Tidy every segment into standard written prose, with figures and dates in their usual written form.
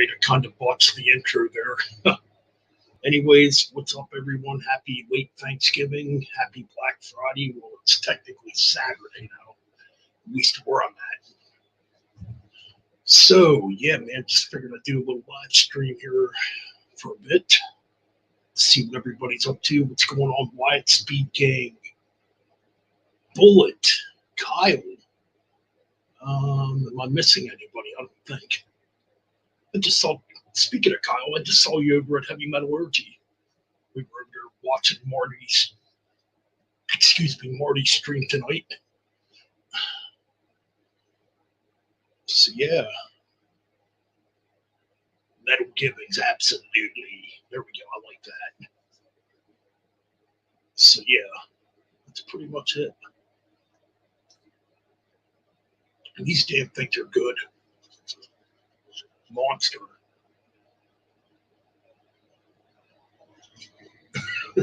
right, I kind of botched the intro there. Anyways, what's up, everyone? Happy late Thanksgiving. Happy Black Friday. Well, it's technically Saturday now, at least where I'm at. So, yeah, man, just figured I'd do a little live stream here for a bit. See what everybody's up to, what's going on. Wyatt, Speed Gang, Bullet, Kyle. Am I missing anybody? I don't think. I just saw, speaking of Kyle, I just saw you over at Heavy Metallurgy. We were over there watching Marty's stream tonight. So yeah, Metal Givings, absolutely. There we go. I like that. So yeah, that's pretty much it. And these damn things are good. Monster. I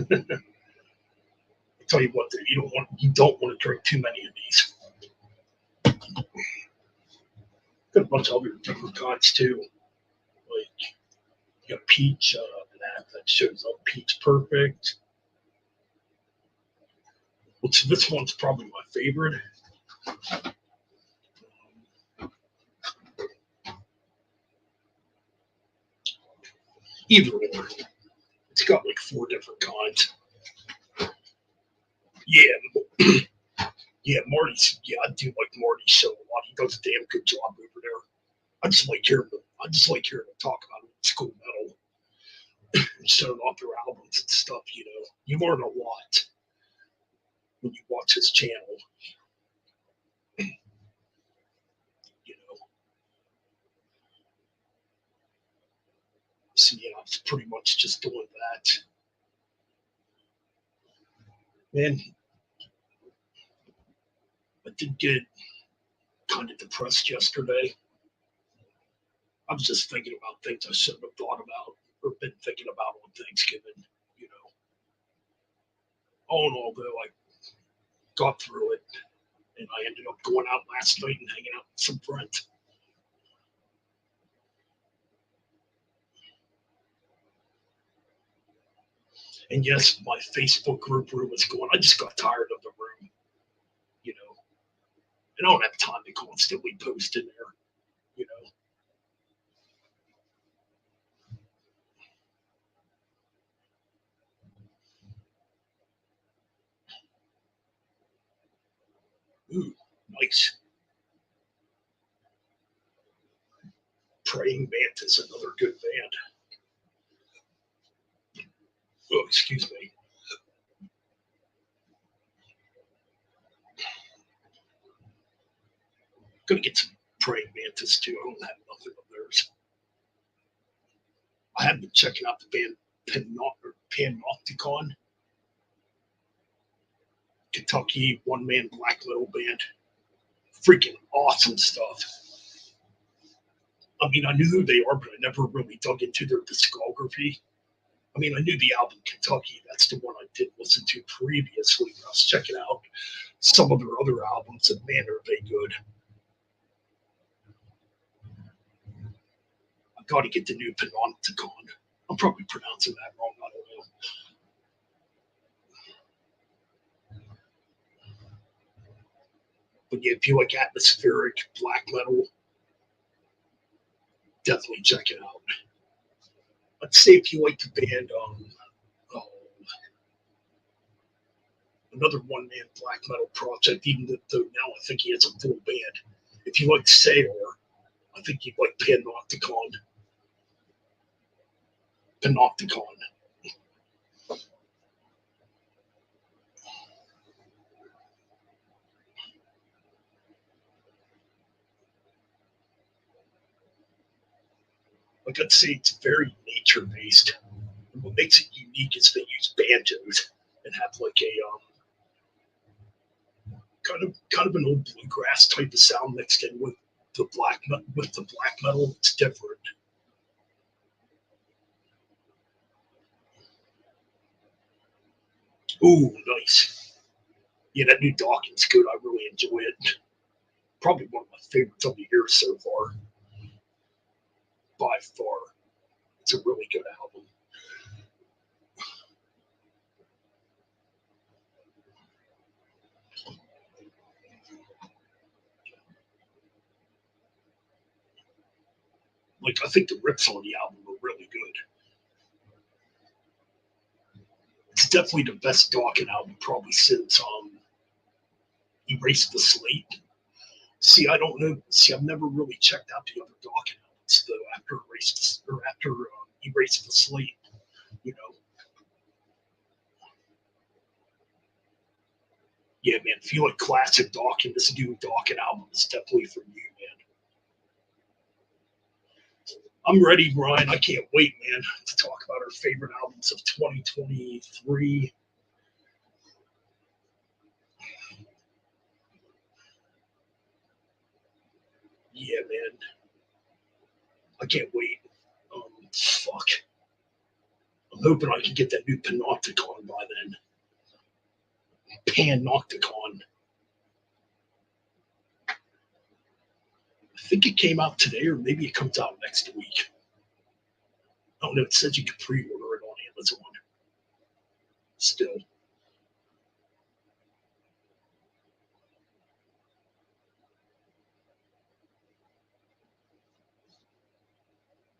tell you what, you don't want to drink too many of these. Got a bunch of other different kinds too. Like you got peach, that shows up peach perfect. Which this one's probably my favorite. Either or. It's got like 4 different kinds. Yeah. Yeah, I do like Marty's show a lot. He does a damn good job over there. I just like hearing him talk about old school metal and showing off their albums and stuff, you know. You learn a lot when you watch his channel. You know. So yeah, I was pretty much just doing that. And I did get kind of depressed yesterday. I was just thinking about things I shouldn't have thought about or been thinking about on Thanksgiving, you know. All in all, though, I got through it, and I ended up going out last night and hanging out with some friends. And yes, my Facebook group room is going. I just got tired of the room, you know. And I don't have time to constantly post in there, you know. Ooh, nice. Praying Mantis, another good band. Oh, excuse me. Gonna get some Praying Mantis too. I don't have nothing of theirs. I have been checking out the band Panopticon, Kentucky one-man black metal band. Freaking awesome stuff. I mean, I knew who they are, but I never really dug into their discography. I mean, I knew the album Kentucky. That's the one I did listen to previously. I was checking out some of their other albums, and man, are they good. I've got to get the new Panopticon. I'm probably pronouncing that wrong. I don't know. But yeah, if you like atmospheric black metal, definitely check it out. I'd say if you like the band, another one-man black metal project, even though now I think he has a full band. If you like Sailor, I think you'd like Panopticon. Like I'd say it's very nature-based. And what makes it unique is they use banjos and have like a kind of an old bluegrass type of sound mixed in with the black metal. It's different. Ooh, nice. Yeah, that new Dawkins good. I really enjoy it. Probably one of my favorites of the year so far. by far. It's a really good album. Like, I think the riffs on the album are really good. It's definitely the best Dawkins album probably since Erase the Slate. See, I don't know. See, I've never really checked out the other Dawkins albums though after Erase the Slate. You know, yeah, man. If you like classic Dawkins, this new Dawkins album is definitely for you, man. I'm ready, Ryan. I can't wait, man, to talk about our favorite albums of 2023. Yeah, man. I can't wait. Fuck. I'm hoping I can get that new Panopticon by then. Panopticon. I think it came out today, or maybe it comes out next week. Oh no, it says you can pre-order it on Amazon. Still.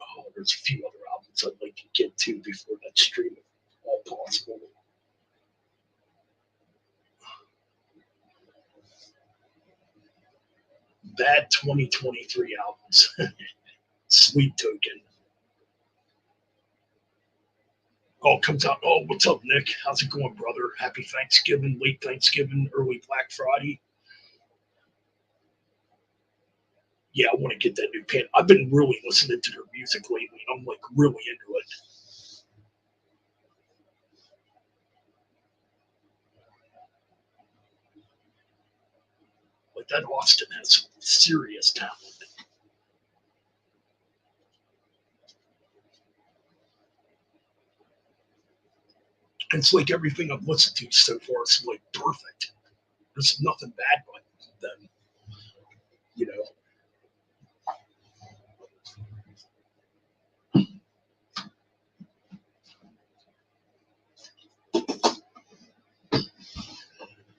Oh, there's a few other albums I'd like to get to before that stream, if all possible. Bad 2023 albums. Sweet Token. Oh, comes out. Oh, what's up, Nick? How's it going, brother? Happy Thanksgiving, late Thanksgiving, early Black Friday. Yeah, I want to get that new pen. I've been really listening to their music lately. I'm like really into it. Like that Austin has some serious talent. And it's like everything I've listened to so far is like perfect. There's nothing bad about them, you know.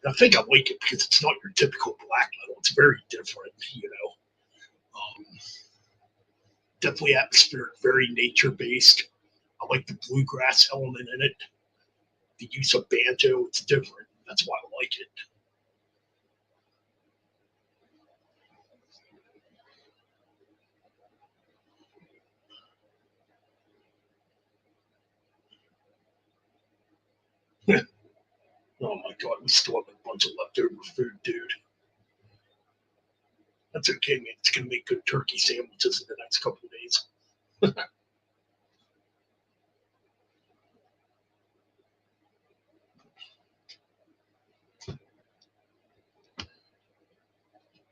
And I think I like it because it's not your typical black metal. It's very different, you know. Definitely atmospheric, very nature based. I like the bluegrass element in it. The use of banjo, it's different. That's why I like it. Oh my god, we still have a bunch of leftover food, dude. That's okay, man. It's gonna make good turkey sandwiches in the next couple of days.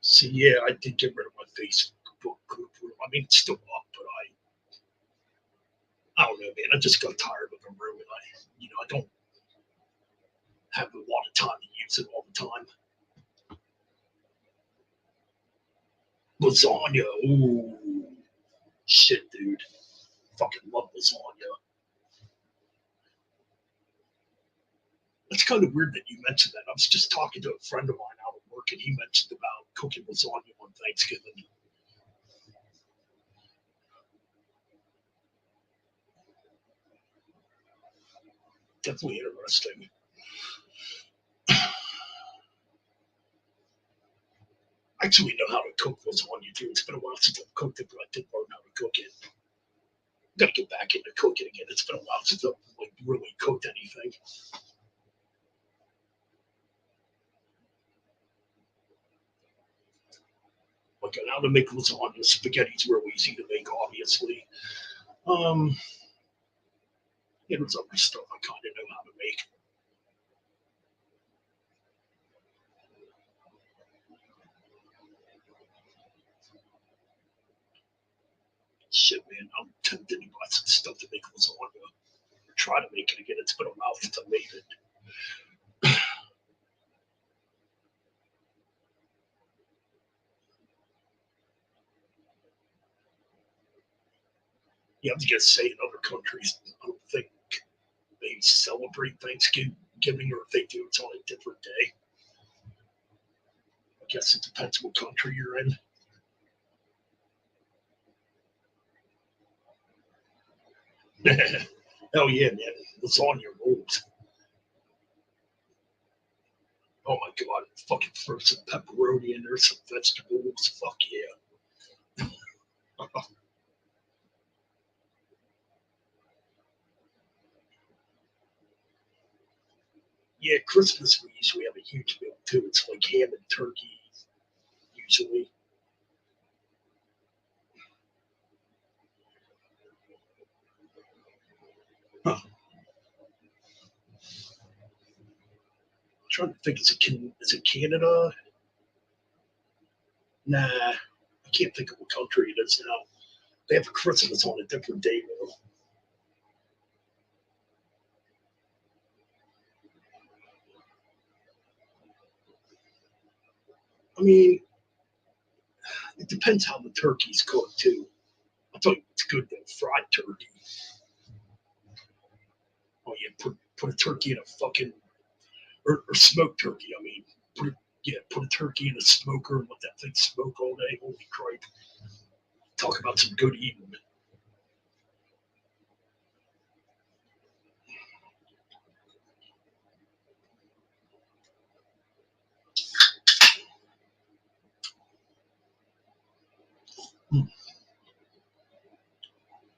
See, yeah, I did get rid of my Facebook group. I mean, it's still up, but I don't know, man. I just got tired of the room, and I don't have a lot of time to use it all the time. Lasagna, ooh, shit, dude. Fucking love lasagna. It's kind of weird that you mentioned that. I was just talking to a friend of mine out at work, and he mentioned about cooking lasagna on Thanksgiving. Definitely interesting. I actually know how to cook lasagna too. It's been a while since I've cooked it, but I did learn how to cook it. Gotta get back into cooking again. It's been a while since I've like really cooked anything. Like how to make lasagna. Spaghetti's real easy to make, obviously. Um, there's other stuff I kind of know how to make. Shit, man, I'm tempted to buy some stuff to make lasagna. Try to make it again. It's been a while since I made it. Yeah, I was gonna say in other countries, I don't think they celebrate Thanksgiving, or if they do, it's on a different day. I guess it depends what country you're in. Hell yeah, man. Lasagna rules. Oh my god, fucking throw some pepperoni in there, some vegetables. Fuck yeah. Yeah, Christmas we usually have a huge meal too. It's like ham and turkey usually. Huh. I'm trying to think, is it Canada? Nah, I can't think of what country it is now. They have Christmas on a different day though. I mean, it depends how the turkey's cooked too. I thought it's good though, fried turkey. Oh yeah, put a turkey in a fucking or smoked turkey. I mean, put a turkey in a smoker and let that thing smoke all day. Holy crap! Talk about some good eating. Mm,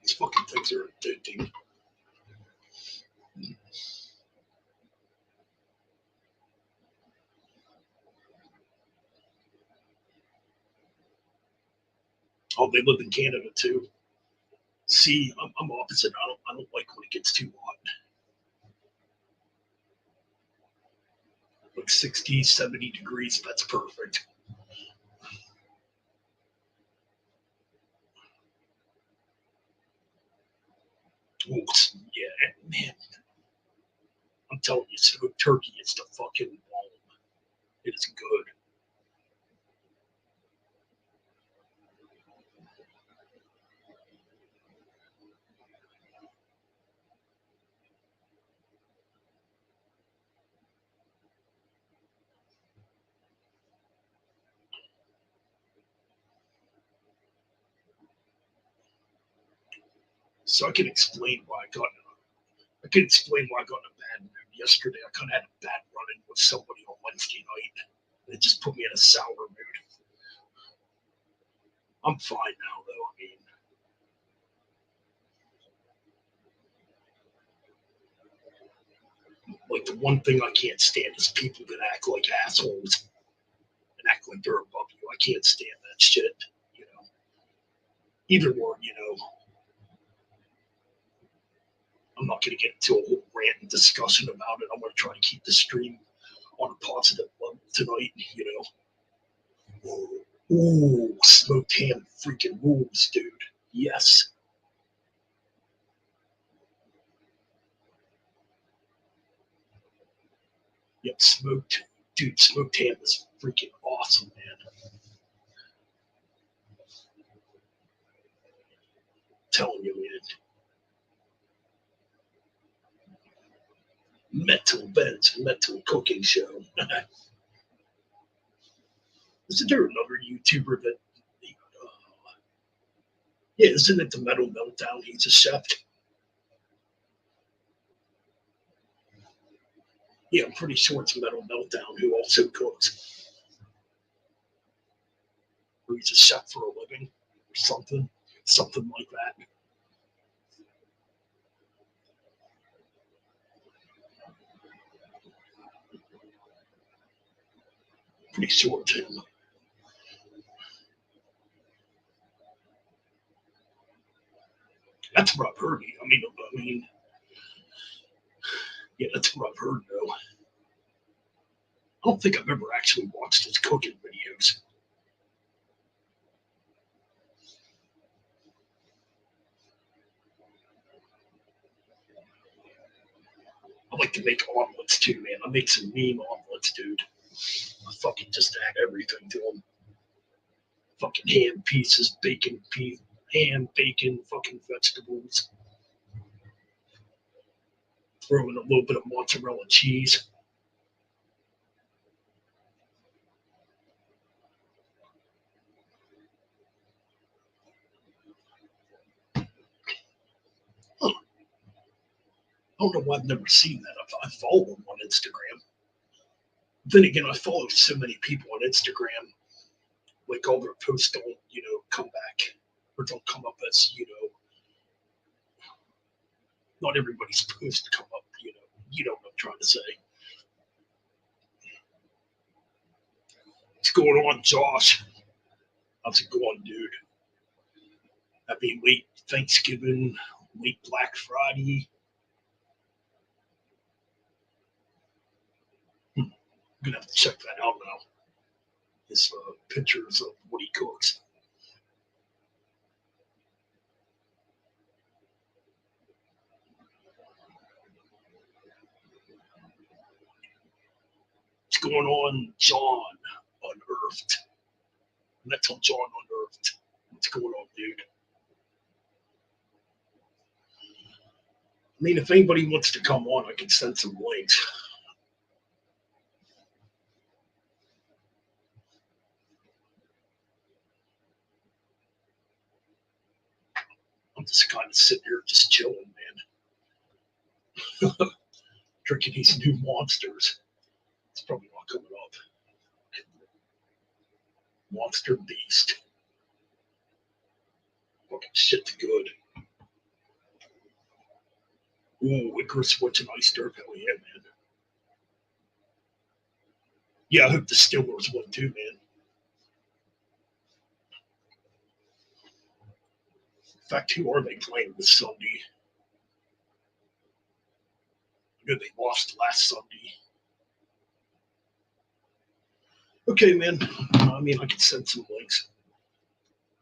these fucking things are addicting. Mm. Oh, they live in Canada too. See, I'm opposite. I don't like when it gets too hot. Like 60, 70 degrees. That's perfect. Oh, yeah, man. I'm telling you, smoked turkey is the fucking bomb. It is good. So I can explain why I got in a bad mood yesterday. I kind of had a bad run-in with somebody on Wednesday night. It just put me in a sour mood. I'm fine now, though. I mean, like the one thing I can't stand is people that act like assholes and act like they're above you. I can't stand that shit. You know, either or. I'm not going to get into a whole rant and discussion about it. I'm going to try to keep the stream on a positive level tonight. Ooh, smoked ham freaking rules, dude. Yes. Yep, smoked ham is freaking awesome, man. I'm telling you, man. Metal cooking show. Isn't there another YouTuber that? Yeah, isn't it the Metal Meltdown? He's a chef. Yeah, I'm pretty sure it's Metal Meltdown who also cooks. Or he's a chef for a living, or something like that. Pretty sure it's him. That's what I've heard. Yeah, that's what I've heard though. I don't think I've ever actually watched his cooking videos. I like to make omelets too, man. I make some mean omelets, dude. I fucking just add everything to them. Fucking ham pieces, bacon piece, ham, bacon, fucking vegetables. Throw in a little bit of mozzarella cheese. Huh. I don't know why I've never seen that. I follow them on Instagram. Then again, I follow so many people on Instagram. Like all their posts don't, come back or don't come up as, not everybody's posts come up, you know what I'm trying to say. What's going on, Josh? How's it going, dude? Happy late Thanksgiving, late Black Friday. I'm gonna have to check that out now. His pictures of what he cooks. What's going on, John Unearthed? Metal John Unearthed. What's going on, dude? I mean, if anybody wants to come on, I can send some links. I'm just kind of sitting here just chilling, man. Drinking these new monsters. It's probably not coming up. Monster Beast. Fucking shit's good. Ooh, Icarus Witch and Ice Derp. Hell yeah, man. Yeah, I hope the Steelers win too, man. In fact, who are they playing this Sunday? I know they lost last Sunday. Okay, man. I mean, I can send some links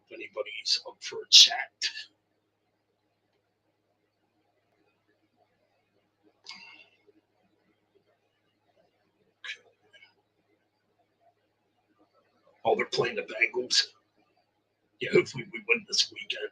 if anybody's up for a chat. Oh, they're playing the Bengals. Yeah, hopefully we win this weekend.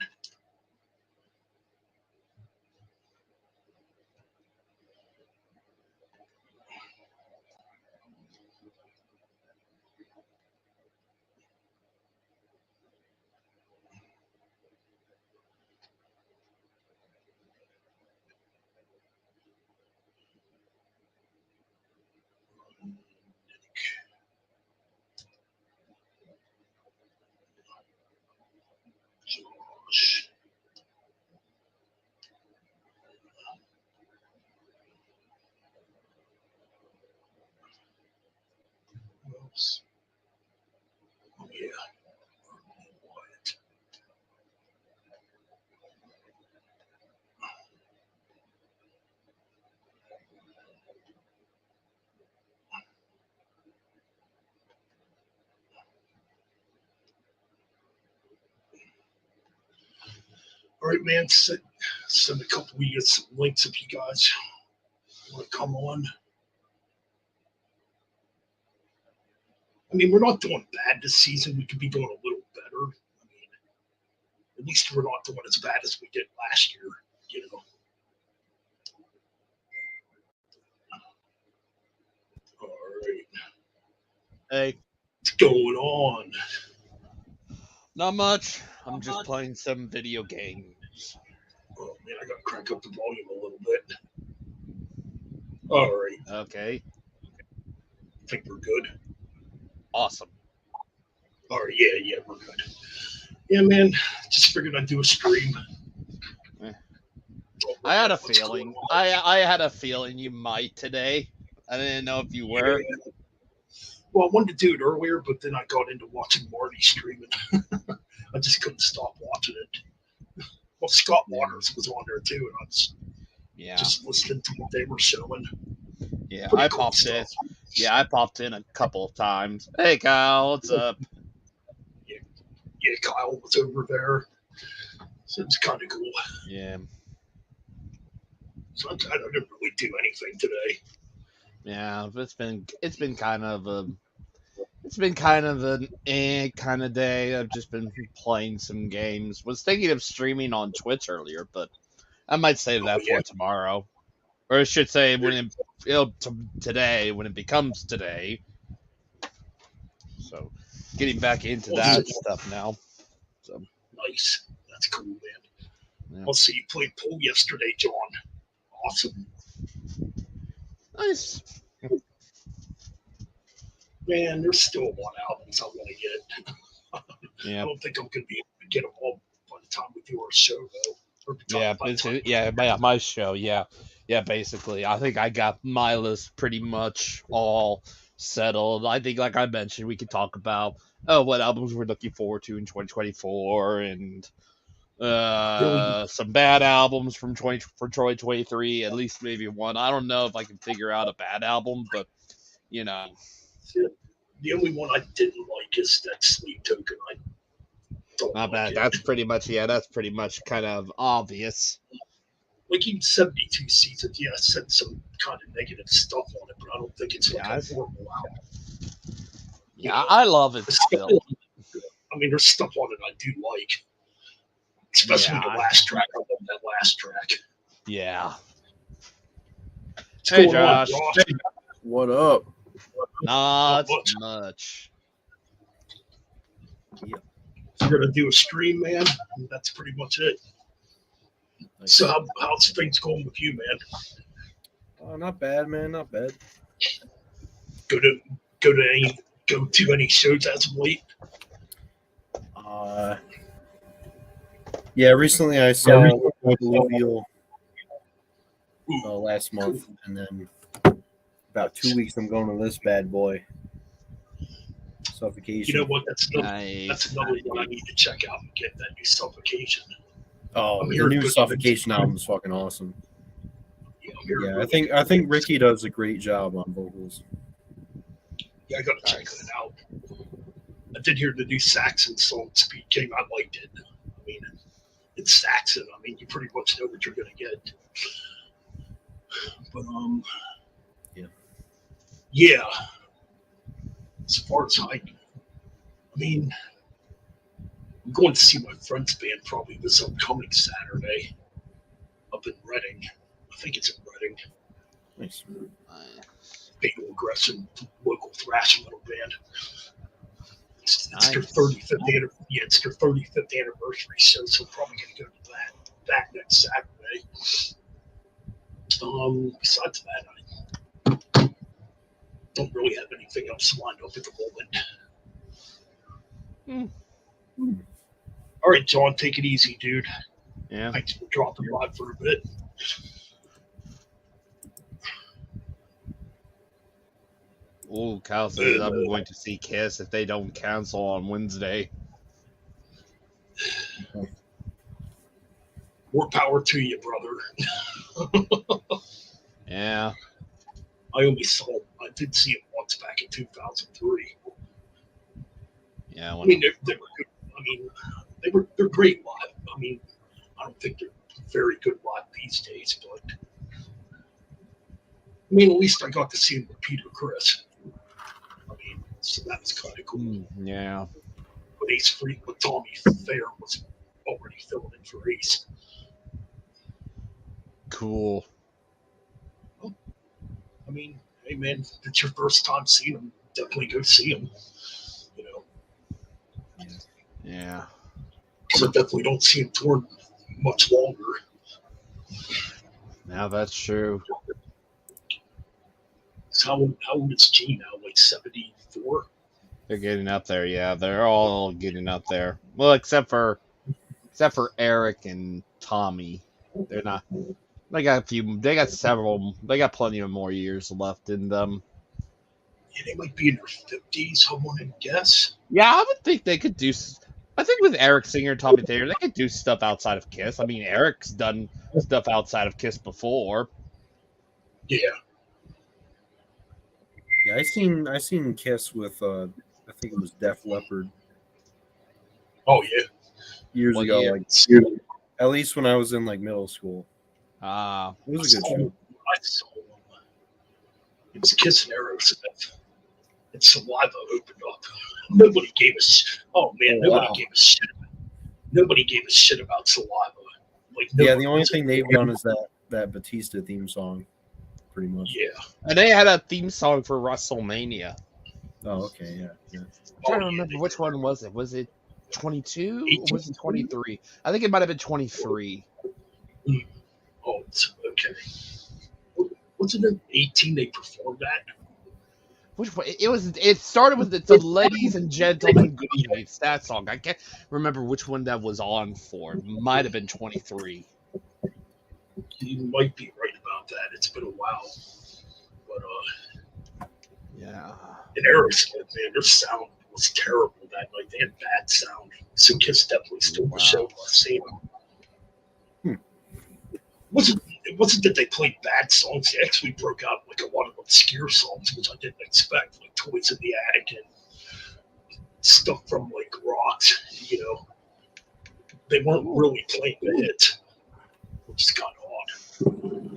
Josh. Who else? Oh, yeah. What? All right, man. Send a couple of you some links if you guys want to come on. I mean, we're not doing bad this season. We could be doing a little better. I mean, at least we're not doing as bad as we did last year, you know. All right. Hey, What's going on? not much. I'm just playing some video games. Oh, man, I got to crank up the volume a little bit. All right. Okay, I think we're good. awesome. All right. Yeah, we're good. Yeah, man. Just figured I'd do a stream. Eh. Oh, I had a what's going feeling. on? I had a feeling you might today. I didn't know if you were. Yeah. Well, I wanted to do it earlier, but then I got into watching Marty streaming. I just couldn't stop watching it. Well, Scott Yeah. Waters was on there too, and I was Yeah, just listening to what they were showing. yeah. Pretty I cool popped in. stuff. Yeah, I popped in a couple of times. Hey, Kyle, what's up? Yeah, Kyle was over there. So it's kind of cool. Yeah, So I didn't really do anything today. yeah. It's been kind of It's been kind of an kind of day. I've just been playing some games. Was thinking of streaming on Twitch earlier, but I might save Oh that yeah, for tomorrow, or I should say when today when it becomes today. So, getting back into awesome. that stuff now. So Nice. That's cool, man. yeah. I'll see you played pool yesterday, John. Awesome. Nice. Man, there's still a lot of albums I want to get. I Yeah. don't think I'm going to be able to get them all by the time we do our show, though. Or Yeah, by the time my show, yeah. Yeah, basically. I think I got my list pretty much all settled. I think like I mentioned, we could talk about what albums we're looking forward to in 2024 and really, some bad albums from 2023, at least maybe one. I don't know if I can figure out a bad album, but you know. the only one I didn't like is that Sleep Token. I don't Not like bad. it. That's pretty much kind of obvious. Like even 72 seasons, yeah, I said some kind of negative stuff on it, but I don't think it's like Yeah, a horrible album. You yeah, know, I love it the stuff still. I mean, there's stuff on it I do like, especially Yeah, the last track. I love that last track. yeah. What's Hey, going on, Josh. Ross? What up? Not much. much. Yep. So we're gonna do a stream, man. And that's pretty much it. Nice. So how's things going with you, man? Not bad, man. Not bad. Go to any shows as of late? Yeah. Recently, I saw Alluvial last month, and then about 2 weeks, I'm going to this bad boy, Suffocation. You know what? That's Nice. another one I need to check out and get that new Suffocation. Oh, I'm the hearing new good Suffocation album is fucking awesome. Yeah, I think Ricky does a great job on vocals. Yeah, I gotta check that out. I did hear the new Saxon song Speed King. I liked it. I mean, it's Saxon. I mean, you pretty much know what you're gonna get. But yeah. As far as I mean, I'm going to see my friend's band probably this upcoming Saturday up in Reading. I think it's in Reading. Nice. Fatal Aggression, local thrash metal band. It's Nice. their 35th anniversary. Yeah, it's their 35th anniversary show, so I'm probably going to go to that next Saturday. Besides that, I don't really have anything else lined up at the moment. All right, John, take it easy, dude. Yeah. Thanks for dropping by for a bit. Oh, Kyle says I'm going to see Kiss if they don't cancel on Wednesday. More power to you, brother. Yeah. I did see him once back in 2003. Yeah. I mean, they were good. I mean, they're great live. I mean, I don't think they're very good live these days, but I mean, at least I got to see him with Peter Chris. I mean, so that was kind of cool. Yeah. But Ace Freak with Tommy Thayer was already filling in for Ace. Cool. I mean, hey man, if it's your first time seeing him, definitely go see him. You know. Yeah. Because I definitely don't see him touring much longer. Now that's true. So how old is Gene now? Like 74? They're getting up there. Yeah, they're all getting up there. Well, except for Eric and Tommy. They're not. They got a few. They got several. They got plenty of more years left in them. Yeah, they might be in their 50s. I want to guess. Yeah, I would think they could do. I think with Eric Singer and Tommy Thayer, they could do stuff outside of Kiss. I mean, Eric's done stuff outside of Kiss before. Yeah. Yeah, I seen Kiss with I think it was Def Leppard. Oh yeah. Years What ago, year? like at least when I was in like middle school. It was a good show. I saw them. It was Kiss and Aerosmith. and Saliva opened up. Nobody gave us. Oh man, nobody gave a shit. Nobody gave a shit about Saliva. Like, the only thing they've done is that Batista theme song, pretty much. Yeah, And they had a theme song for WrestleMania. Oh, okay, yeah. I'm trying to remember which one was it. Was it 22 or was it 23? I think it might have been 23. Oh, it's okay. Wasn't it 18 they performed that? Which one? It started with the Ladies and Gentlemen Good Evening. It's that song. I can't remember which one that was on for. It might have been 23. You might be right about that. It's been a while. But Yeah. and Aerosmith, man, their sound was terrible that night. They had bad sound. So Kiss definitely stole the show by seeing them. It wasn't that they played bad songs. They actually broke out like a lot of obscure songs, which I didn't expect, like Toys in the Attic and stuff from like Rocks, you know. They weren't really playing the hits, which is kind of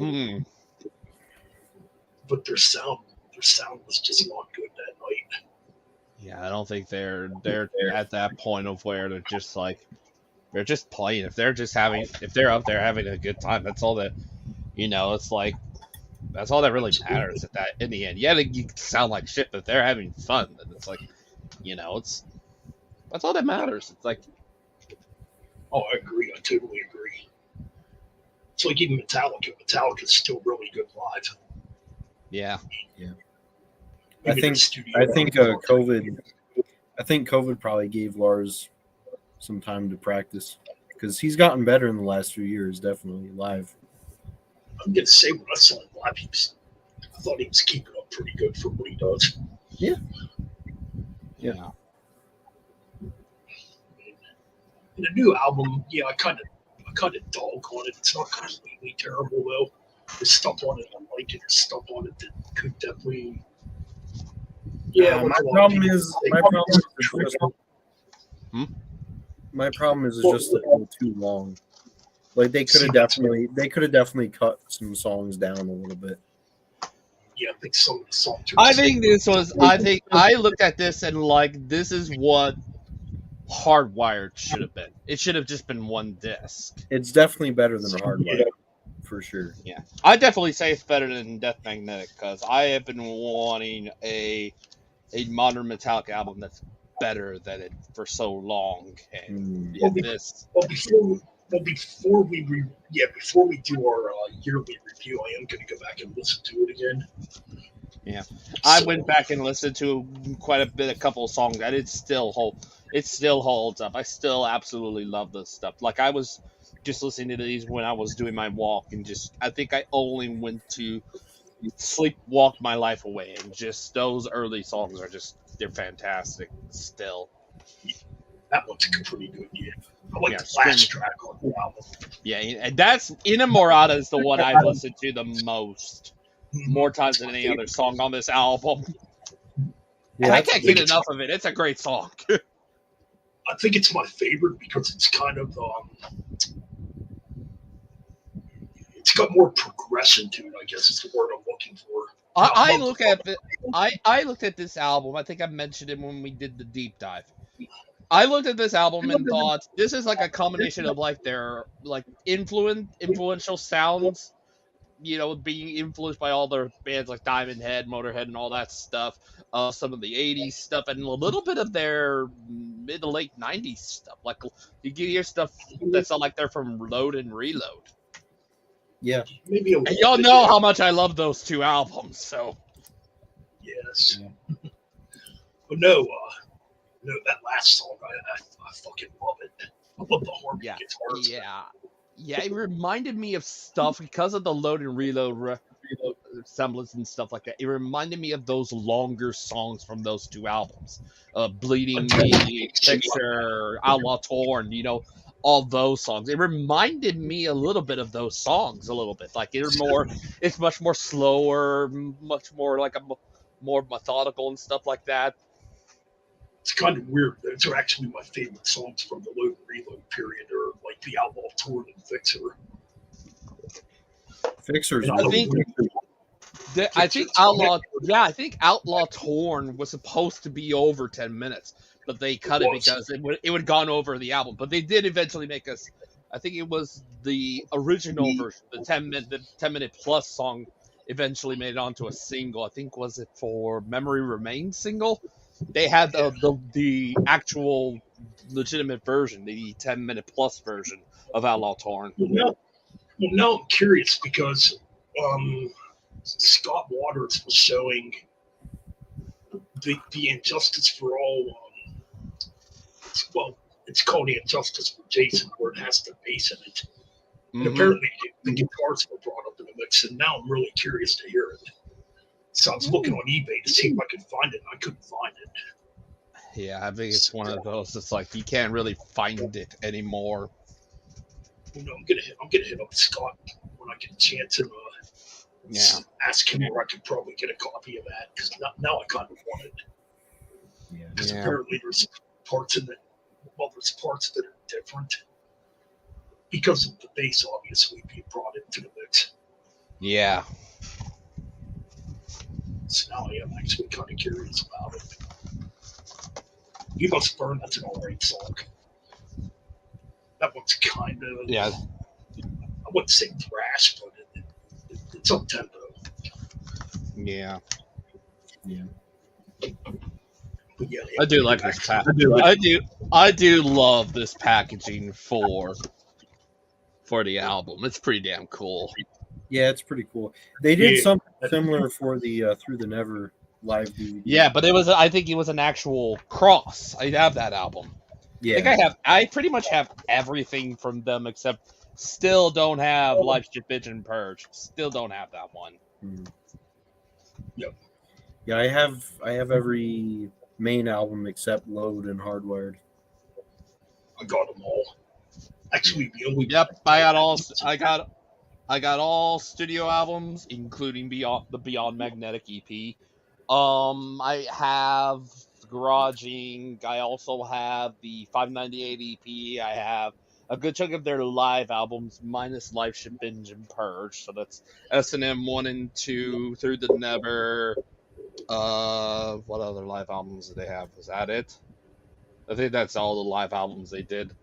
odd. But their sound was just not good that night. Yeah, I don't think they're at that point of where they're just like they're just playing. If they're out there having a good time, that's all that it's like that's all that really matters at that in the end. Yeah, you sound like shit, but they're having fun, and it's like that's all that matters. It's like, oh, I agree. I totally agree. It's like even Metallica. Metallica's still really good live. Yeah. I think COVID probably gave Lars some time to practice because he's gotten better in the last few years, definitely live. I'm gonna say when I saw him live, I thought he was keeping up pretty good for what he does. Yeah. And the new album, yeah, I kind of dog on it. It's not completely terrible though. There's stuff on it I like it. There's stuff on it that could definitely. Yeah, my problem is it's just a little too long. Like they could have definitely cut some songs down a little bit. Yeah, I think some of the songs. I think I looked at this and like this is what Hardwired should have been. It should have just been one disc. It's definitely better than Hardwired, for sure. Yeah, I definitely say it's better than Death Magnetic because I have been wanting a modern Metallica album that's better than it for so long. And before we do our yearly review, I am going to go back and listen to it again. Yeah, I went back and listened to quite a couple of songs, and it still holds up. I still absolutely love this stuff. Like I was just listening to these when I was doing my walk, and I think I only went to sleepwalk my life away, and just those early songs they're fantastic still. That one's pretty good, yeah. I like the last track on the album. Yeah, and that's Inamorata is the one I've listened to the most, more times than any other song on this album. Yeah, and I can't get enough of it. It's a great song. I think it's my favorite because it's kind of it's got more progression to it, I guess is the word I'm looking for. I looked at this album. I think I mentioned it when we did the deep dive. I looked at this album and thought this is like a combination of like their like influential sounds, being influenced by all their bands like Diamond Head, Motorhead, and all that stuff. Some of the '80s stuff and a little bit of their mid to late '90s stuff. Like you can hear stuff that's like they're from Load and Reload. Yeah, maybe. And y'all know how much I love those two albums. So yes, but no, that last song, I fucking love it. I love the harmony guitars. Yeah. It reminded me of stuff because of the Load and Reload semblance and stuff like that. It reminded me of those longer songs from those two albums, Bleeding Me, Fixer, Outlaw Torn. All those songs. It reminded me a little bit of those songs. A little bit like it's much more slower, much more like more methodical and stuff like that. It's kind of weird. Those are actually my favorite songs from the Load and Reload period, or like the Outlaw Torn and Fixer. Fixer's. I think I think Outlaw Torn was supposed to be over 10 minutes, but they cut it because it would have gone over the album. But they did eventually make us. I think it was the original version, the 10-minute plus song, eventually made it onto a single. I think was it for Memory Remains single. They had the actual legitimate version, the 10-minute plus version of Outlaw Torn. Now I'm curious because Scott Waters was showing the Injustice for All. It's called the Injustice for Jason, where it has the bass in it. And apparently the guitars were brought up in the mix, and now I'm really curious to hear it. So I was looking on eBay to see if I could find it, and I couldn't find it. Yeah, I think it's one of those. It's like you can't really find it anymore. I'm gonna hit up Scott when I get a chance and ask him where I could probably get a copy of that, because now I kind of want it. Because apparently there's parts in it. Well, there's parts that are different because of the bass, obviously being brought into the mix. Yeah. So now I am actually kind of curious about it. You Must Burn, that's an alright song. That one's kind of, I wouldn't say thrash, but it's up tempo. Yeah. But I do like this packaging. I do love this packaging for the album. It's pretty damn cool. Yeah, it's pretty cool. They did something similar for the Through the Never live DVD. Yeah, but I think it was an actual cross. I have that album. Yeah. I pretty much have everything from them except still don't have Live Ship Vision Purge. Still don't have that one. Yep. Yeah, I have every main album except Load and Hardwired. I got them all. Actually, the only I got all studio albums, including the Beyond Magnetic EP. I have Garaging. I also have the 598 EP. I have a good chunk of their live albums, minus Live Ship Binge and Purge. So that's S&M 1 and 2, Through the Never. What other live albums do they have? Is that it? I think that's all the live albums they did.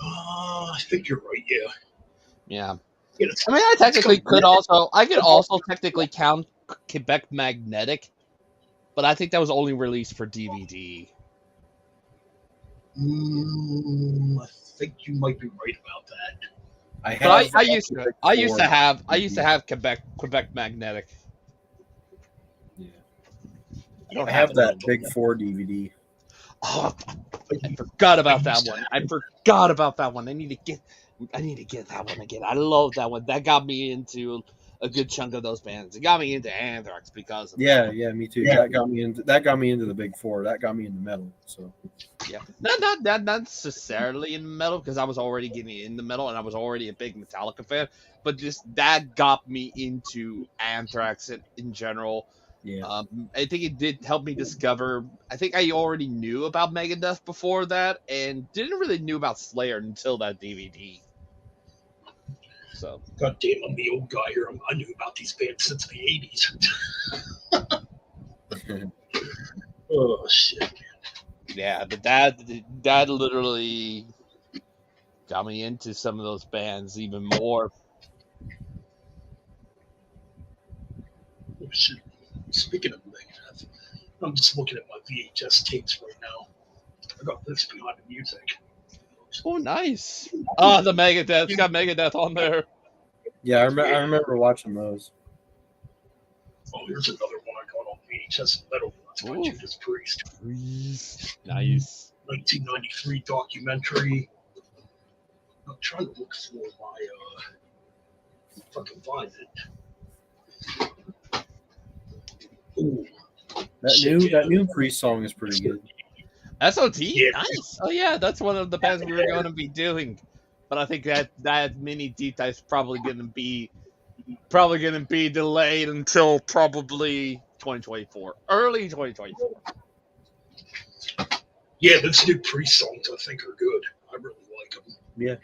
I think you're right. Yeah. Yeah, I mean, I could also technically count Quebec Magnetic, but I think that was only released for DVD. I think you might be right about that. I used to have Quebec Magnetic. Yeah. I have that Big 4 DVD. Oh, I forgot about that one. I need to get that one again. I love that one. That got me into a good chunk of those bands. It got me into Anthrax because of that. Yeah, me too. Yeah. That got me into the Big 4. That got me into metal. So yeah, not necessarily in metal because I was already getting into metal and I was already a big Metallica fan. But that got me into Anthrax in general. Yeah. I think it did help me discover. I think I already knew about Megadeth before that, and didn't really knew about Slayer until that DVD. So, God damn, I'm the old guy here. I knew about these bands since the 80s. Oh shit. Yeah, but that literally got me into some of those bands even more. Oh, shit. Speaking of Megadeth, I'm just looking at my VHS tapes right now. I got this Behind the Music. Oh, nice. Oh, the Megadeth. It's got Megadeth on there. Yeah, I remember watching those. Oh, here's another one I got on VHS Metal. That's by Judas Priest. Nice. 1993 documentary. I'm trying to look for my if I can find it. Ooh. That new Priest song is pretty good. SOT? Yeah. Nice. Oh yeah, that's one of the bands we were going to be doing. But I think that mini deep dive is probably going to be delayed until probably 2024, early 2024. Yeah, those new Priest songs I think are good. I really like them. Yeah.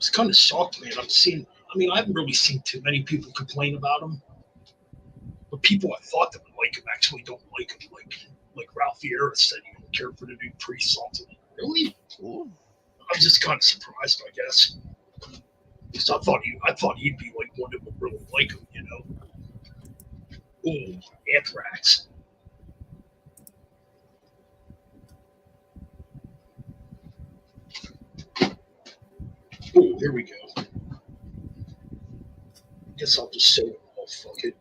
was kind of shocked, man. I haven't really seen too many people complain about him, but people I thought that would like him actually don't like him. Like Ralph Vieira said, he don't care for the new Priest song. Really? Ooh. I'm just kind of surprised, I guess. Because I thought he'd be like one that would really like him, you know. Ooh, Anthrax. Ooh, here we go. Guess I'll just say, oh, fuck it.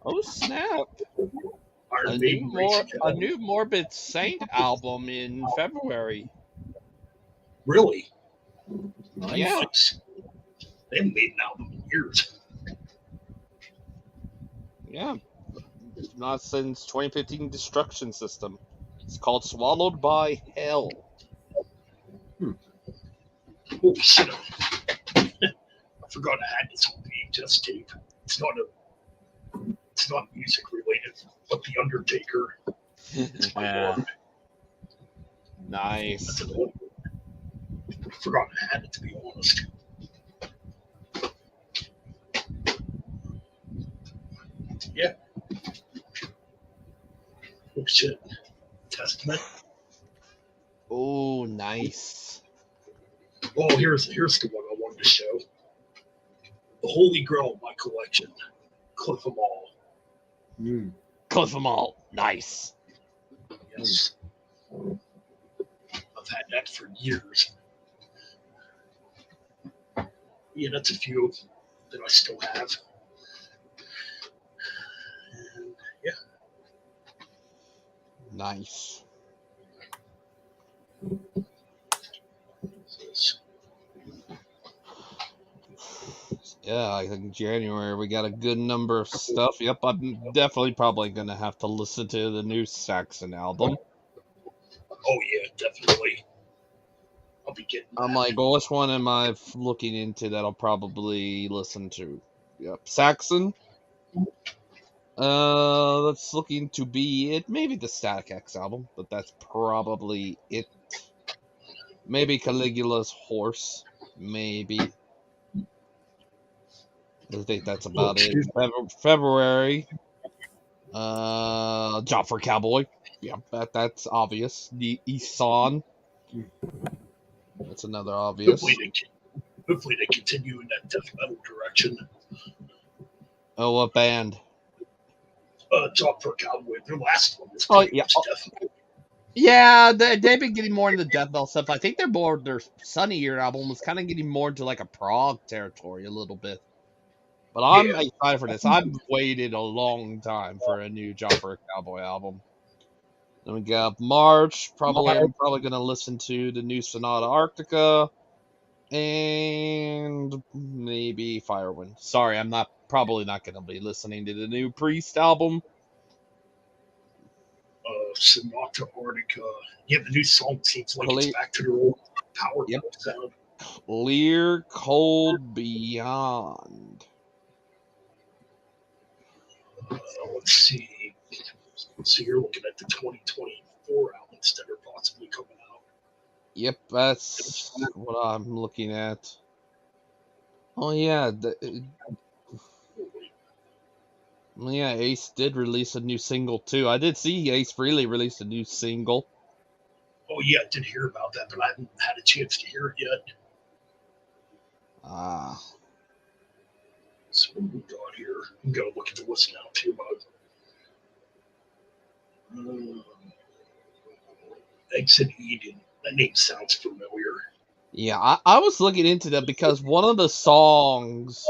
Oh snap! Iron Maiden, A new Morbid Saint album in February. Really? Yeah. Nice. They haven't made an album in years. Yeah. Not since 2015 Destruction System. It's called Swallowed by Hell. Oh shit! I forgot I had this on VHS tape. It's not music related, but The Undertaker. It's my Lord. Nice. That's an old one. I forgot I had it, to be honest. Yeah. Oh shit. Testament. Oh, nice. Oh, here's the one I wanted to show. The Holy Grail of my collection. Cliff 'em all. Cliff 'em all. Nice. Yes. I've had that for years. Yeah, that's a few that I still have. And yeah. Nice. Yeah, I think January we got a good number of stuff. Yep, I'm definitely probably gonna have to listen to the new Saxon album. Oh yeah, definitely. I'll be getting I'm that. like, well, which one am I looking into that I'll probably listen to? Yep, Saxon. That's looking to be it. Maybe the Static X album, but that's probably it. Maybe Caligula's Horse. Maybe. I think that's about it. February. Job for Cowboy. Yeah, that's obvious. The Isan. That's another obvious. Hopefully they continue in that death metal direction. Oh, what band? Job for Cowboy. Their last one was Oh, yeah. death metal. Yeah, they've been getting more into death metal stuff. I think their Sunny Year album was kind of getting more into like a prog territory a little bit. But I'm excited for this. I've waited a long time for a new Job for a Cowboy album. Then we got March. I'm probably gonna listen to the new Sonata Arctica, and maybe Firewind. Sorry, I'm probably not gonna be listening to the new Priest album. Sonata Arctica. Yeah, the new song seems like it's back to their old power metal sound. Clear Cold Beyond. Let's see. So you're looking at the 2024 albums that are possibly coming out. Yep, that's what I'm looking at. Oh yeah, Ace did release a new single too. I did see Ace Frehley released a new single. Oh yeah, I did hear about that, but I haven't had a chance to hear it yet. So what we got here? I'm gonna look at the list now too, Exit Eden. That name sounds familiar. Yeah, I was looking into that because one of the songs.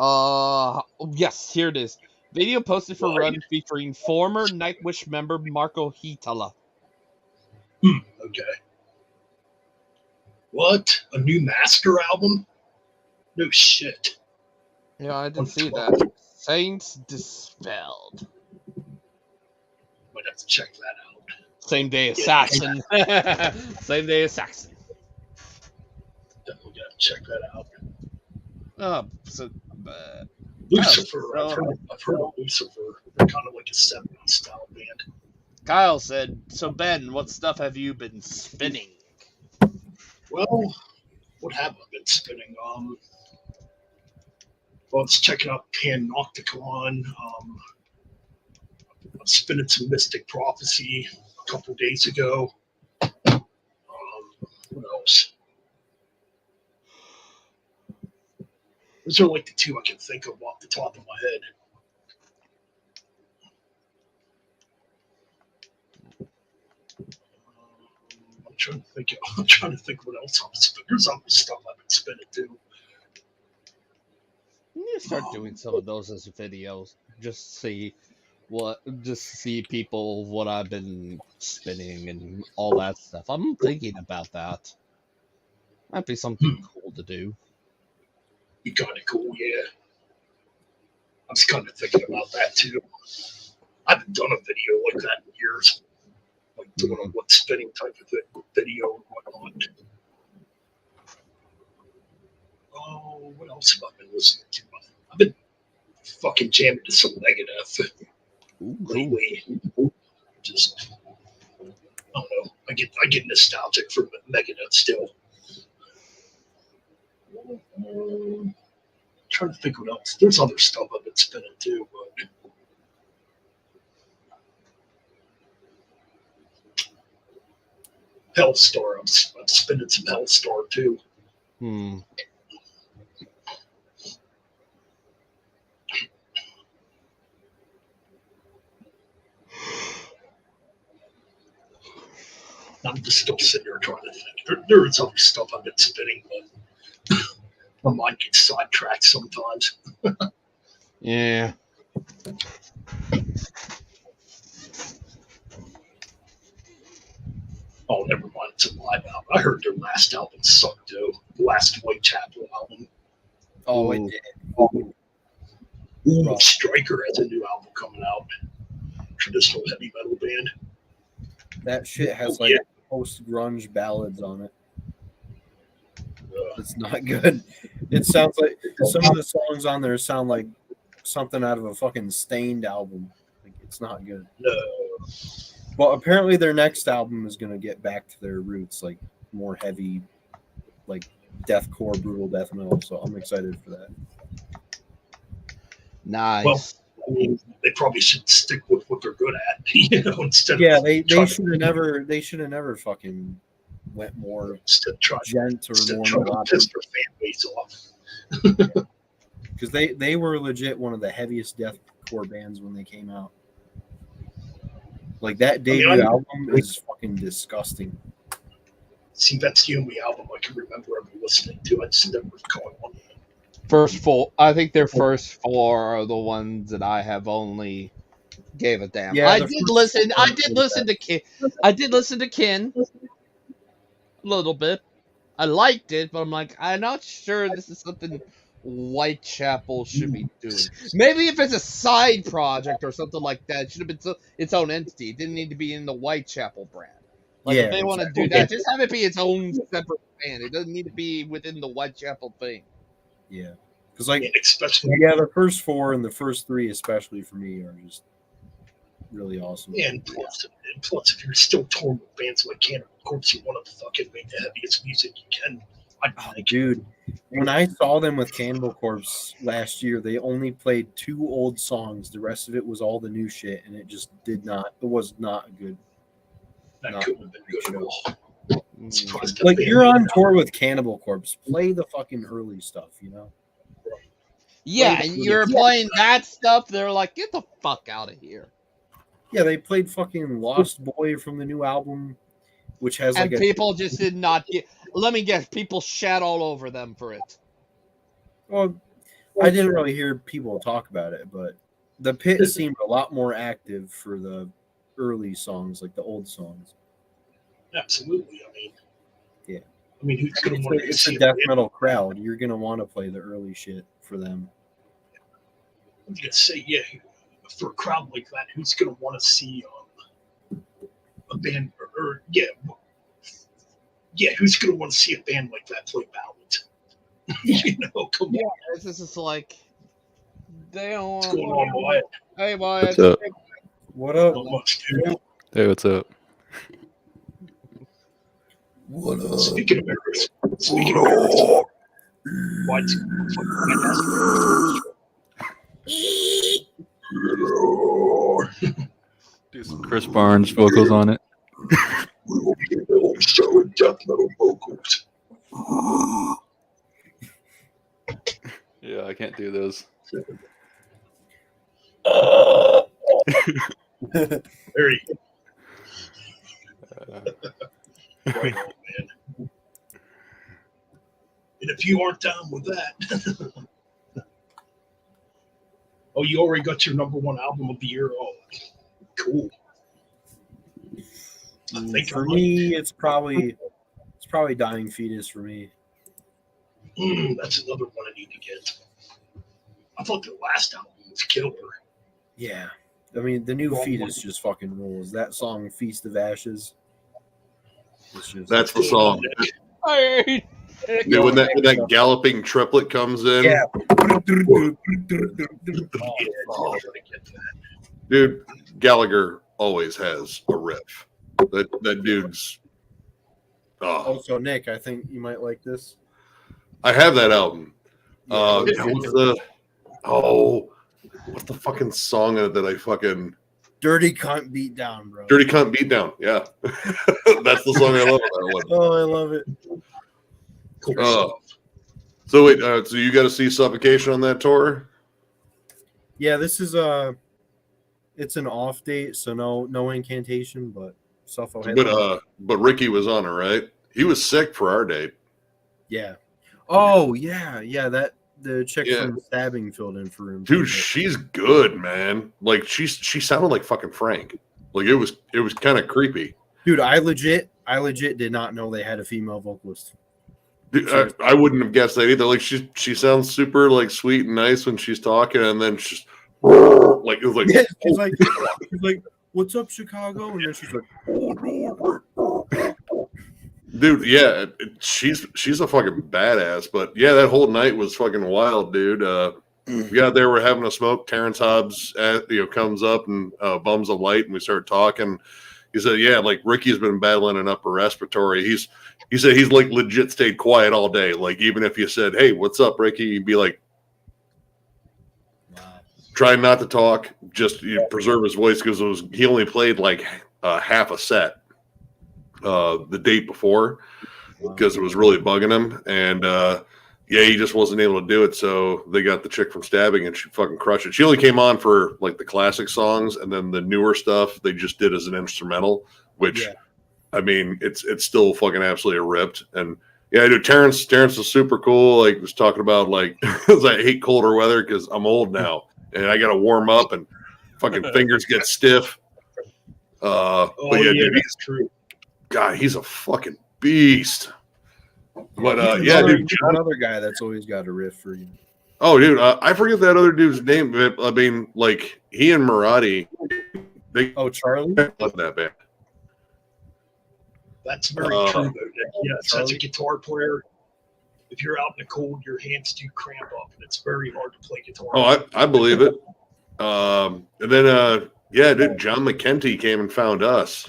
Yes, here it is. Video posted for Run featuring former Nightwish member Marco Hietala. Okay. What? A new Master album? No shit. Yeah, I didn't see that. Saints Dispelled. Might have to check that out. Same day as Saxon. Same day as Saxon. Definitely gotta check that out. Lucifer. I've heard of Lucifer. They're kind of like a 70s style band. Kyle said, "So Ben, what stuff have you been spinning?" Well, What have I been spinning? Well, it's checking out Panopticon. I'm spinning some Mystic Prophecy a couple days ago. What else? Those are like the two I can think of off the top of my head. I'm trying to think what else I'm spinning. There's other stuff I've been spinning too. You need to start doing some of those as videos. Just see people what I've been spinning and all that stuff. I'm thinking about that. Might be something cool to do. Be kind of cool, yeah. I was kind of thinking about that too. I haven't done a video like that in years. Like doing a wood spinning type of video and whatnot. Oh, what else have I been listening to? I've been fucking jamming to some Megadeth lately. Just, I don't know. I get nostalgic for Megadeth still. Trying to think what else. There's other stuff I've been spinning too, but Hellstar. I'm spinning some Hellstar too. I'm just still sitting here trying to think. There is other stuff I've been spinning, but my mind gets sidetracked sometimes. Yeah. Oh, never mind. It's a live album. I heard their last album sucked too. The last Whitechapel album. Oh, it did. Ooh, Striker has a new album coming out. Traditional heavy metal band. That shit has post-grunge ballads on it. It's not good. It sounds like some of the songs on there sound like something out of a fucking Stained album. Like, it's not good. No. Well, apparently their next album is going to get back to their roots, like more heavy, like deathcore, brutal death metal. So I'm excited for that. Nice. Well, I mean, they probably should stick with what they're good at, instead. Yeah, they should have never fucking went more gent or more melodic. Piss their fan base off. Because they were legit one of the heaviest deathcore bands when they came out. Like that debut album is fucking disgusting. See, that's the only album I can remember ever listening to. I just never caught one. First four, I think their first four are the ones that I have only gave a damn. Yeah, I did listen to Kin a little bit. I liked it, but I'm like, I'm not sure this is something Whitechapel should be doing. Maybe if it's a side project or something like that, it should have been its own entity. It didn't need to be in the Whitechapel brand. Like, if they want to do that, just have it be its own separate band. It doesn't need to be within the Whitechapel thing. Yeah, because like especially the first four and the first three, especially for me, are just really awesome. Yeah, and plus, if you're still touring with bands like Cannibal Corpse, you want to fucking make the heaviest music you can. Dude, when I saw them with Cannibal Corpse last year, they only played 2 old songs. The rest of it was all the new shit, and it just was not good. That couldn't have been good at all. Like, you're on tour with Cannibal Corpse. Play the fucking early stuff, you know? Yeah, and you're playing that stuff, they're like, get the fuck out of here. Yeah, they played fucking Lost Boy from the new album, which has and people just did not get. Let me guess, people shat all over them for it. Well, I didn't really hear people talk about it, but the pit seemed a lot more active for the early songs, like the old songs. Absolutely, I mean, yeah. I mean, who's going to want to see a death metal crowd? You're going to want to play the early shit for them. I was going to say, yeah, for a crowd like that, who's going to want to see a band who's going to want to see a band like that play ballads? You know, come on. This is like, they don't. What's going on, Wyatt? Hey, Wyatt. What's up? What up? Not much, dude. Hey, what's up? What up? Speaking of Eris, why'd Do some Chris Barnes vocals on it. we will be selling death metal vocals. Yeah, I can't do those. There you go. Right on, man. And if you aren't down with that, oh, you already got your number one album of the year. Oh, cool. I think For me, it's probably Dying Fetus for me. That's another one I need to get. I thought the last album was killer. Yeah. I mean, the new Fetus just fucking rules. That song, Feast of Ashes. That's the song. Hey. Dude, when that galloping triplet comes in, Yeah. dude, Gallagher always has a riff. That dude's. Oh, Also, Nick, I think you might like this. I have that album. Yeah. What's the fucking song that I fucking Dirty Cunt Beat Down, bro. Dirty Cunt Beat Down? Yeah, that's the song I love. That one. Oh, I love it. Cool. So wait, so you got to see Suffocation on that tour? Yeah, this is it's an off date, so no incantation, but Suffo had But Ricky was on it, right? He was sick for our date. yeah. Oh yeah, that the chick from Stabbing filled in for him. Dude, she's good, man. Like she sounded like fucking Frank. Like it was kind of creepy. Dude, I legit did not know they had a female vocalist. Dude, I wouldn't have guessed that either. Like she sounds super like sweet and nice when she's talking, and then she's like it was like Yeah, she's like, "What's up, Chicago?" And then she's like, dude, yeah, she's a fucking badass. But yeah, that whole night was fucking wild, dude. We got there, we're having a smoke. Terrence Hobbs, comes up and bums a light, and we start talking. He said, "Yeah, like Ricky's been battling an upper respiratory. He said he's like legit stayed quiet all day. Like even if you said, 'Hey, what's up, Ricky?' He'd be like, trying not to talk, just preserve his voice because he only played like half a set the date before because it was really bugging him, and he just wasn't able to do it. So they got the chick from Stabbing, and she fucking crushed it. She only came on for like the classic songs, and then the newer stuff they just did as an instrumental, which I mean it's still fucking absolutely ripped. And yeah, dude, Terrence is super cool. Like was talking about like I hate colder weather because I'm old now. And I got to warm up and fucking fingers get stiff. But yeah, dude, that's true. God, he's a fucking beast. But dude, another guy that's always got a riff for you. Oh, dude, I forget that other dude's name. I mean, like he and Murati. Charlie. Love that band. That's very true, though. Yeah, as a guitar player, if you're out in the cold, your hands do cramp up, and it's very hard to play guitar. Oh, I believe it. And then, dude, John McKenty came and found us,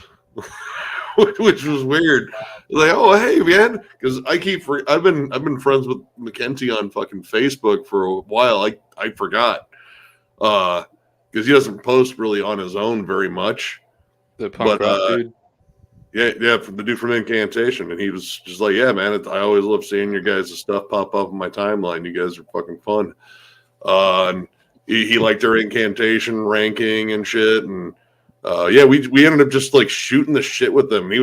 which was weird. Like, oh, hey, man, because I've been friends with McKenty on fucking Facebook for a while. I forgot because he doesn't post really on his own very much. The punk rock dude. Yeah, from the dude from Incantation, and he was just like, "Yeah, man, I always love seeing your guys' stuff pop up on my timeline. You guys are fucking fun." And he liked our Incantation ranking and shit, and we ended up just like shooting the shit with them. We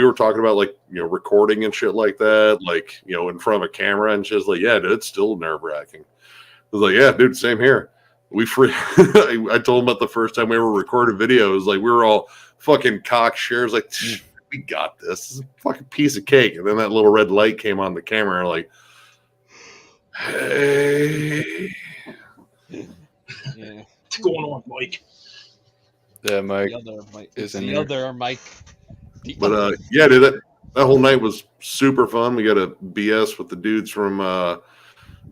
were talking about like recording and shit like that, like in front of a camera, and she's like, "Yeah, dude, it's still nerve wracking." I was like, "Yeah, dude, same here." I told him about the first time we ever recorded videos, like we were all fucking cockshares, like. We got this. This is a fucking piece of cake. And then that little red light came on the camera, like, hey. Yeah. What's going on, Mike? Yeah, Mike. The other Mike. Is in the there. other Mike. But dude, that whole night was super fun. We got a BS with the dudes from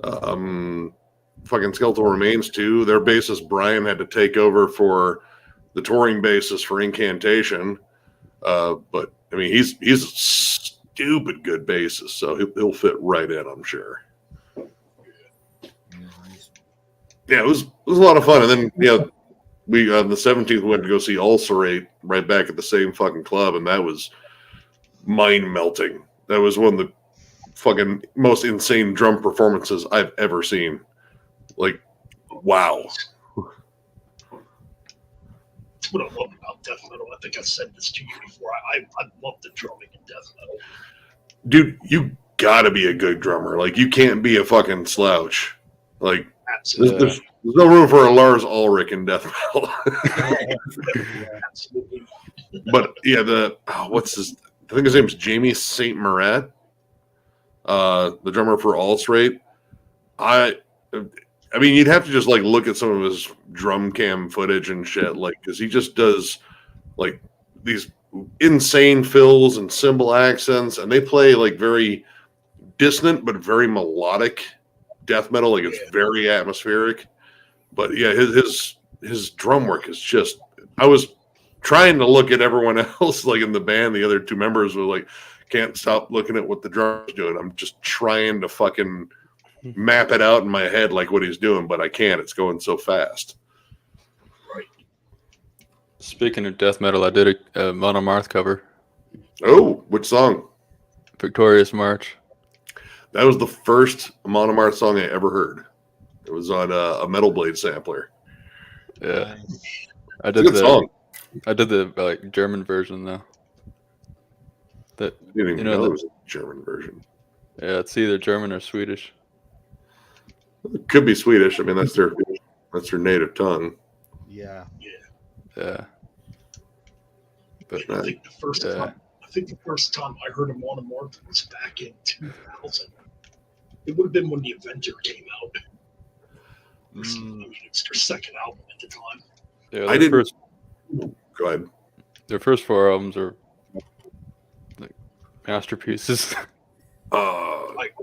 fucking Skeletal Remains too. Their bassist Brian had to take over for the touring bassist for Incantation. But I mean, he's stupid good bassist, so he'll fit right in, I'm sure. Nice. Yeah, it was a lot of fun. And then we on the 17th went to go see Ulcerate right back at the same fucking club, and that was mind melting. That was one of the fucking most insane drum performances I've ever seen. Like, wow. That's what I love about death metal. I think I said this to you before. I love the drumming in death metal. Dude, you gotta be a good drummer. Like, you can't be a fucking slouch. Like, Absolutely. there's no room for a Lars Ulrich in death metal. Absolutely. But yeah, what's his? I think his name's Jamie St. Murat, the drummer for Ulcerate. I mean, you'd have to just like look at some of his drum cam footage and shit, like, because he just does like these insane fills and cymbal accents, and they play like very dissonant but very melodic death metal. Like, it's very atmospheric. But yeah, his drum work is just. I was trying to look at everyone else, like in the band. The other two members were like, can't stop looking at what the drummer's doing. I'm just trying to fucking map it out in my head, like what he's doing, but I can't. It's going so fast. Right. Speaking of death metal, I did a Monomarth cover. Oh, which song? Victorious March. That was the first Monomarth song I ever heard. It was on a Metal Blade sampler. Yeah. I It's a did good song. I did the like German version though. That I didn't even you know know the- it was a German version. yeah, it's either German or Swedish. It could be Swedish. I mean, that's their native tongue. Yeah. Yeah. But I think the first Yeah. time. I think the first time I heard of Monomorph was back in 2000. It would have been when the Avenger came out. I mean, it's their second album at the time. yeah, I their didn't- Go ahead. their first 4 albums are like masterpieces.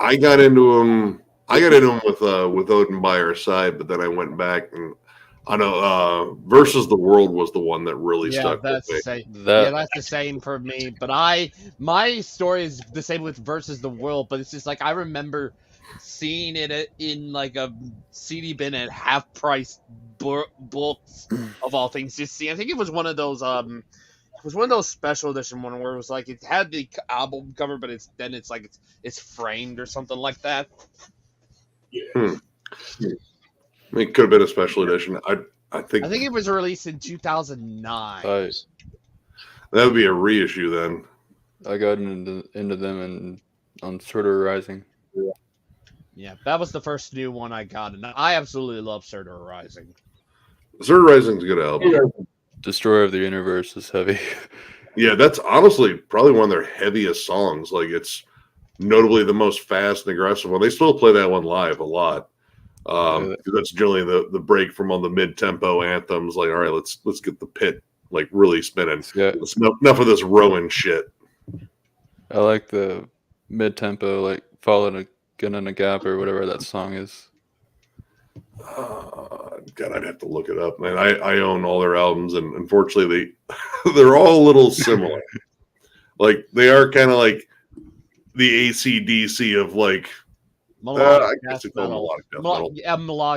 I got into him. With Odin by our side, but then I went back and I know Versus the World was the one that really Yeah, stuck that's with the me. same. That- Yeah, that's the same for me. But my story is the same with Versus the World, but it's just like I remember seeing it in like a CD bin at half price books of all things. Just see, I think it was one of those special edition one where it was like it had the album cover, but it's framed or something like that. I mean, it could have been a special edition. I think it was released in 2009. that would be a reissue then. I got into them and on Surtur Rising. Yeah, that was the first new one I got, and I absolutely love Surtur Rising. Zerd Rising's a good album. Destroyer of the Universe is heavy. Yeah, that's honestly probably one of their heaviest songs. Like, it's notably the most fast and aggressive one. They still play that one live a lot. 'Cause that's generally the break from all the mid-tempo anthems. Like, all right, let's get the pit like really spinning. Yeah, It's enough of this Rowan shit. I like the mid-tempo, like Falling Again in a Gap or whatever that song is. God, I'd have to look it up, man. I own all their albums, and unfortunately, they're all a little similar. Like, they are kind of like the AC/DC of like. I guess it's melodic death metal.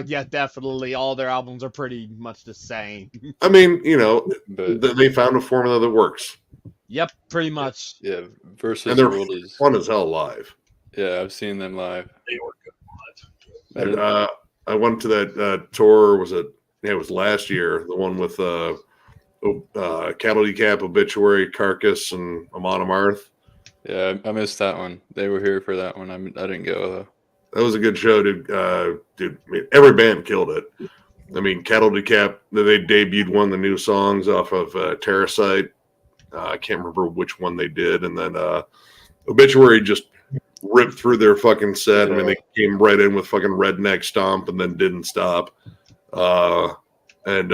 Yeah, definitely. All their albums are pretty much the same. I mean, But they found a formula that works, Yep, pretty much. yeah, Versus and they're World is fun as hell live. yeah, I've seen them live. They were good live. And, I went to that tour. It was last year. The one with Cattle Decap, Obituary, Carcass, and Amon Amarth. Yeah, I missed that one. They were here for that one. I didn't go though. That was a good show, dude. I mean, every band killed it. I mean, Cattle Decap, they debuted one of the new songs off of Terracite. I can't remember which one they did. And then Obituary just ripped through their fucking set. I mean, they came right in with fucking Redneck Stomp and then didn't stop. And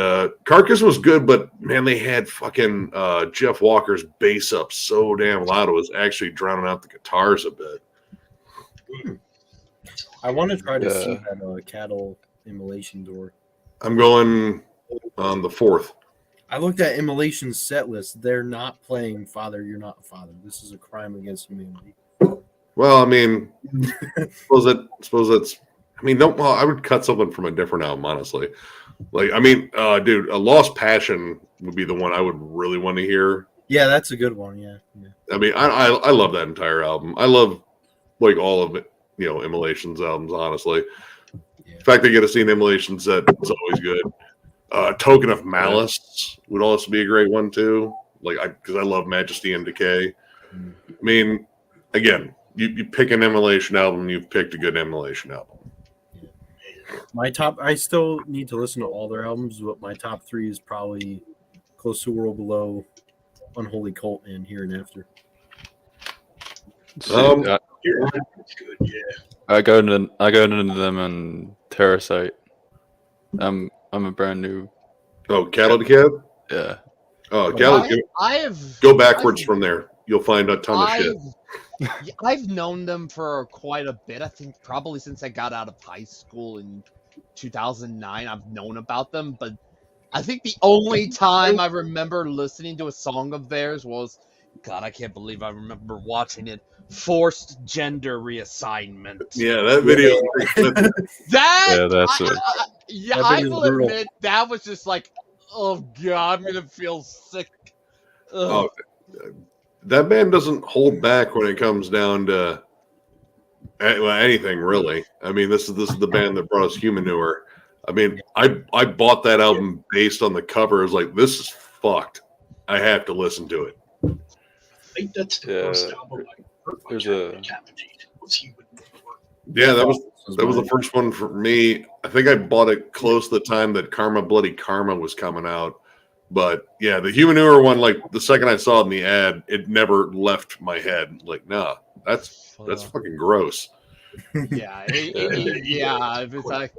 Carcass was good, but man, they had fucking Jeff Walker's bass up so damn loud it was actually drowning out the guitars a bit. I want to try to Yeah. see that cattle immolation door. I'm going on the 4th. I looked at Immolation's set list. They're not playing Father, You're Not a Father. This is a crime against humanity. Well, I mean, suppose that's. I mean, don't. Well, I would cut something from a different album, honestly. Like, I mean, dude, A Lost Passion would be the one I would really want to hear. Yeah, that's a good one. Yeah. I mean, I love that entire album. I love like all of it, Immolation's albums, honestly. Yeah. The fact they get to see an Immolation set is always good. Token of Malice would also be a great one too. Like, because I love Majesty and Decay. I mean, again, you pick an Immolation album, you've picked a good Immolation album. My top, I still need to listen to all their albums, but my top 3 is probably Close to World Below, Unholy Cult, and Here and After. See, It's good, yeah. I got into them in Terrasite. I'm a brand new. Oh, Cattle to Cab? Yeah. Oh, Cattle. Go backwards from there. You'll find a ton of shit. I've known them for quite a bit. I think probably since I got out of high school in 2009, I've known about them. But I think the only time I remember listening to a song of theirs was, God, I can't believe I remember watching it. Forced Gender Reassignment. Yeah, that video. I will admit that was just like, oh God, I'm gonna feel sick. Ugh. Oh, that band doesn't hold back when it comes down to anything, really. I mean, this is the band that brought us Humanure. I mean, I bought that album based on the cover. I was like, this is fucked. I have to listen to it. I think that's the first album I heard by Decapitate. Was Humanure. Yeah, that was the first one for me. I think I bought it close to the time that Karma Bloody Karma was coming out. But yeah, the Humanure one, like the second I saw it in the ad, it never left my head. Like, nah, that's fucking gross. Yeah, because I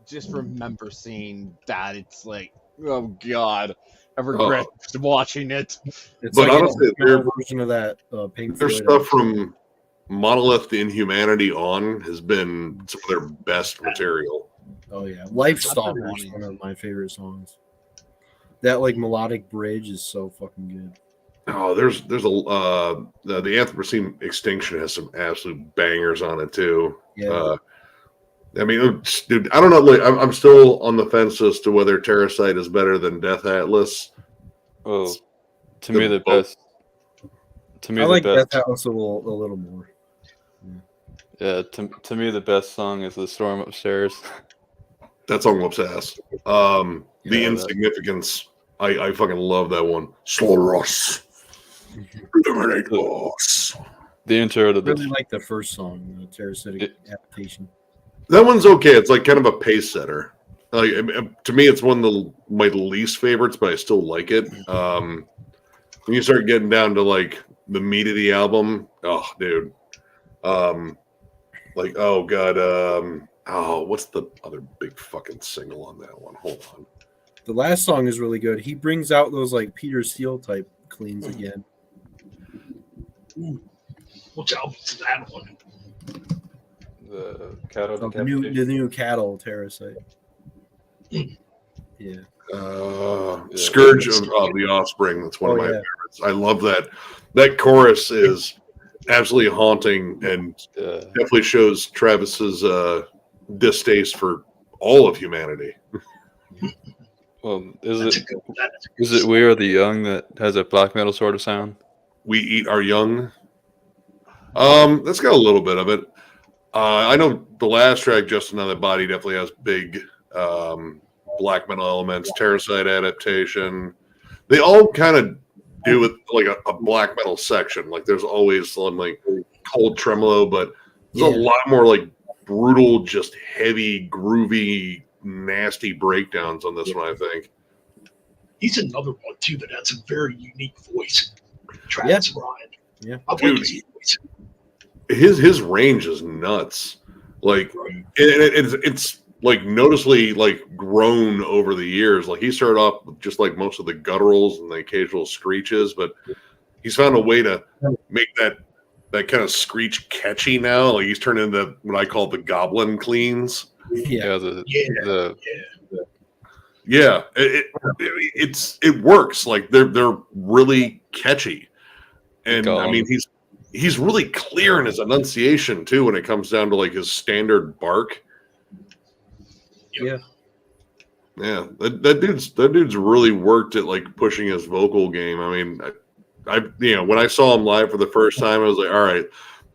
just remember seeing that. It's like, oh God, I regret watching it. It's but like honestly, their version of that Pink their Floyd stuff from Monolith to Inhumanity on has been some of their best material. Oh yeah, Lifestalker is one of my favorite songs. That like melodic bridge is so fucking good. Oh, there's a the Anthropocene Extinction has some absolute bangers on it too. Yeah. I mean, dude, I don't know. Like, I'm still on the fence as to whether Terrasite is better than Death Atlas. Well, to me, the best. To me, I like Death Atlas a little more. Yeah, to me, the best song is "The Storm Upstairs." That song whoops ass. The Insignificance. I fucking love that one. Slaughter us. Eliminate us. The intro to I really like the first song, the Terrasitic Adaptation. That one's okay. It's like kind of a pace setter. Like, to me, it's one of my least favorites, but I still like it. When you start getting down to like the meat of the album, oh, dude. Like, oh god, what's the other big fucking single on that one? Hold on. The last song is really good. He brings out those like Peter Steele type cleans again. Which album is that one? The Cattle. The new Cattle Terrasite. Yeah. Scourge of the Offspring. That's one of my favorites. I love that. That chorus is absolutely haunting and definitely shows Travis's distaste for all of humanity. Well, is it We Are the Young that has a black metal sort of sound? We Eat Our Young. That's got a little bit of it. I know the last track, Just Another Body, definitely has big black metal elements. Terrasite Adaptation. They all kind of do with like a black metal section. Like there's always some like Cold Tremolo, but there's a lot more like brutal, just heavy, groovy, nasty breakdowns on this one, I think. He's another one too that has a very unique voice. Travis Ryan. Yeah. Dude, his range is nuts. Like it's like noticeably like grown over the years. Like he started off with just like most of the gutturals and the occasional screeches, but he's found a way to make that kind of screech catchy now. Like he's turned into what I call the goblin cleans. Yeah, it works. Like they're really catchy, and I mean he's really clear in his enunciation too when it comes down to like his standard bark. Yeah. Yeah, that dude's really worked at like pushing his vocal game. I mean, I when I saw him live for the first time, I was like, all right,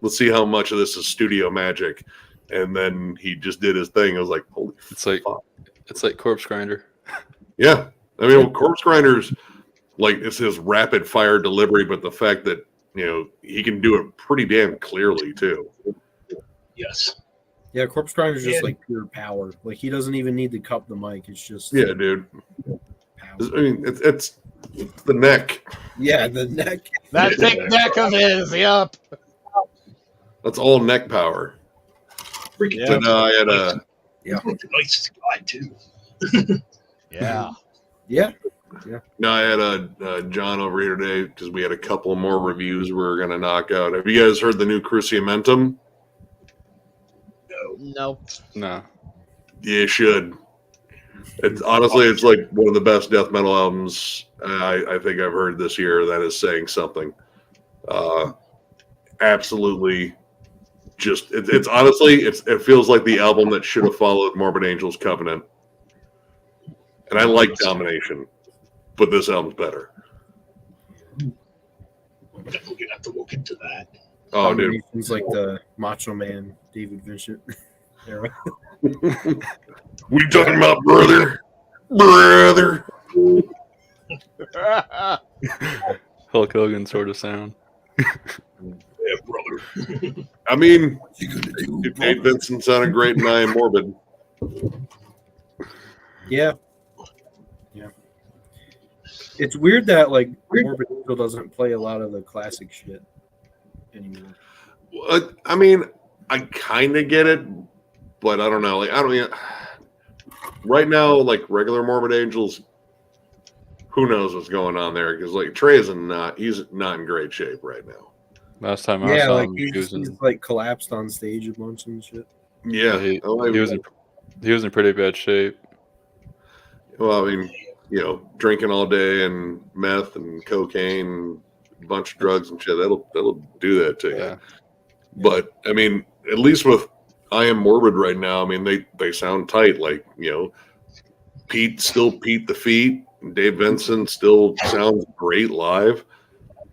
let's see how much of this is studio magic. And then he just did his thing. I was like, holy fuck. It's like Corpse Grinder. Yeah. I mean, Corpse Grinder's like it's his rapid fire delivery, but the fact that he can do it pretty damn clearly too. Yes. Yeah, Corpse Grinder's just like pure power. Like he doesn't even need to cup the mic. It's just dude. power. I mean, it's the neck. Yeah, the neck. That thick neck of his, yep. That's all neck power. Freaking So now I had a the nicest guy too. Yeah. Yeah. No, I had a John over here today because we had a couple more reviews we were going to knock out. Have you guys heard the new Cruciamentum? No. No. Yeah, you should. It's honestly, it's like one of the best death metal albums I think I've heard this year. That is saying something. Absolutely, just it's honestly it feels like the album that should have followed Morbid Angel's Covenant. And I like Domination, but this album's better. I'm definitely gonna have to look into that. Oh, dude, It's like the Macho Man David Vincent era. What are you talking about, brother? Brother. Hulk Hogan sort of sound. Yeah, brother. I mean, Dave Vincent sounded great in I Am Morbid. Yeah. It's weird that like Morbid Angel doesn't play a lot of the classic shit anymore. I mean, I kind of get it, but I don't know. Like, I don't. Right now, like regular Morbid Angels, who knows what's going on there? Because like Trey's he's not in great shape right now. Last time I saw like him, he's like collapsed on stage a bunch and shit. Yeah, he was in pretty bad shape. Well, I mean, drinking all day and meth and cocaine, a bunch of drugs and shit. That'll do that to you. Yeah. But I mean, at least with I Am Morbid right now, I mean they sound tight. Like Pete the Feet. Dave Vincent still sounds great live.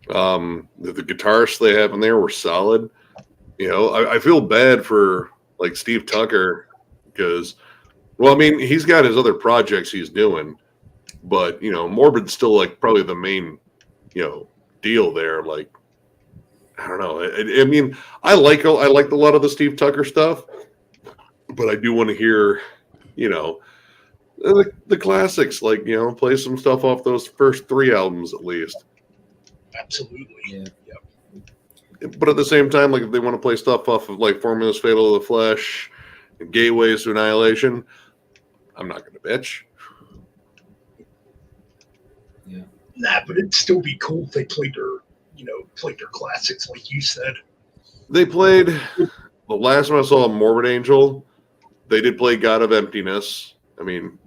The guitarists they have in there were solid. I feel bad for like Steve Tucker because, well, I mean he's got his other projects he's doing, but Morbid's still like probably the main deal there. Like I don't know. I mean I like a lot of the Steve Tucker stuff, but I do want to hear the classics, like play some stuff off those first 3 albums at least. Absolutely. Yeah. But at the same time, like if they want to play stuff off of like Formulas Fatal to the Flesh and Gateways to Annihilation, I'm not going to bitch. Yeah. Nah, but it'd still be cool if they played their classics, like you said. They played the last time I saw Morbid Angel. They did play God of Emptiness. I mean,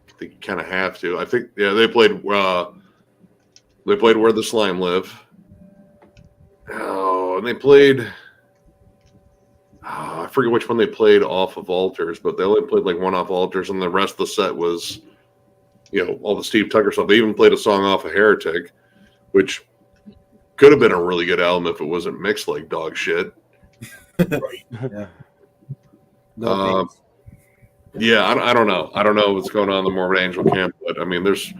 I think you kind of have to. I think they played. They played Where the Slime Live. Oh, and they played. I forget which one they played off of Altars, but they only played like one off Altars, and the rest of the set was, all the Steve Tucker stuff. They even played a song off of Heretic, which could have been a really good album if it wasn't mixed like dog shit. Right. Yeah. I don't know. I don't know what's going on in the Morbid Angel camp, but I mean, there's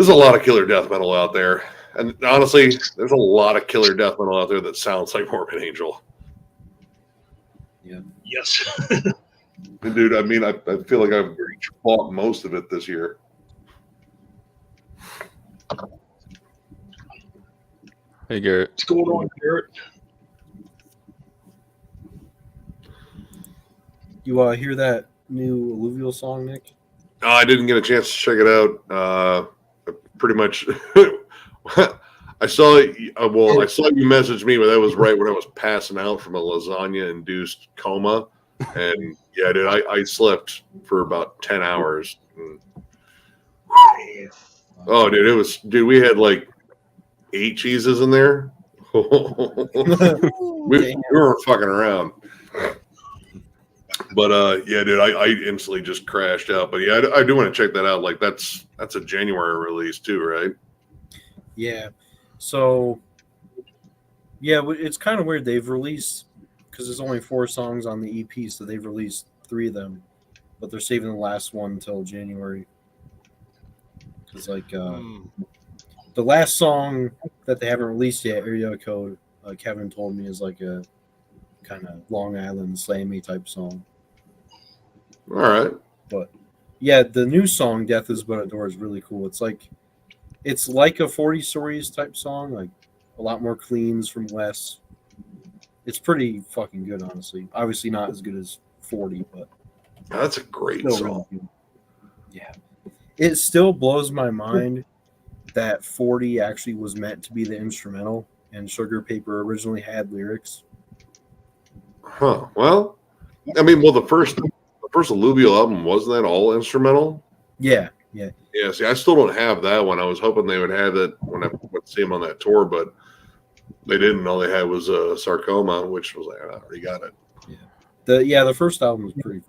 a lot of killer death metal out there, and honestly, there's a lot of killer death metal out there that sounds like Morbid Angel. Yeah. Yes. Dude, I mean, I feel like I've bought most of it this year. Hey, Garrett. What's going on, Garrett? You hear that new Alluvial song, Nick? I didn't get a chance to check it out. Pretty much, I saw you message me, but that was right when I was passing out from a lasagna-induced coma, and yeah, dude, I slept for about 10 hours. Oh, dude, we had like 8 cheeses in there. we weren't fucking around. But yeah, dude, I instantly just crashed out. But yeah, I do want to check that out. Like that's a January release too, right? Yeah. So yeah, it's kind of weird. They've released, because there's only 4 songs on the EP, so they've released 3 of them, but they're saving the last one until January. Because like the last song that they haven't released yet, Area Code, Kevin told me, is like a kind of Long Island slammy type song. All right. But yeah, the new song "Death Is But a Door" is really cool. It's like a 40 Stories type song, like a lot more cleans from Wes. It's pretty fucking good, honestly. Obviously not as good as 40, but That's a great still song. really good. Yeah. It still blows my mind that 40 actually was meant to be the instrumental and Sugar Paper originally had lyrics. Huh. Well, I mean, the first Alluvial album, wasn't that all instrumental? Yeah. Yeah, see, I still don't have that one. I was hoping they would have it when I went to see them on that tour, but they didn't. All they had was Sarcoma, which was like, I already got it. The first album was pretty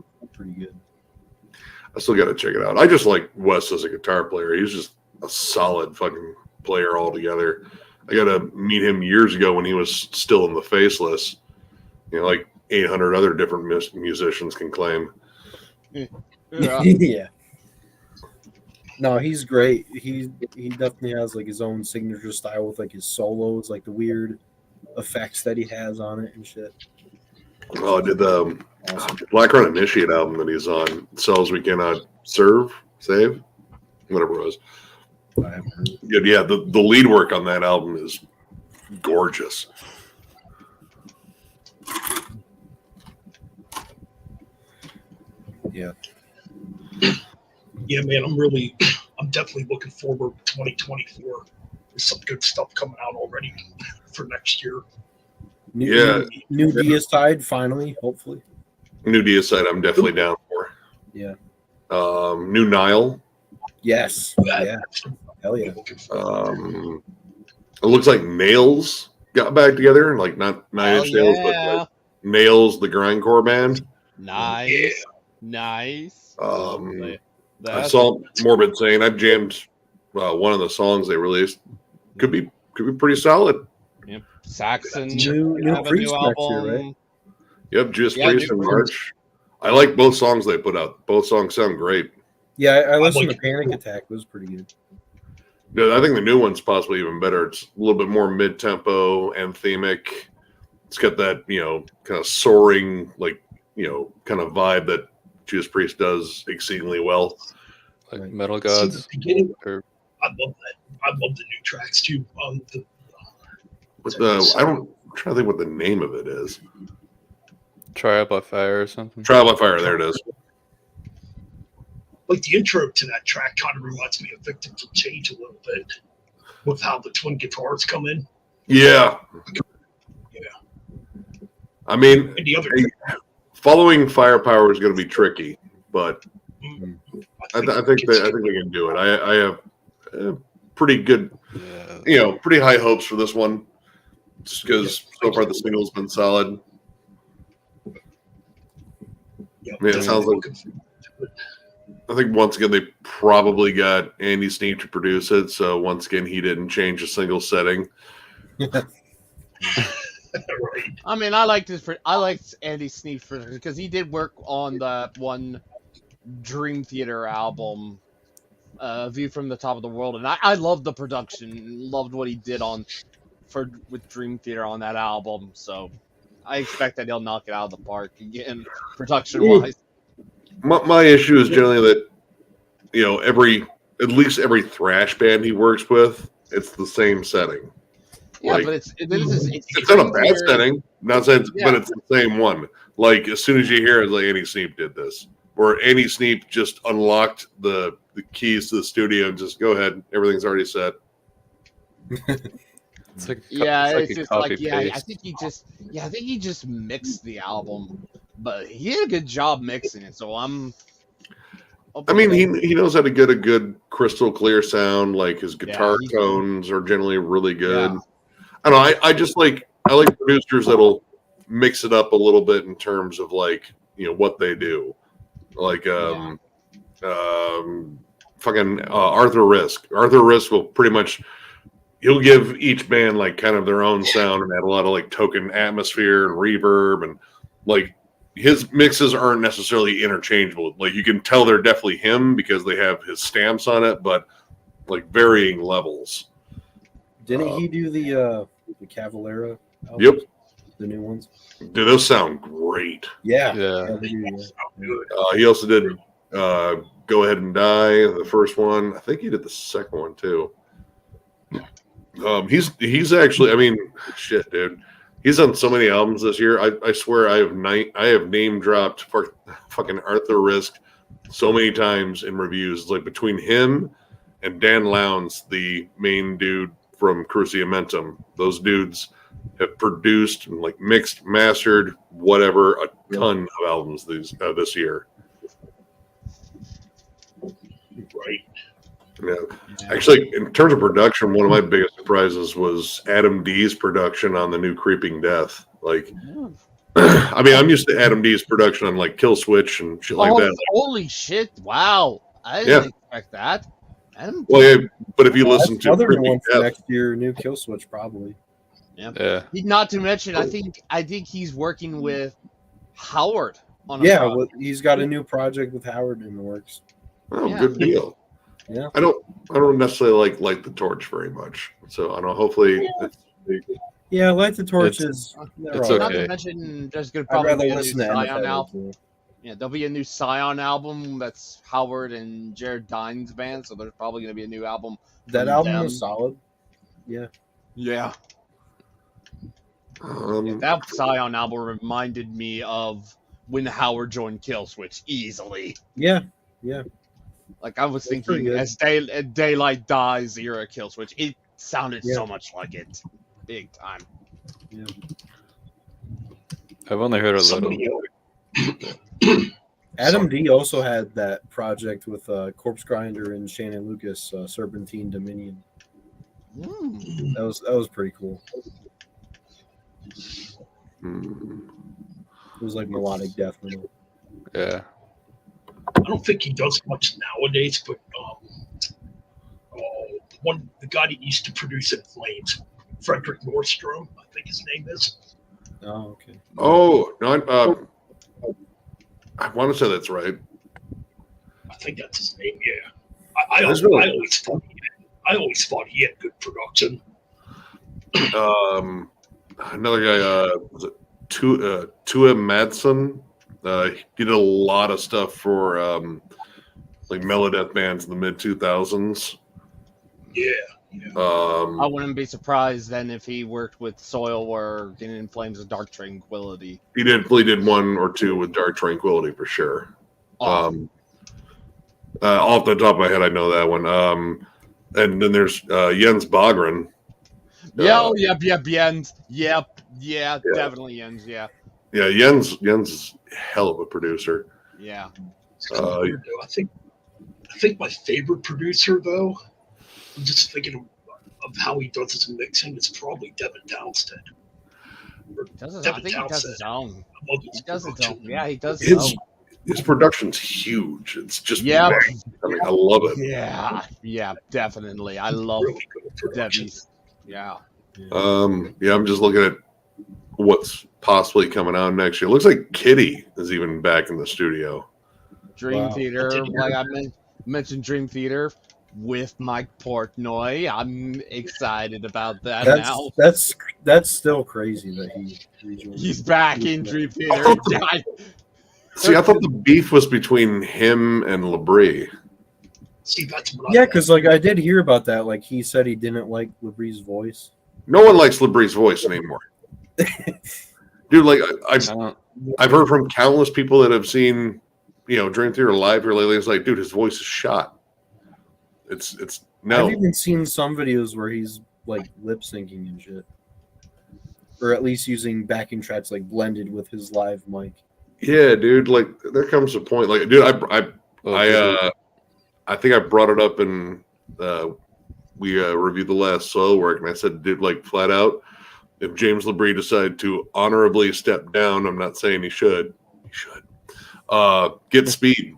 good. I still got to check it out. I just like Wes as a guitar player. He's just a solid fucking player altogether. I got to meet him years ago when he was still in the Faceless. Like 800 other different musicians can claim. Yeah. No, he's great. He definitely has like his own signature style with like his solos, like the weird effects that he has on it and shit. Oh, I did the Black-Run Initiate album that he's on. Cells We Cannot Save, whatever it was. I haven't heard it. Yeah, the lead work on that album is gorgeous. Yeah. Yeah, man, I'm definitely looking forward to 2024. There's some good stuff coming out already for next year. Yeah. New Deicide, finally, hopefully. New Deicide, I'm definitely down for. Yeah. New Nile. Yes. Yeah. Hell yeah. It looks like Nails got back together, like not Nine Inch Nails, but like Nails, the grindcore band. Nice. Nice. I saw Morbid saying I've jammed one of the songs they released. Could be pretty solid. Yep. Saxon New have a Priest new next year, album. right? Yep, Judas Yeah, Priest New in Priest. March. I like both songs they put out. Both songs sound great. Yeah, I listened like to Panic Attack. It was pretty good. Yeah, I think the new one's possibly even better. It's a little bit more mid-tempo, anthemic. It's got that, kind of soaring, like, kind of vibe that Judas Priest does exceedingly well. Like Right. Metal See, Gods. the beginning, Or I love that. I love the new tracks too. I'm trying to think what the name of it is. Trial by Fire or something. Trial by Fire, there it is. Like the intro to that track kind of reminds me of Victims of Change a little bit, with how the twin guitars come in. Yeah. Yeah. I mean, And the other, following Firepower is going to be tricky, but I think they can do it. I have pretty good, Yeah. pretty high hopes for this one, just because so far the single's been solid. Yeah, I mean, it sounds like, I think once again they probably got Andy Sneap to produce it, so once again he didn't change a single setting. right. I mean, I liked Andy Sneap because he did work on the one Dream Theater album, View from the Top of the World, and I loved the production, loved what he did with Dream Theater on that album. So I expect that he'll knock it out of the park again, production wise. My issue is generally that at least every thrash band he works with, it's the same setting. Yeah, Like, but it's not a bad setting. Not saying, Yeah. but it's the same one. Like as soon as you hear it, it's like Andy Sneap did this, or Andy Sneap just unlocked the keys to the studio and just go ahead, everything's already set. It's like it's just like copy-paste. I think he just mixed the album, but he did a good job mixing it. So I mean, he knows how to get a good crystal clear sound. Like his guitar tones are generally really good. Yeah. I don't know. I just like producers that'll mix it up a little bit in terms of like what they do. Like fucking Arthur Risk. Arthur Risk will pretty much he'll give each band like kind of their own sound and add a lot of like token atmosphere and reverb and like his mixes aren't necessarily interchangeable. Like you can tell they're definitely him because they have his stamps on it, but like varying levels. Didn't he do the Cavalera album? Yep. The new ones? Dude, those sound great. Yeah. Yeah. He also did Go Ahead and Die, the first one. I think he did the second one too. He's actually, I mean, shit, dude. He's on so many albums this year. I swear I have name dropped for fucking Arthur Risk so many times in reviews. It's like between him and Dan Lowndes, the main dude from Cruciamentum, those dudes have produced and like mixed, mastered, whatever, a ton of albums this year. Right. Yeah. Actually, in terms of production, one of my biggest surprises was Adam D's production on the new Creeping Death. Like, I mean, I'm used to Adam D's production on like Kill Switch and shit like that. Holy shit! Wow, I didn't expect that. Well, yeah, but if you listen to other Creeping one for Death, next year, new Kill Switch probably. Yeah. Not to mention, I think he's working with Howard on. Well, he's got a new project with Howard in the works. oh, good deal. Yeah. I don't necessarily like the Torch very much, so I don't. Hopefully, Yeah, Light the Torch is. it's all okay. Not to mention, there's gonna I'd probably rather be a new listen to Scion NFL album. too. Yeah, there'll be a new Scion album that's Howard and Jared Dine's band, so there's probably gonna be a new album. That from album them. was solid. Yeah. That Scion album reminded me of when Howard joined Killswitch easily. Yeah. Like I was That's pretty thinking, good. as Daylight Dies era Killswitch, it sounded Yeah. so much like it, big time. Yeah. I've only heard a little. Somebody else. Adam D also had that project with Corpse Grinder and Shannon Lucas, Serpentine Dominion. Mm. That was pretty cool. It was like melodic death metal. Yeah. I don't think he does much nowadays, but the guy that used to produce In Flames, Frederick Nordstrom, I think his name is. Oh, okay. Oh no, I want to say that's right. I think that's his name. Yeah, I That's always thought he had good production. Another guy, was it Tua Madsen? He did a lot of stuff for like melodeath bands in the mid 2000s. Yeah. I wouldn't be surprised then if he worked with Soil or In Flames of Dark Tranquility. He did one or two with Dark Tranquility for sure. Off the top of my head, I know that one. And then there's Jens Bogren. Jens. Yep, definitely Jens. Yeah. Yeah, Jens is a hell of a producer. Yeah. I think my favorite producer, though, I'm just thinking of how he does his mixing, is probably Devin Townsend. I think he does his own. He does his own. Yeah, he does his own. His production's huge. It's just Yep. I mean, I love it. Yeah, definitely. I love Really good production. Debbie's. Yeah. I'm just looking at what's possibly coming out next year. Looks like Kitty is even back in the studio. Dream Wow. Theater, like I mentioned Dream Theater with Mike Portnoy. I'm excited about that now. That's still crazy that He's back in Dream Theater. See, I thought the beef was between him and Labrie. See, that's what Yeah, because like I did hear about that. Like he said he didn't like Labrie's voice. No one likes Labrie's voice anymore. Dude, like I've heard from countless people that have seen, Dream Theater live here lately. It's like, dude, his voice is shot. It's no. I've even seen some videos where he's like lip syncing and shit, or at least using backing tracks like blended with his live mic. Yeah, dude. Like there comes a point. Like, dude, I think I brought it up in we reviewed the last solo work, and I said, dude, like flat out, if James LeBrie decided to honorably step down, I'm not saying he should. Get speed.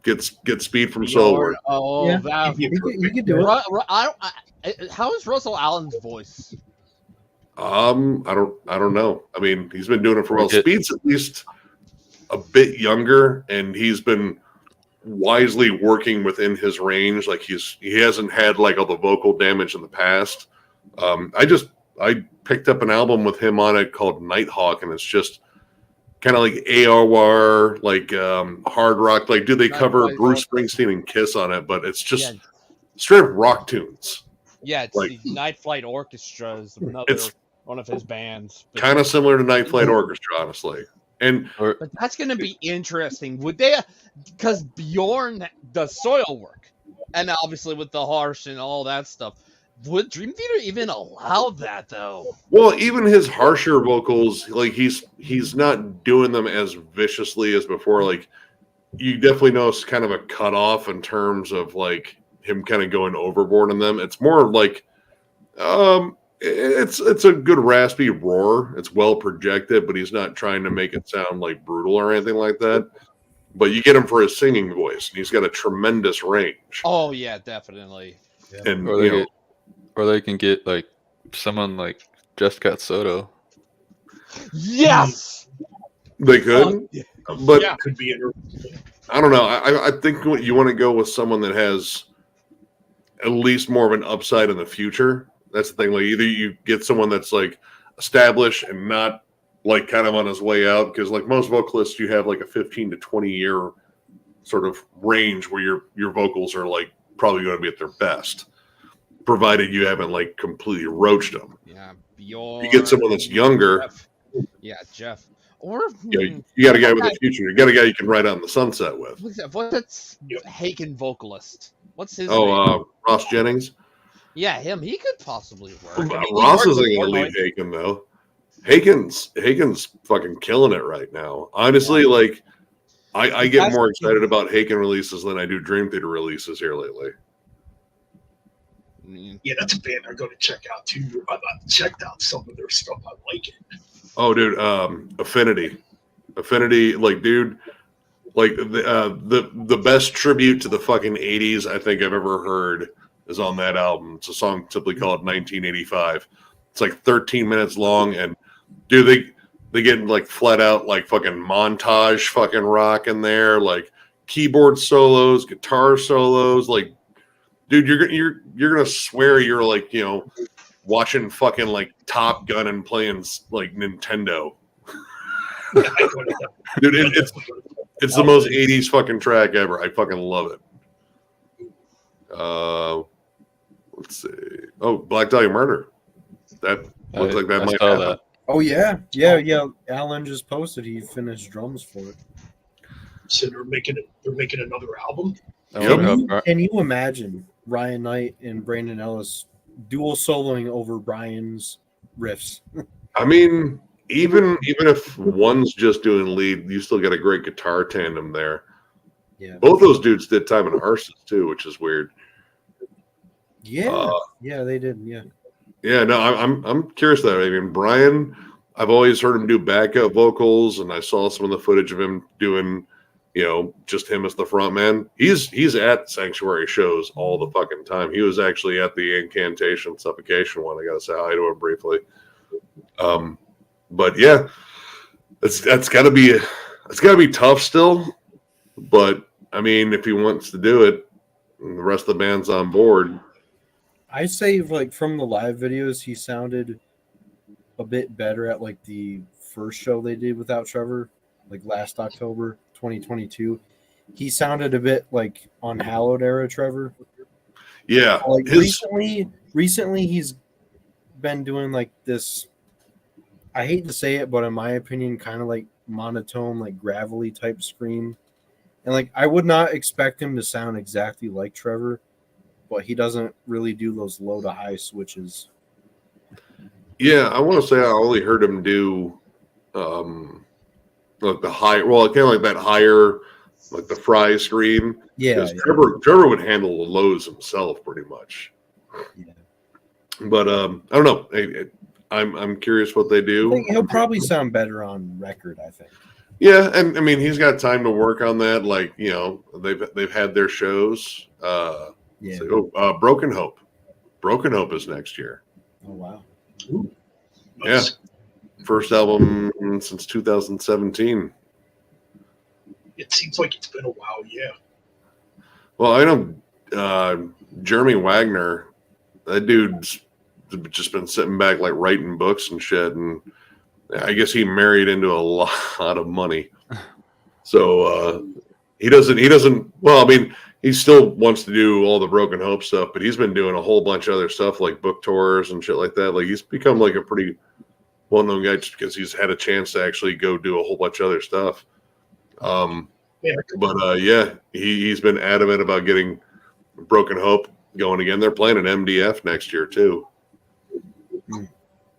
Get speed from solo work. Oh, Yeah. that. He could do it. How is Russell Allen's voice? I don't know. I mean, he's been doing it for a while. Okay. Speed's at least a bit younger, and he's been wisely working within his range. Like he hasn't had like all the vocal damage in the past. I picked up an album with him on it called Nighthawk, and it's just kind of like AOR, like hard rock. Like, do they cover Bruce Springsteen and Kiss on it? But it's just straight up rock tunes. Yeah, it's like, the Night Flight Orchestra is one of his bands. Kind of similar to Night Flight Orchestra, honestly. But that's going to be interesting. Would they? Because Bjorn does soil work, and obviously with the harsh and all that stuff, would Dream Theater even allow that though? Well, even his harsher vocals, like he's not doing them as viciously as before. Like you definitely notice kind of a cutoff in terms of like him kind of going overboard in them. It's more like it's a good raspy roar. It's well projected, but he's not trying to make it sound like brutal or anything like that. But you get him for his singing voice, and he's got a tremendous range. Oh yeah, definitely. Yeah. And or they can get like someone like Jessica Soto. Yes, they could, but yeah. Could be I don't know. I think you want to go with someone that has at least more of an upside in the future. That's the thing. Like either you get someone that's like established and not like kind of on his way out, because like most vocalists, you have like a 15 to 20 year sort of range where your vocals are like probably going to be at their best, provided you haven't like completely roached them. Yeah, Bjorn. You get someone that's younger. Jeff. Or you got a guy with a future. You got a guy you can ride out in the sunset with. What's that Haken vocalist? What's his name? Ross Jennings. Yeah, him. He could possibly work. Ross isn't going to leave Haken though. Haken's fucking killing it right now. Honestly, like I get more excited about Haken releases than I do Dream Theater releases here lately. Yeah, that's a band I'm going to check out too. I've checked out some of their stuff. I like it. Oh, dude, Affinity, like, dude, like the best tribute to the fucking 80s I think I've ever heard is on that album. It's a song simply called 1985. It's like 13 minutes long, and dude, they get like flat out like fucking montage fucking rock in there, like keyboard solos, guitar solos, like, dude, you're gonna swear you're like, you know, watching fucking like Top Gun and playing like Nintendo. Dude, it's the most 80s fucking track ever. I fucking love it. Let's see. Oh, Black Dahlia Murder. That looks like that might happen. That. Oh yeah. Alan just posted he finished drums for it. So they're making another album. Can you imagine Ryan Knight and Brandon Ellis dual soloing over Brian's riffs? I mean, even if one's just doing lead, you still got a great guitar tandem there. Yeah. Both those dudes did Time and Arses too, which is weird. Yeah. Yeah, they did. Yeah. Yeah, no, I'm curious though. I mean, Brian, I've always heard him do backup vocals, and I saw some of the footage of him doing, you know, just him as the front man. He's at Sanctuary shows all the fucking time. He was actually at the Incantation Suffocation one. I gotta say hi to him briefly. But yeah, that's gotta be tough still. But I mean, if he wants to do it, and the rest of the band's on board. I say, like, from the live videos, he sounded a bit better at like the first show they did without Trevor, like last October 2022. He sounded a bit like Unhallowed era Trevor. Yeah, like recently he's been doing like this. I hate to say it, but in my opinion, kind of like monotone, like gravelly type scream. And like I would not expect him to sound exactly like Trevor, but he doesn't really do those low to high switches. Yeah, I want to say I only heard him do like the high, well, kind of like that higher like the fry scream. Yeah, Because Trevor would handle the lows himself pretty much. yeah. But I don't know. I'm curious what they I do. think he'll probably sound better on record. I think. Yeah, and I mean he's got time to work on that. Like they've had their shows. Yeah. So, Broken Hope. Broken Hope is next year. Oh wow. Ooh, Yeah, nice. first album since 2017. It seems like it's been a while. Yeah. Well, I know Jeremy Wagner. That dude's just been sitting back like writing books and shit, and I guess he married into a lot of money. So he doesn't. Well, I mean, he still wants to do all the Broken Hope stuff, but he's been doing a whole bunch of other stuff like book tours and shit like that. Like he's become like a pretty well-known guy just because he's had a chance to actually go do a whole bunch of other stuff. Yeah. But yeah, he's been adamant about getting Broken Hope going again. They're playing at MDF next year too.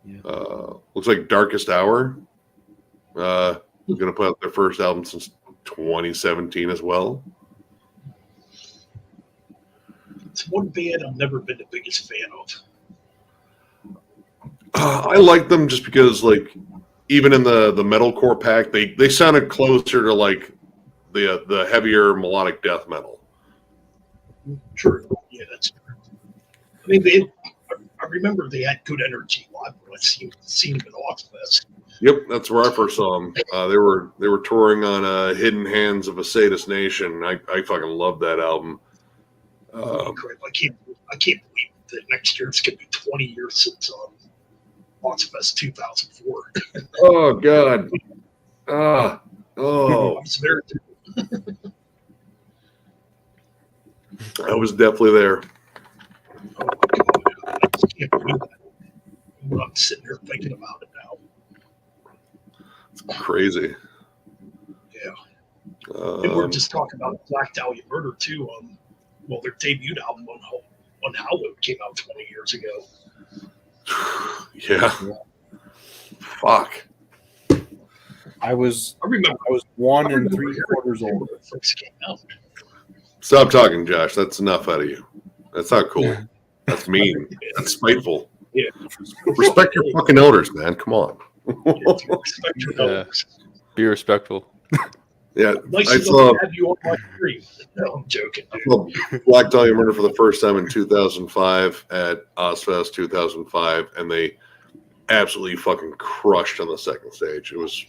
Yeah. Looks like Darkest Hour. Going to put out their first album since 2017 as well. It's one band I've never been the biggest fan of. I like them just because, like, even in the metalcore pack, they sounded closer to like the heavier melodic death metal. True. Yeah, that's true. I mean, I remember they had good energy live when I seen them in Ozfest. Yep, that's where I first saw them. They were touring on Hidden Hands of a Sadist Nation. I fucking love that album. I can't believe that next year it's gonna be 20 years since Ozfest 2004. Oh God. I was there too. I was definitely there. Oh my God, I just can't believe that. I'm sitting here thinking about it now. It's crazy. Yeah. And we're just talking about Black Dahlia Murder too. Well, their debut album on Hallowed came out 20 years ago. Yeah. Fuck. I was I remember 1 hearing3/4 it old. when it first came out. Stop talking, Josh. That's enough out of you. That's not cool. That's mean. That's spiteful. Yeah. Respect your fucking elders, man. Come on. Respect your Yeah. elders. Be respectful. Yeah, Nice I enough saw to have you on my stream. No, I'm joking, dude. Well, Black Dahlia Murder for the first time in 2005 at Ozfest 2005, and they absolutely fucking crushed on the second stage. It was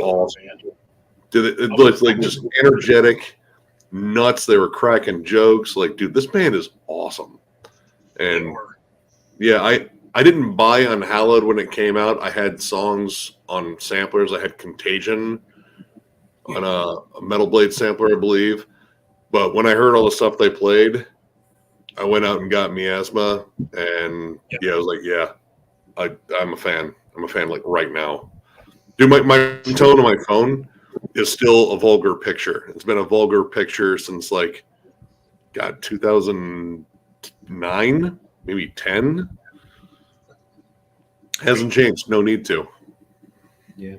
awesome. Man. It looked like just energetic, nuts. They were cracking jokes. Like, dude, this band is awesome. And yeah, I didn't buy Unhallowed when it came out. I had songs on samplers. I had Contagion on a Metal Blade sampler, I believe. But when I heard all the stuff they played, I went out and got Miasma, and I was like, yeah, I'm a fan. I'm a fan like right now. Dude, my tone on my phone is still a vulgar picture. It's been a vulgar picture since like, God, 2009, maybe 10. Hasn't changed. No need to. Yeah.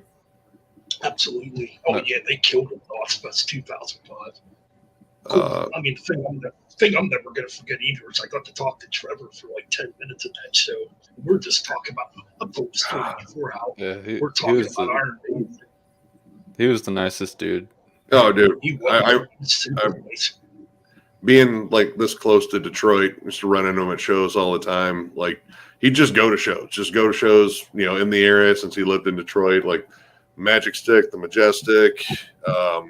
Absolutely. Oh, yeah, they killed it in Ozfest 2005. I mean, the thing I'm never going to forget either is I got to talk to Trevor for like 10 minutes at that show. We're just talking about, I've told the story before how we're talking about Iron Maiden. He was the nicest dude. Oh, dude. He was super nice. Being like this close to Detroit, used to run into him at shows all the time. Like, he'd just go to shows, in the area since he lived in Detroit, like Magic Stick, the Majestic. I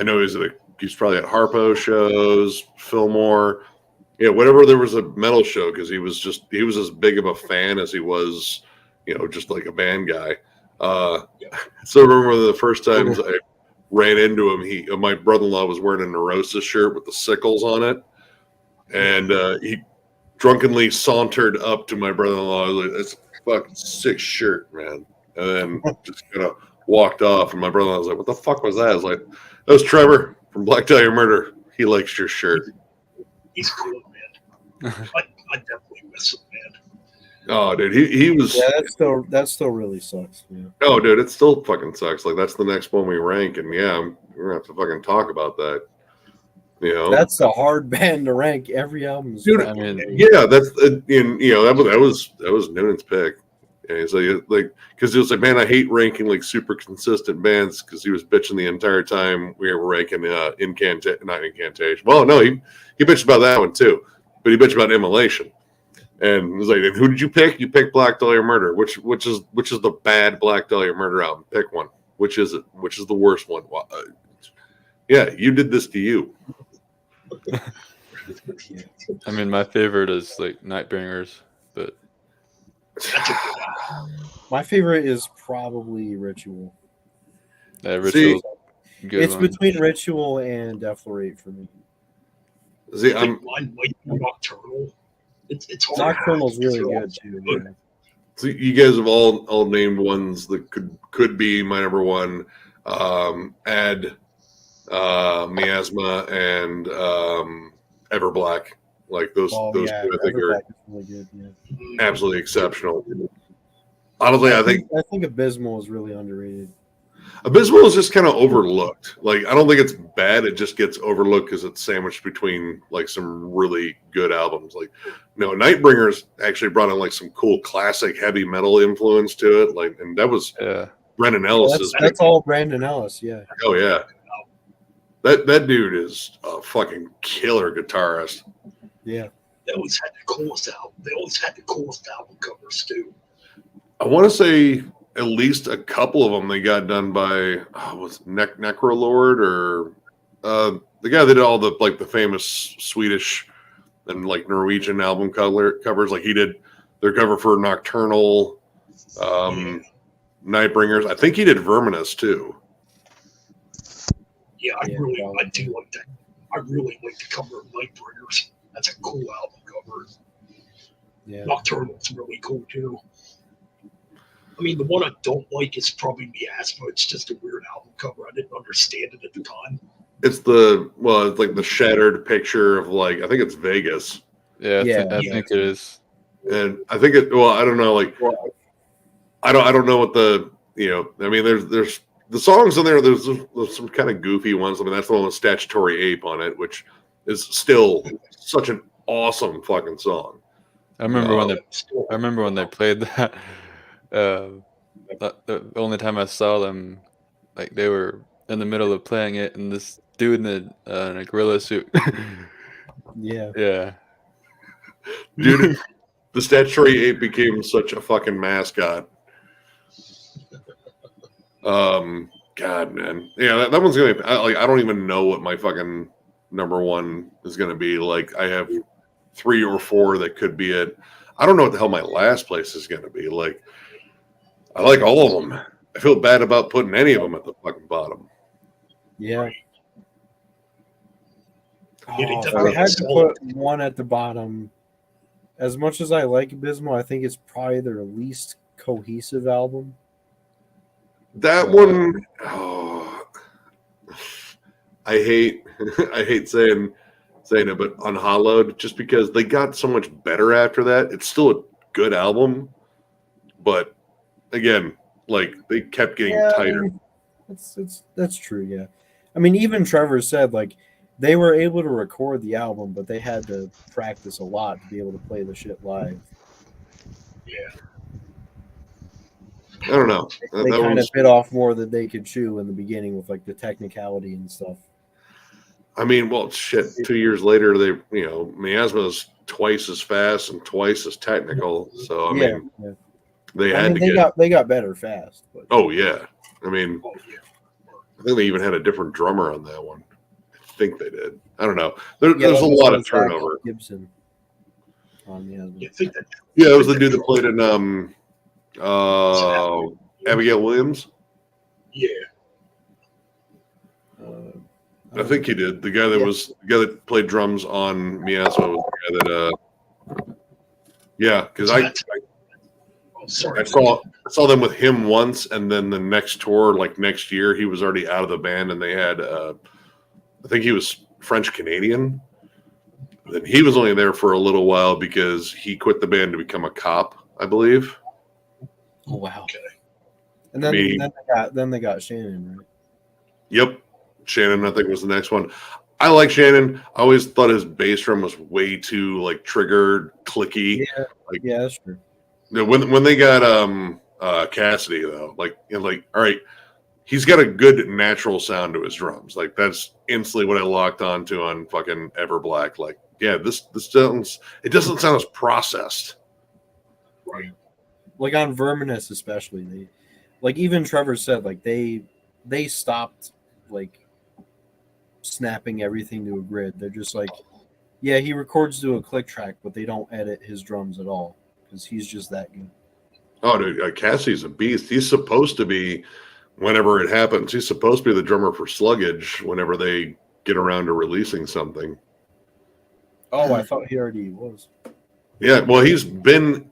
know he's probably at Harpo shows, Fillmore. Yeah, whenever there was a metal show, because he was as big of a fan as he was, just like a band guy. So I remember the first times I ran into him, my brother-in-law was wearing a Neurosis shirt with the sickles on it. And he drunkenly sauntered up to my brother-in-law. I was like, that's a fucking sick shirt, man. And then just kind of walked off. And my brother-in-law was like, what the fuck was that? I was like, that was Trevor from Black Dahlia Murder. He likes your shirt. He's cool, man. I definitely miss him, man. Oh, dude, he was. Yeah, that still really sucks. Yeah. Oh, dude, it still fucking sucks. Like that's the next one we rank, and yeah, we're gonna have to fucking talk about that. You know, That's a hard band to rank. Every album is. dude. I mean, Yeah, that's that was Noonan's pick. And he's like, because he was like, man, I hate ranking like super consistent bands because he was bitching the entire time we were ranking not Incantation. Well, no, he bitched about that one too, but he bitched about Immolation. And he was like, and who did you pick? You picked Black Dahlia Murder. Which is the bad Black Dahlia Murder album? Pick one. Which is it? Which is the worst one? Yeah, you did this to you. I mean, my favorite is like Nightbringers, but My favorite is probably Ritual. Ritual's good It's one. between Ritual and Deflorate for me. See, I think mine might be Nocturnal. It's hard. Nocturnal's really They're all good too. good. Yeah. so you guys have all named ones that could be my number one. Add Miasma and Everblack. Like those two, I think are Everblack is really good. Yeah. absolutely exceptional. Honestly, I think Abysmal is really underrated. Abysmal is just kind of overlooked. Like, I don't think it's bad. It just gets overlooked because it's sandwiched between like some really good albums. Like, Nightbringers actually brought in like some cool classic heavy metal influence to it. Like, and that was Brendan Ellis's. That's all Brandon Ellis. Yeah. Oh yeah, that dude is a fucking killer guitarist. Yeah. They always had the coolest album. They always had the coolest album covers too. I want to say at least a couple of them they got done by was Necrolord or the guy that did all the famous Swedish and like Norwegian album covers. Like he did their cover for Nocturnal, Nightbringers. I think he did Verminous too. Yeah, I do like that. I really like the cover of Nightbringers. That's a cool album cover. Yeah. Nocturnal's really cool too. I mean, the one I don't like is probably Miasma. It's just a weird album cover. I didn't understand it at the time. It's like the shattered picture of like I think it's Vegas. Yeah, I think it is. And I think it. Well, I don't know. Like, I don't know what the I mean, there's the songs in there. There's some kind of goofy ones. I mean, that's the one with Statutory Ape on it, which is still such an awesome fucking song. I remember when they played that. The only time I saw them, like they were in the middle of playing it, and this dude in a gorilla suit. Yeah. Dude, the Statutory Ape became such a fucking mascot. God, man, yeah, that one's gonna be, I don't even know what my fucking number one is gonna be. Like, I have 3 or 4 that could be it. I don't know what the hell my last place is gonna be. Like, I like all of them. I feel bad about putting any of them at the fucking bottom. Yeah. If I had to put one at the bottom. As much as I like Abysmal, I think it's probably their least cohesive album. That one, I hate saying it, but Unhallowed, just because they got so much better after that. It's still a good album, but again, like they kept getting tighter. I mean, that's true. Yeah, I mean, even Trevor said like they were able to record the album, but they had to practice a lot to be able to play the shit live. Yeah. I don't know. They kind of bit off more than they could chew in the beginning with like the technicality and stuff. I mean, well, shit. 2 years later, they Miasma's twice as fast and twice as technical. So I mean, they got better fast. But. Oh yeah, I mean, I think they even had a different drummer on that one. I think they did. I don't know. There's a lot of turnover. Gibson on Miasma. Yeah, it was the dude that played in Abigail Williams. Yeah. I think he did. The guy that played drums on Miasma was the guy that because I saw them with him once, and then the next tour, like next year, he was already out of the band, and they had I think he was French Canadian. Then he was only there for a little while because he quit the band to become a cop. I believe. Oh wow! Okay. And then, Me. then they got Shannon, right? Yep. Shannon, I think, was the next one. I like Shannon. I always thought his bass drum was way too like triggered, clicky. Yeah, Like yeah, that's true. when they got Cassidy though, like all right, he's got a good natural sound to his drums. Like that's instantly what I locked onto on fucking Everblack. Like, yeah, this sounds, it doesn't sound as processed. Right. Like on Verminous, especially, they like even Trevor said like they stopped like snapping everything to a grid. They're just like, yeah, he records to a click track, but they don't edit his drums at all because he's just that good. Oh, dude, Cassie's a beast. He's supposed to be, whenever it happens, he's supposed to be the drummer for Sluggage whenever they get around to releasing something. Oh, I thought he already was. Yeah, well, he's been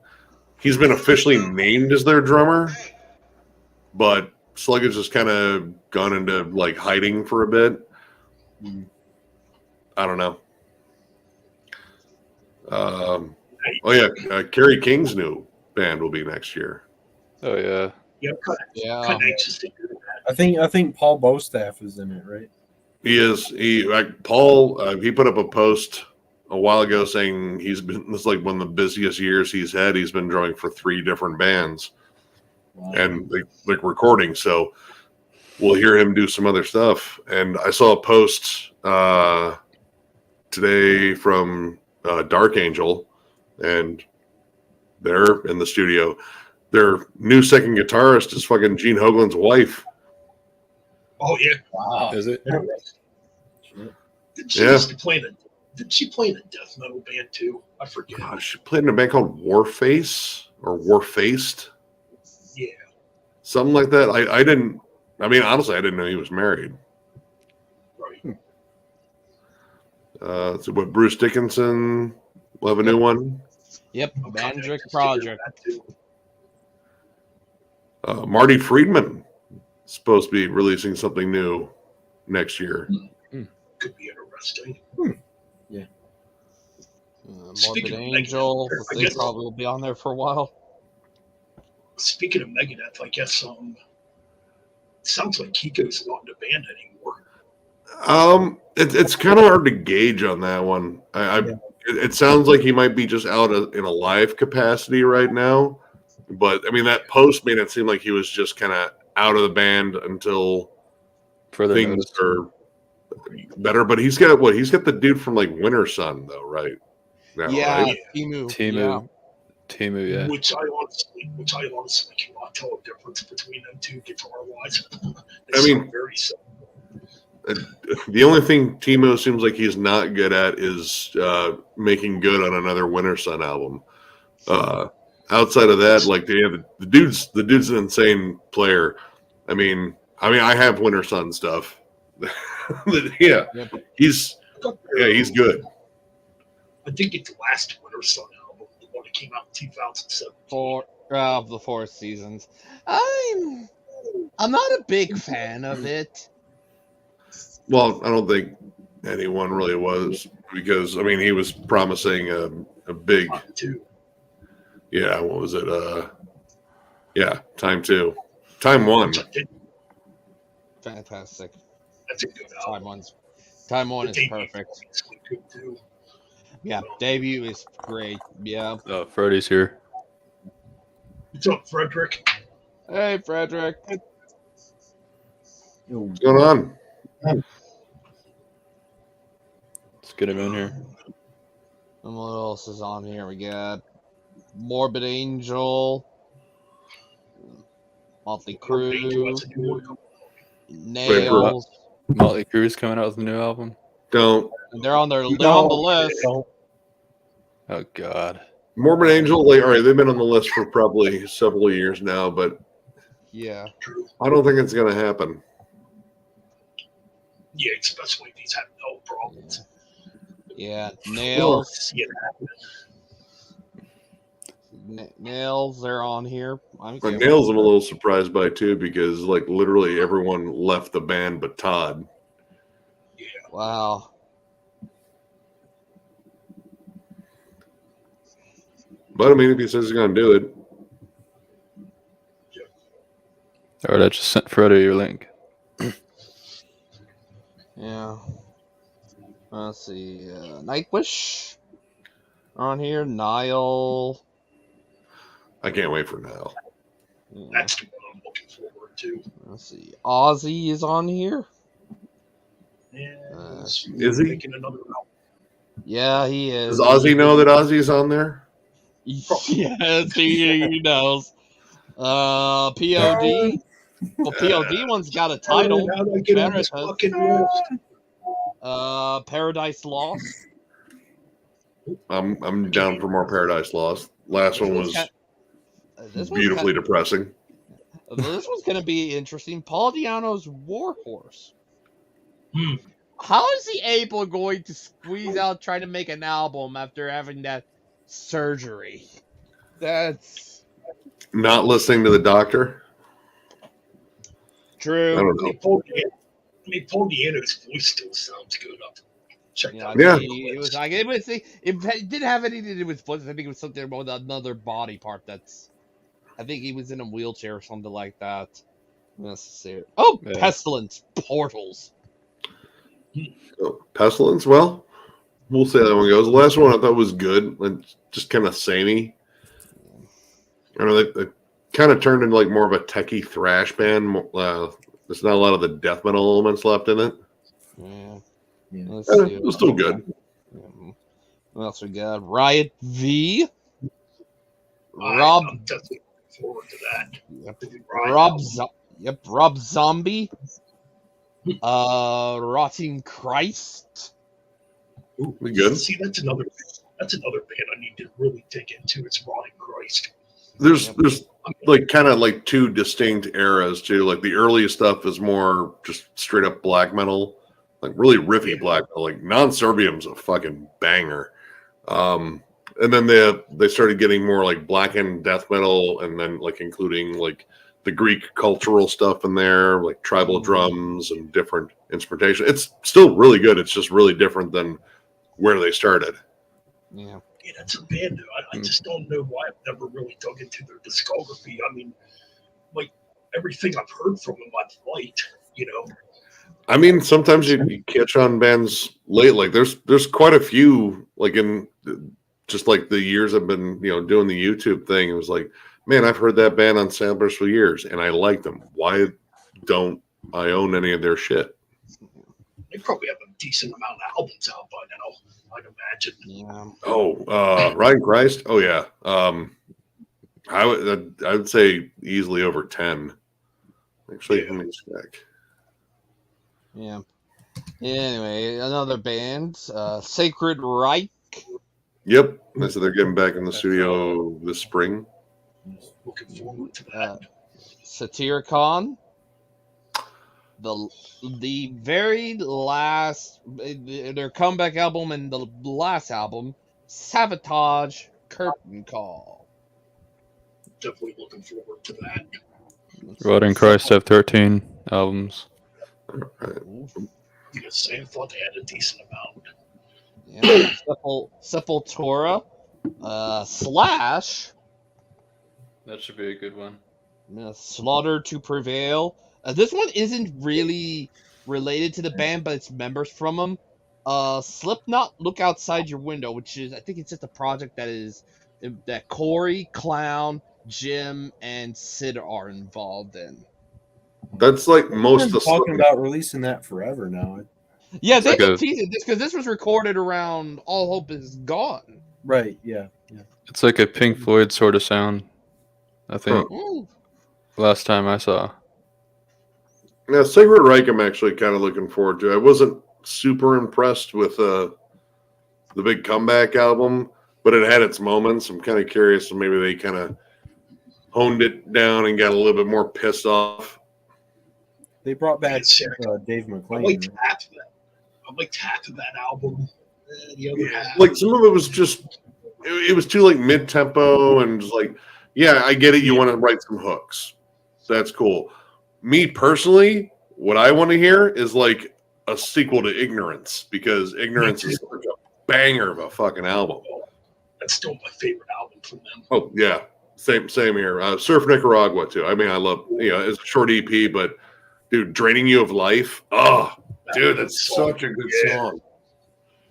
officially named as their drummer, but Sluggage has kind of gone into like hiding for a bit. I don't know. Oh yeah, Kerry King's new band will be next year. Oh yeah. Yeah, kind of anxious to do that. I think Paul Bostaff is in it, right? He is. Paul. He put up a post a while ago saying this is like one of the busiest years he's had. He's been drumming for 3 different bands, Wow. and like recording. So we'll hear him do some other stuff. And I saw a post today from Dark Angel, and they're in the studio. Their new second guitarist is fucking Gene Hoglan's wife. Oh yeah. Wow. Is it? Did she used to play in a? Did she play in a death metal band too? I forget. Gosh, she played in a band called Warface or Warfaced. Yeah. Something like that. I didn't. I mean, honestly, I didn't know he was married. Right. So what? Bruce Dickinson will have a new one. Yep, I'm kinda Mandrick anxious to hear Project. that, too. Marty Friedman is supposed to be releasing something new next year. Could be interesting. Morbid Speaking of Angel, Megadeth, I they guess- probably will be on there for a while. Speaking of Megadeth, I guess it sounds like Kiko's not in the band anymore. It's kind of hard to gauge on that one. It sounds like he might be just out in a live capacity right now, but I mean that post made it seem like he was just kind of out of the band until Further things notice. are better. But he's got what? He's got the dude from like Winter Sun though, right? Now, Yeah, right? Timu. Timu, yeah. Which I honestly cannot tell a difference between them two guitar wise. I mean- very similar. The only thing Timo seems like he's not good at is making good on another Winter Sun album. Outside of that, like the dude's an insane player. I mean, I have Winter Sun stuff. Yeah, Yep. he's good. I think it's the last Winter Sun album, the one that came out in 2007. For the 4 seasons. I'm not a big fan of it. Well, I don't think anyone really was because I mean he was promising a big Too. yeah. What was it? Yeah, Time 2, Time 1. Which I did. Fantastic. That's a good album. Time 1 The is debut perfect. obviously good too. Yeah, debut is great. Yeah. Oh, Freddie's here. What's up, Frederick? Hey, Frederick. What's going on? Let's get him in here. And what else is on here? We got Morbid Angel, Motley Crue, That's a new one. Nails. Motley Crue's coming out with a new album. Don't. They're on the list. Don't. Oh God. Morbid Angel, all right, they've been on the list for probably several years now, but Yeah. True. I don't think it's going to happen. Yeah, especially if he's had no problems. Yeah. Nails. Yeah, Nails, they're on here. I'm But okay. Nails, I'm a little surprised by too because like literally everyone left the band but Todd. Wow. But I mean, if he says he's going to do it, Or I just sent Freddie your link. Yeah. Let's see. Nightwish on here. Nile. I can't wait for now. Yeah. That's the one I'm looking forward to. Let's see. Ozzy is on here. And Is he? making another album. Yeah, he is. Does Ozzy know that Ozzy's on there? Yes, he knows. POD. Well, POD one's got a title. How do I get on this Veritas. fucking list? Paradise Lost. I'm down for more Paradise Lost. Last one was beautifully depressing. This one's going to be interesting. Paul Diano's Warhorse. Hmm. How is he able going to squeeze out trying to make an album after having that surgery? That's Not listening to the doctor. I true. don't know. Paul Diano's voice still sounds good. Check that. Yeah. It didn't have anything to do with voice. I think it was something about another body part. I think he was in a wheelchair or something like that. Let's see. Oh, Yeah. Pestilence Portals. Oh, Pestilence. Well, we'll see how that one goes. The last one I thought was good, and just kind of samey. I know they kind of turned into like more of a techie thrash band. There's not a lot of the death metal elements left in it. Yeah. Yeah. Let's see. It was still good. What else we got? Riot V. I'm Rob. definitely looking forward to that. Yep. The new Riot Rob. album. Rob Zombie. Rotting Christ. Ooh, we good. See, that's another band I need to really dig into. It's Rotting Christ. There's like kind of like two distinct eras too. Like the earliest stuff is more just straight up black metal, like really riffy black metal. Like Non-Servium's a fucking banger. And then they started getting more like blackened death metal, and then like including like the Greek cultural stuff in there, like tribal drums and different instrumentation. It's still really good. It's just really different than where they started. Yeah. Yeah, that's a band. I just don't know why I've never really dug into their discography. I mean, like everything I've heard from them, I've liked. You know. I mean, sometimes you catch on bands late. Like there's quite a few. Like in just like the years I've been doing the YouTube thing. It was like, man, I've heard that band on samplers for years, and I like them. Why don't I own any of their shit? They probably have a decent amount of albums out by now, I'd imagine. Yeah. Oh, Ryan Christ. Oh yeah. I would say easily over 10. Actually, let me check. Yeah. Anyway, another band, Sacred Reich. Yep. So they're getting back in the studio this spring. Looking forward to that. Satyricon. The very last, their comeback album and the last album, Sabotage Curtain Call. Definitely looking forward to that. Rotting Christ have 13 albums. Because I thought they had a decent amount. Yeah. Sepultura. Slash. That should be a good one. Slaughter to Prevail. This one isn't really related to the band, but it's members from them. Slipknot, Look Outside Your Window, which is, I think it's just a project that Corey, Clown, Jim, and Sid are involved in. That's like most of the talking about releasing that forever now. Yeah, It's they like can a- tease it because this was recorded around All Hope Is Gone. Right? Yeah. It's like a Pink Floyd sort of sound, I think. Ooh. Last time I saw. Yeah, Sacred Reich, I'm actually kind of looking forward to. I wasn't super impressed with the big comeback album, but it had its moments. I'm kind of curious if maybe they kind of honed it down and got a little bit more pissed off. They brought back Dave I McClain. liked right? half of that. I liked half of that album. The other half. Like some of it was just, it was too like mid tempo and just like, yeah, I get it. You want to write some hooks. That's cool. Me personally, what I want to hear is like a sequel to Ignorance, because Ignorance is like a banger of a fucking album. That's still my favorite album from them. Oh yeah, Same here. Surf Nicaragua too. I mean, I love it's a short EP, but dude, Draining You of Life. Oh, dude, that's such a good song.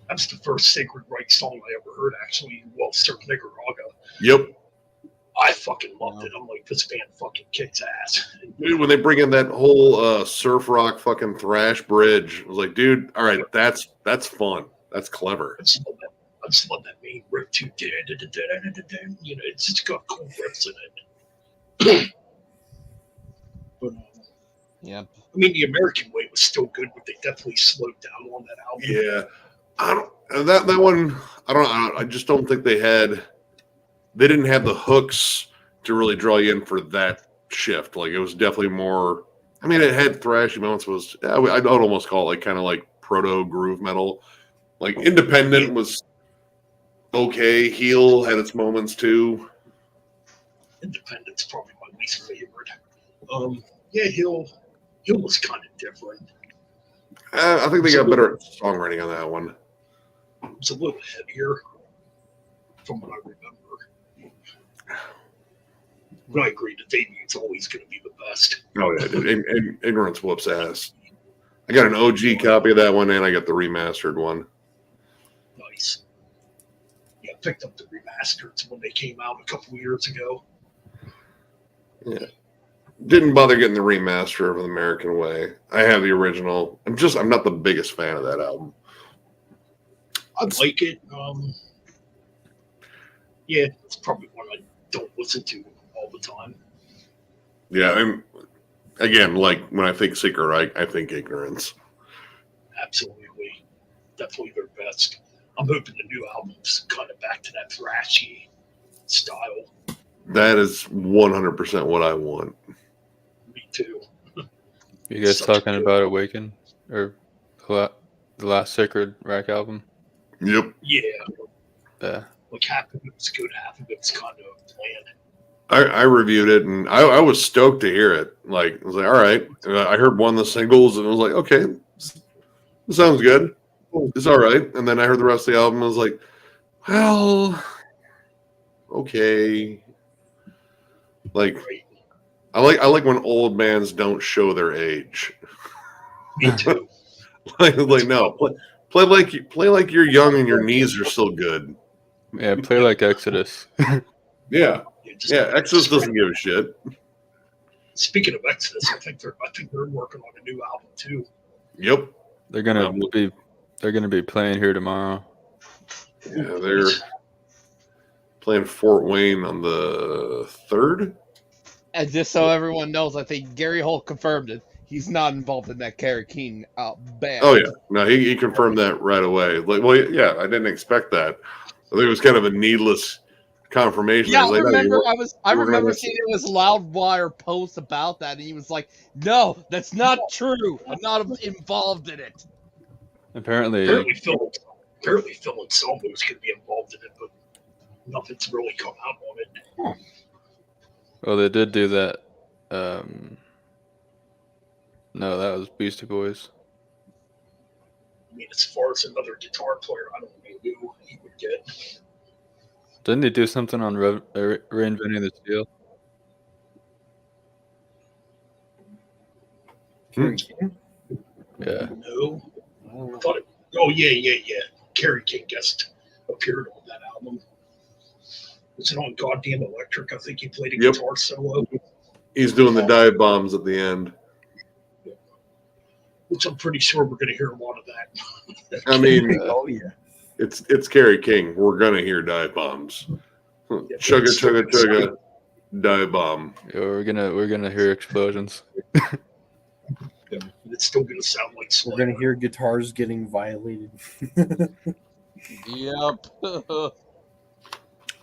That's the first Sacred Right song I ever heard. Actually, well, Surf Nicaragua. Yep. I fucking loved it. I'm like, this band fucking kicks ass. Dude, when they bring in that whole surf rock fucking thrash bridge, I was like, dude, all right, that's fun. That's clever. I just love that main riff too. It's just got cool riffs in it. But Yep. I mean, the American Way was still good, but they definitely slowed down on that album. Yeah, I don't that one. I just don't think they didn't have the hooks to really draw you in for that shift. Like it was definitely more. I mean, it had thrashy moments. I'd almost call it like kind of like proto groove metal. Like Independent was okay. Heel had its moments too. Independent's probably my least favorite. Yeah, Heel was kind of different. I think they got better songwriting on that one. It was a little heavier, from what I remember. But I agree, the debut's always going to be the best. Oh yeah, dude. Ignorance whoops ass. I got an OG copy of that one, and I got the remastered one. Nice. Yeah, I picked up the remastered when they came out a couple years ago. Yeah. Didn't bother getting the remaster of The American Way. I have the original. I'm not the biggest fan of that album. I like it. Yeah, it's probably one I don't listen to all the time. Yeah, and again, like when I think Secret Right, I think Ignorance. Absolutely. Definitely their best. I'm hoping the new album's kind of back to that thrashy style. That is 100% what I want. Me too. You guys talking about Awaken or the last Sacred Rack album? Yep. Yeah. Yeah. Like half of it was good, half of it was kind of bland. I reviewed it, and I was stoked to hear it. Like, I was like, all right. And I heard one of the singles, and I was like, okay, this sounds good. It's all right. And then I heard the rest of the album, and I was like, well, okay. Like, Right. I like when old bands don't show their age. Me too. like no, play like you're young and your knees are still good. Yeah, play like Exodus. Yeah. Yeah, Exodus doesn't give a shit. Speaking of Exodus, I think they're working on a new album too. Yep. They're gonna be playing here tomorrow. Yeah, they're playing Fort Wayne on the 3rd. And just so everyone knows, I think Gary Holt confirmed it. He's not involved in that Kerry King band. Oh yeah, no, he confirmed that right away. Like, well, yeah, I didn't expect that. I think it was kind of a needless confirmation. Yeah, Like, I remember seeing it was Loudwire post about that, and he was like, "No, that's not true. I'm not involved in it." Apparently Phil Anselmo is going to be involved in it, but nothing's really come out on it. well, they did do that. No, that was Beastie Boys. I mean, as far as another guitar player, I don't know who he would get. Didn't he do something on Reinventing the Steel? Yeah. No. I thought it. Oh yeah. Kerry King guest appeared on that album. Was it on Goddamn Electric? I think he played a guitar solo. He's doing the dive bombs at the end. Which I'm pretty sure we're going to hear a lot of that. I mean, Oh yeah. it's Kerry King. We're gonna hear dive bombs. Chugga chugga chugga, dive bomb. Yeah, we're gonna hear explosions. It's still going to sound like We're gonna hear guitars getting violated. Yep.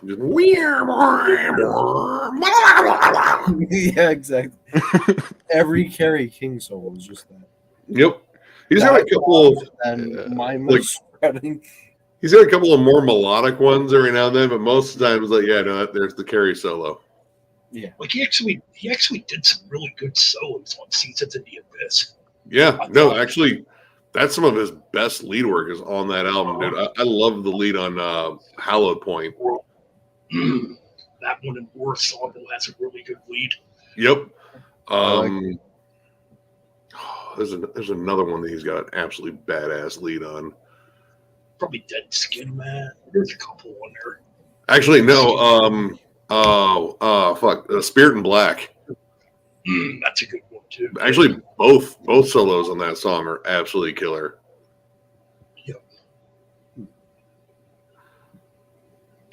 Just, Yeah, exactly. Every Kerry King solo is just that. yep. He's got a couple of And mindless spreading. He's got a couple of more melodic ones every now and then, but most of the time it's like, yeah, no, there's the Kerry solo. Yeah. Like he actually did some really good solos on Seasons in the Abyss. Yeah, no, actually, that's some of his best lead work is on that album, dude. I love the lead on Hallowed Point. That one in War Sawmill has a really good lead. Yep. like There's another one that he's got an absolutely badass lead on. Probably Dead Skin Man. There's a couple on there. Actually, no. Spirit in Black. That's a good one too. Actually, both solos on that song are absolutely killer. Yep.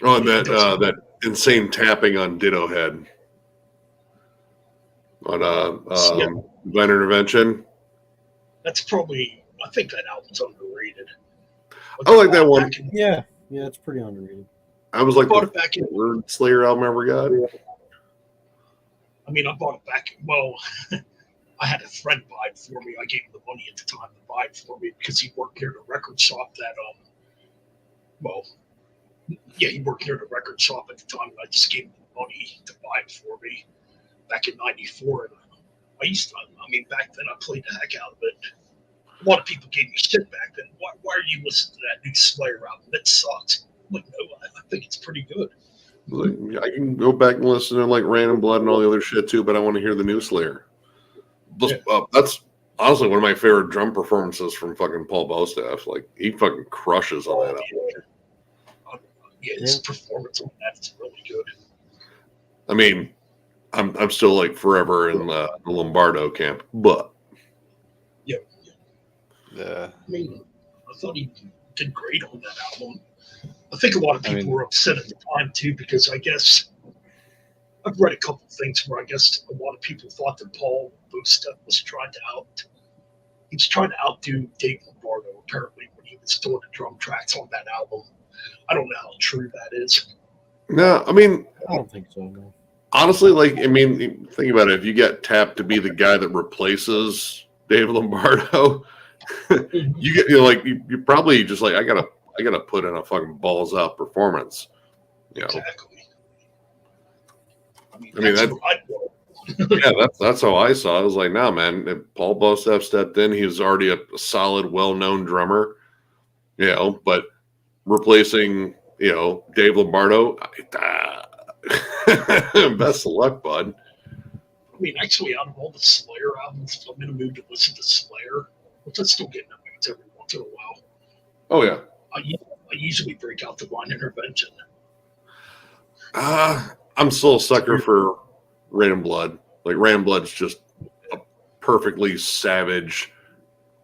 Oh, and that insane tapping on Ditto Head on Divine Intervention. That's probably. I think that album's underrated. I like that one. Yeah, it's pretty underrated. I was like bought the it back in. third Slayer album I ever got. I mean, I bought it back. Well, I had a friend buy it for me. I gave him the money at the time to buy it for me because he worked here at a record shop that he worked here at a record shop at the time. And I just gave him the money to buy it for me back in '94. And back then I played the heck out of it. A lot of people gave me shit back then. Why are you listening to that new Slayer album? That sucks. I'm like, no, I think it's pretty good. Like, I can go back and listen to like Random Blood and all the other shit too, but I want to hear the new Slayer. That's honestly one of my favorite drum performances from fucking Paul Bostaph. Like, he fucking crushes on that album. His performance on that is really good. I mean, I'm still like forever in the Lombardo camp, but Yeah. I mean, I thought he did great on that album. I think a lot of people were upset at the time too, because I guess I've read a couple of things where I guess a lot of people thought that Paul Bostaph was trying to outdo Dave Lombardo apparently when he was doing the drum tracks on that album. I don't know how true that is. no, I mean, I don't think so. No. honestly, like, I mean, think about it. If you get tapped to be the guy that replaces Dave Lombardo, you're probably just like, I gotta put in a fucking balls out performance. You know? Exactly. I mean, that's how I saw it. I was like, nah, man. If Paul Bostaph stepped in, he was already a solid, well-known drummer. But replacing, Dave Lombardo, best of luck, bud. I mean, actually, out of all the Slayer albums, I'm in a mood to listen to Slayer, which I still get in the moods every once in a while. Oh yeah. I usually break out Divine Intervention. I'm still a sucker for Random Blood. Like, Random Blood's just a perfectly savage,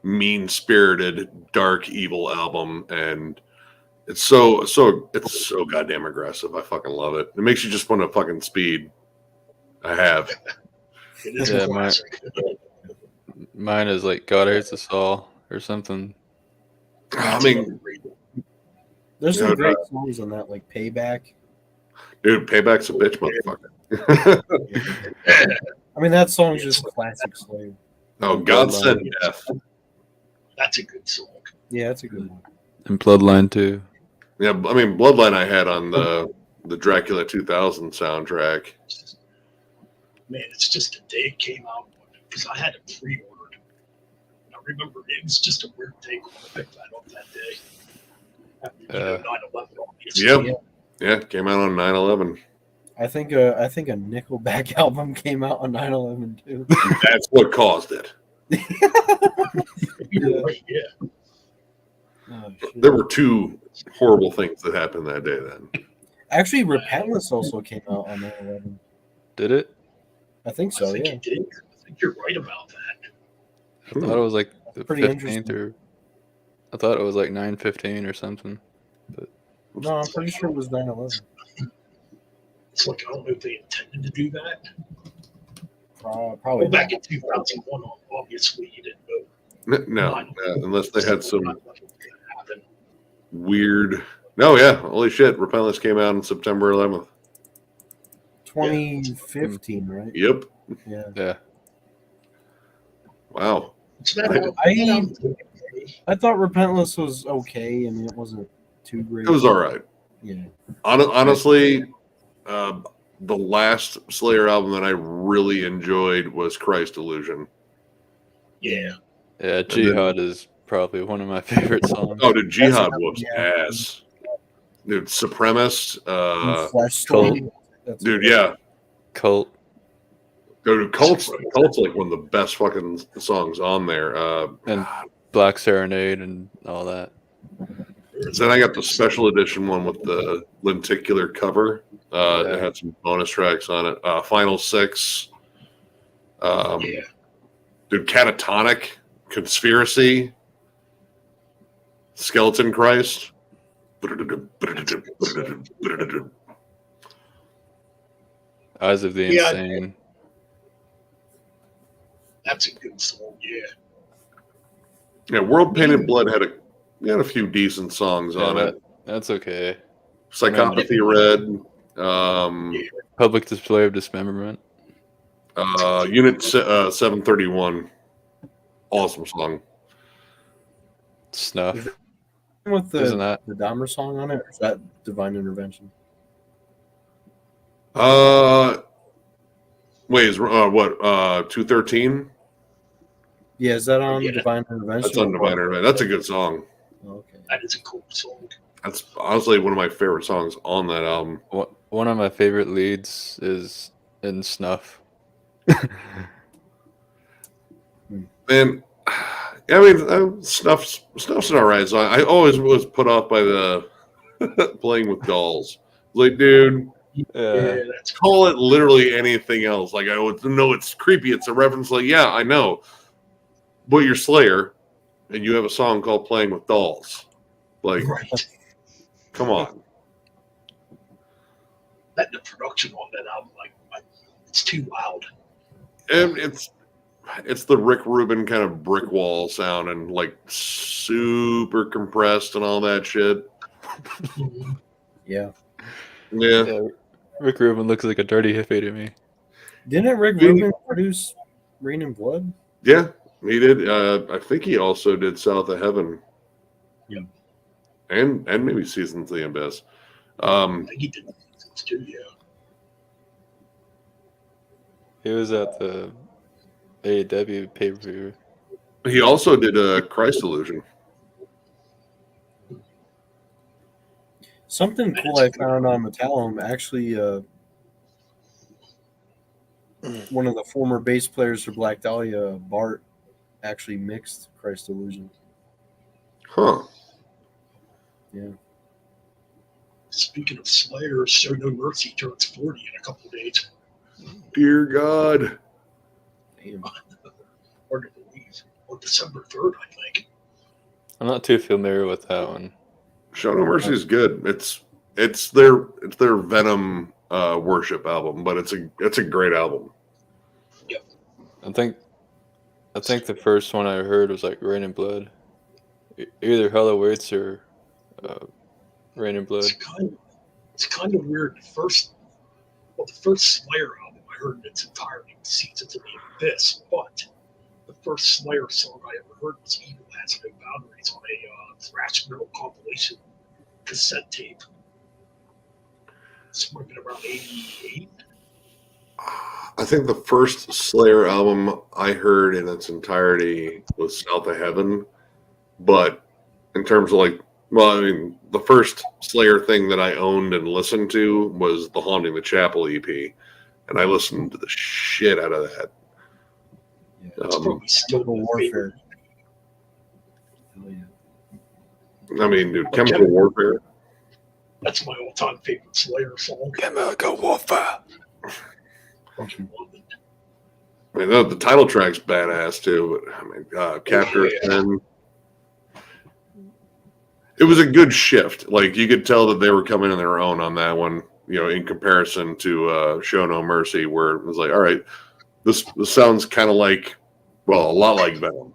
mean-spirited, dark, evil album, and it's so goddamn aggressive. I fucking love it. It makes you just want to fucking speed. I have. It is a classic. mine is like God Hates Us All or something. I mean, There's some great songs on that, like Payback. dude, Payback's a bitch, motherfucker. I mean, that song's just classic Slayer. Oh, God Said Death. That's a good song. Yeah, that's a good one. And Bloodline too. Yeah, I mean, Bloodline I had on the Dracula 2000 soundtrack. Man, it's just the day it came out because I had it pre-ordered. I remember it was just a weird day when I picked that up that day. After 9/11, obviously. Yeah, came out on 9/11. I think a Nickelback album came out on 9/11 too. That's what caused it. You're right, yeah. Oh, shit. There were two horrible things that happened that day then. Actually, Repentless also came out on 9/11. Did it? I think so. I think Yeah. it did. I think you're right about that. I thought it was like the Pretty 15th interesting. or I thought it was like 9/15 or something. No, I'm pretty sure it was 9/11. It's like, I don't know if they intended to do that. Probably. Well, back in 2001, obviously, you didn't know. No, unless they had some 9/11 happened. weird. No, yeah, holy shit! Repentless came out on September 11th. 2015, right? Yep. Yeah. Yeah. Wow. So that I thought Repentless was okay. I mean, it wasn't too great. It was all right. Yeah. Honestly, the last Slayer album that I really enjoyed was Christ Illusion. Yeah. Yeah, Jihad is probably one of my favorite songs. Oh, dude, Jihad whoops Yeah. ass. Dude, Supremacist. Flesh Storm. That's Dude, yeah. Cult. Dude, Cult's like one of the best fucking songs on there. And Black Serenade and all that. Then I got the special edition one with the lenticular cover. It had some bonus tracks on it. Final Six. Yeah. Dude, Catatonic, Conspiracy, Skeleton Christ. Eyes of the Yeah. Insane. That's a good song, yeah. Yeah, World Painted Blood had a few decent songs on it. That's okay. Psychopathy Red. Public Display of Dismemberment. Unit 731. Awesome song. Snuff. With Isn't that? the Dahmer song on it, or is that Divine Intervention? Wait, is what 213? Yeah, is that on Yeah. Divine Intervention? That's on Divine Intervention. That's a good song. Okay. That is a cool song. That's honestly one of my favorite songs on that album. One of my favorite leads is in Snuff. And I mean, Snuff's an alright song. I always was put off by the playing with dolls. Like, dude, Yeah, that's call it literally anything else. Like, I would know it's creepy. It's a reference. Like, yeah, I know, but you're Slayer, and you have a song called "Playing with Dolls." Like, right. come on. That the production on that album, like it's too loud. And it's the Rick Rubin kind of brick wall sound and like super compressed and all that shit. Yeah. Yeah. Rick Rubin looks like a dirty hippie to me. Didn't Rick Rubin produce Rain and Blood? Yeah, he did. I think he also did South of Heaven. Yeah. And maybe Seasons of the Abyss. I think he did things too, yeah. He was at the AEW pay-per-view. He also did Christ Illusion. Something cool I found on Metallum, actually, one of the former bass players for Black Dahlia, Bart, actually mixed Christ Illusion. Huh. Yeah. Speaking of Slayer, Show No Mercy turns 40 in a couple of days. Dear God. Damn. Hard to believe. On December 3rd, I think. I'm not too familiar with that one. Show No Mercy is good. It's their Venom worship album, but it's a great album. Yep. I think the first one I heard was like Rain and Blood. Either Hell Awaits or Rain and Blood. It's kind of weird. The first Slayer album I heard in its entirety was Seasons of the Abyss, but the first Slayer song I ever heard was Evil Has No Boundaries on a thrash metal compilation cassette tape. This might have been around 88. I think the first Slayer album I heard in its entirety was South of Heaven, but in terms of the first Slayer thing that I owned and listened to was the Haunting the Chapel EP, and I listened to the shit out of that. Yeah. It's probably still Chemical my Warfare. favorite. Hell yeah. I mean, dude, Chemical Warfare. That's my all-time favorite Slayer song. Chemical Warfare. Fucking love it. I mean, the title track's badass too, but I mean, Captor Yeah. 10. It was a good shift. Like, you could tell that they were coming in their own on that one, in comparison to Show No Mercy, where it was like, all right, this sounds kind of like, well, a lot like Venom.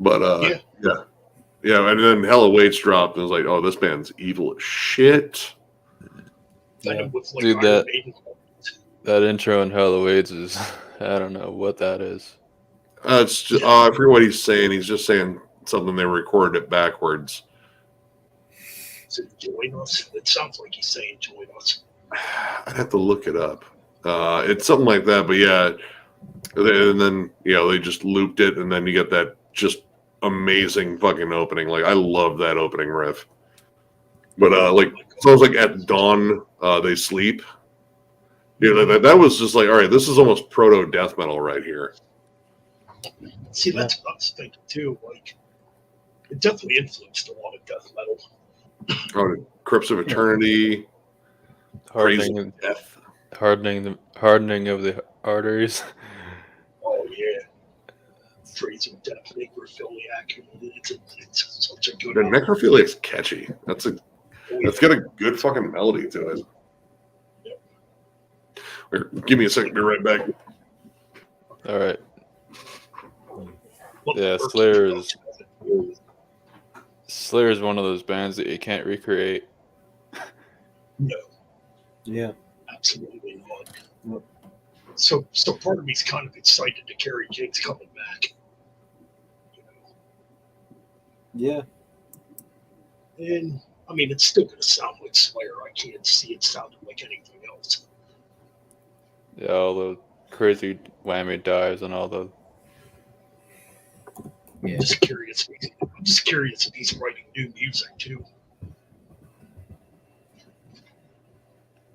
But yeah, and then Hell Awaits dropped, and it was like, oh, this band's evil as shit. Venom with, like, Dude, Iron Maiden. That intro in Hell Awaits is, I don't know what that is. It's just, I forget what he's saying. He's just saying something they recorded it backwards. Is it Join Us? It sounds like he's saying Join Us. I'd have to look it up. It's something like that, but yeah. And then, they just looped it, and then you get that just amazing fucking opening. Like, I love that opening riff. But like sounds like At Dawn They Sleep. Yeah, that was just like, all right, this is almost proto death metal right here. See, that's what I was thinking too. Like, it definitely influenced a lot of death metal. Oh, Crypts of Eternity, Praise Hardening, of Death. hardening of the arteries. Oh yeah, Praise of Death, Necrophiliac. It's such a good. The Necrophiliac's catchy. That's Oh, yeah. It's got a good fucking melody to it. Yep. Here, give me a second. Be right back. All right. Well, Yeah, Slayer is one of those bands that you can't recreate. No, Yeah. absolutely not. Yep. So part of me's kind of excited to Kerry King's coming back. You know? Yeah. And I mean, it's still going to sound like Slayer. I can't see it sounding like anything else. Yeah, all the crazy whammy dives and all the. Yeah. I'm just curious. I'm just curious if he's writing new music too.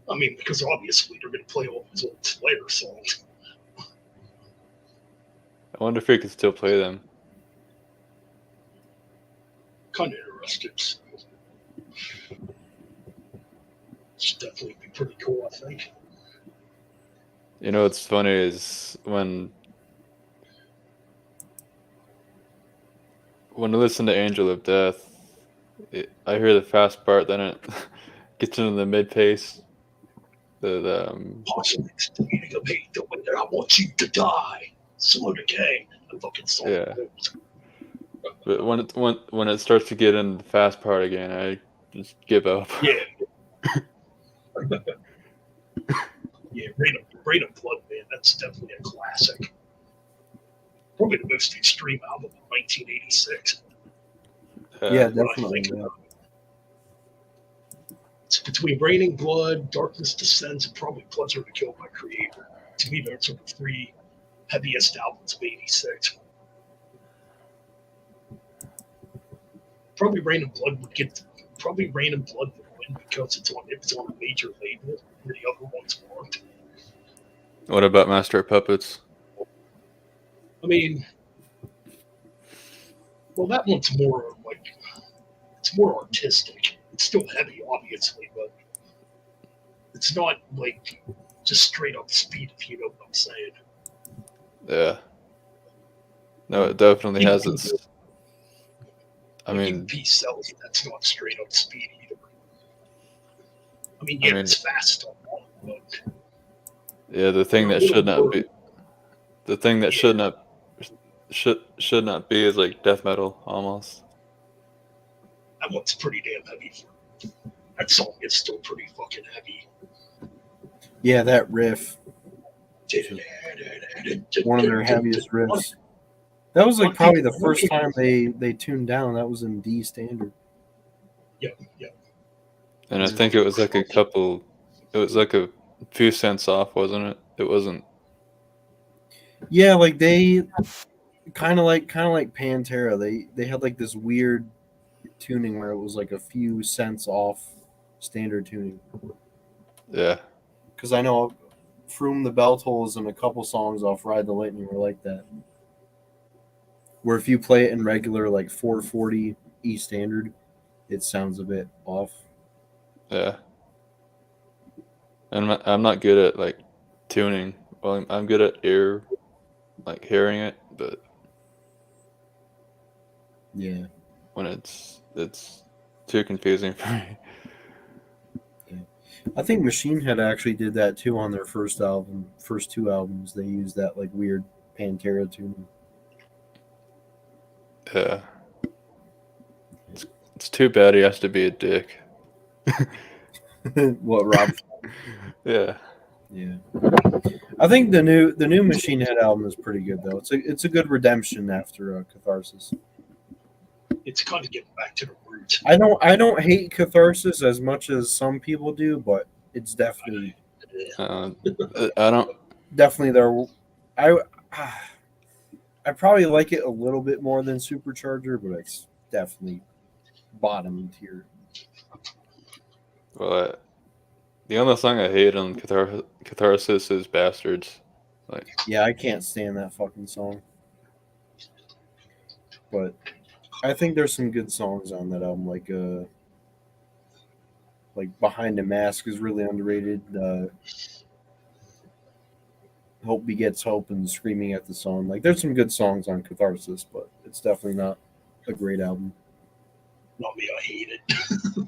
I mean, because obviously they're going to play all his old Slayer songs. I wonder if he could still play them. Kind of interested. So. Should definitely be pretty cool, I think. You know what's funny is when I listen to Angel of Death, I hear the fast part, then it gets into the mid pace. Postulates to me to hate the way that I want you to die. Slow decay. The fucking song. Yeah. But when it starts to get into the fast part again, I just give up. Yeah. Yeah, Rain of Blood, man. That's definitely a classic. Probably the most extreme album of 1986. Yeah, When I definitely. think Yeah. about it. It's between Raining Blood, Darkness Descends, and probably Pleasure to Kill My Creator. To me, those are the three heaviest albums of '86. Probably Rain and Blood would get. Probably Rain and Blood would win because it was on a major label where the other ones weren't. What about Master of Puppets? I mean, well, that one's more like it's more artistic. It's still heavy, obviously, but it's not like just straight up speed. If you know what I'm saying. Yeah. No, it definitely has its. I Like mean, even Peace Cells, that's not straight up speed either. I mean, yeah, it's fast on one, but yeah, the thing that should not be, the thing that should not be is like death metal almost. that one's pretty damn heavy. That song is still pretty fucking heavy. Yeah, that riff. One of their heaviest riffs. That was like probably the first time they tuned down. That was in D standard. Yep. And I think it was like a few cents off, wasn't it? It wasn't. Yeah, like they kind of like Pantera. They had like this weird tuning where it was like a few cents off standard tuning. Yeah. Because I know Froom the Bell Tolls and a couple songs off Ride the Lightning were like that. Where if you play it in regular like 440 E standard, it sounds a bit off. Yeah. And I'm not good at like tuning. Well, I'm good at hearing it, but Yeah. when it's too confusing for me. I think Machine Head actually did that too on their first two albums. They used that like weird Pantera tuning. Yeah. It's too bad he has to be a dick. What, Rob? Yeah. Yeah. I think the new Machine Head album is pretty good though. It's a good redemption after Catharsis. It's kind of getting back to the roots. I don't hate Catharsis as much as some people do, but it's definitely I don't. definitely there. I probably like it a little bit more than Supercharger, but it's definitely bottom tier. Well, the only song I hate on Catharsis is Bastards. Yeah, I can't stand that fucking song. But I think there's some good songs on that album, like Behind a Mask is really underrated. Hope Begets Hope and Screaming at the Sun. Like, there's some good songs on Catharsis, but it's definitely not a great album. Not me, I hate it.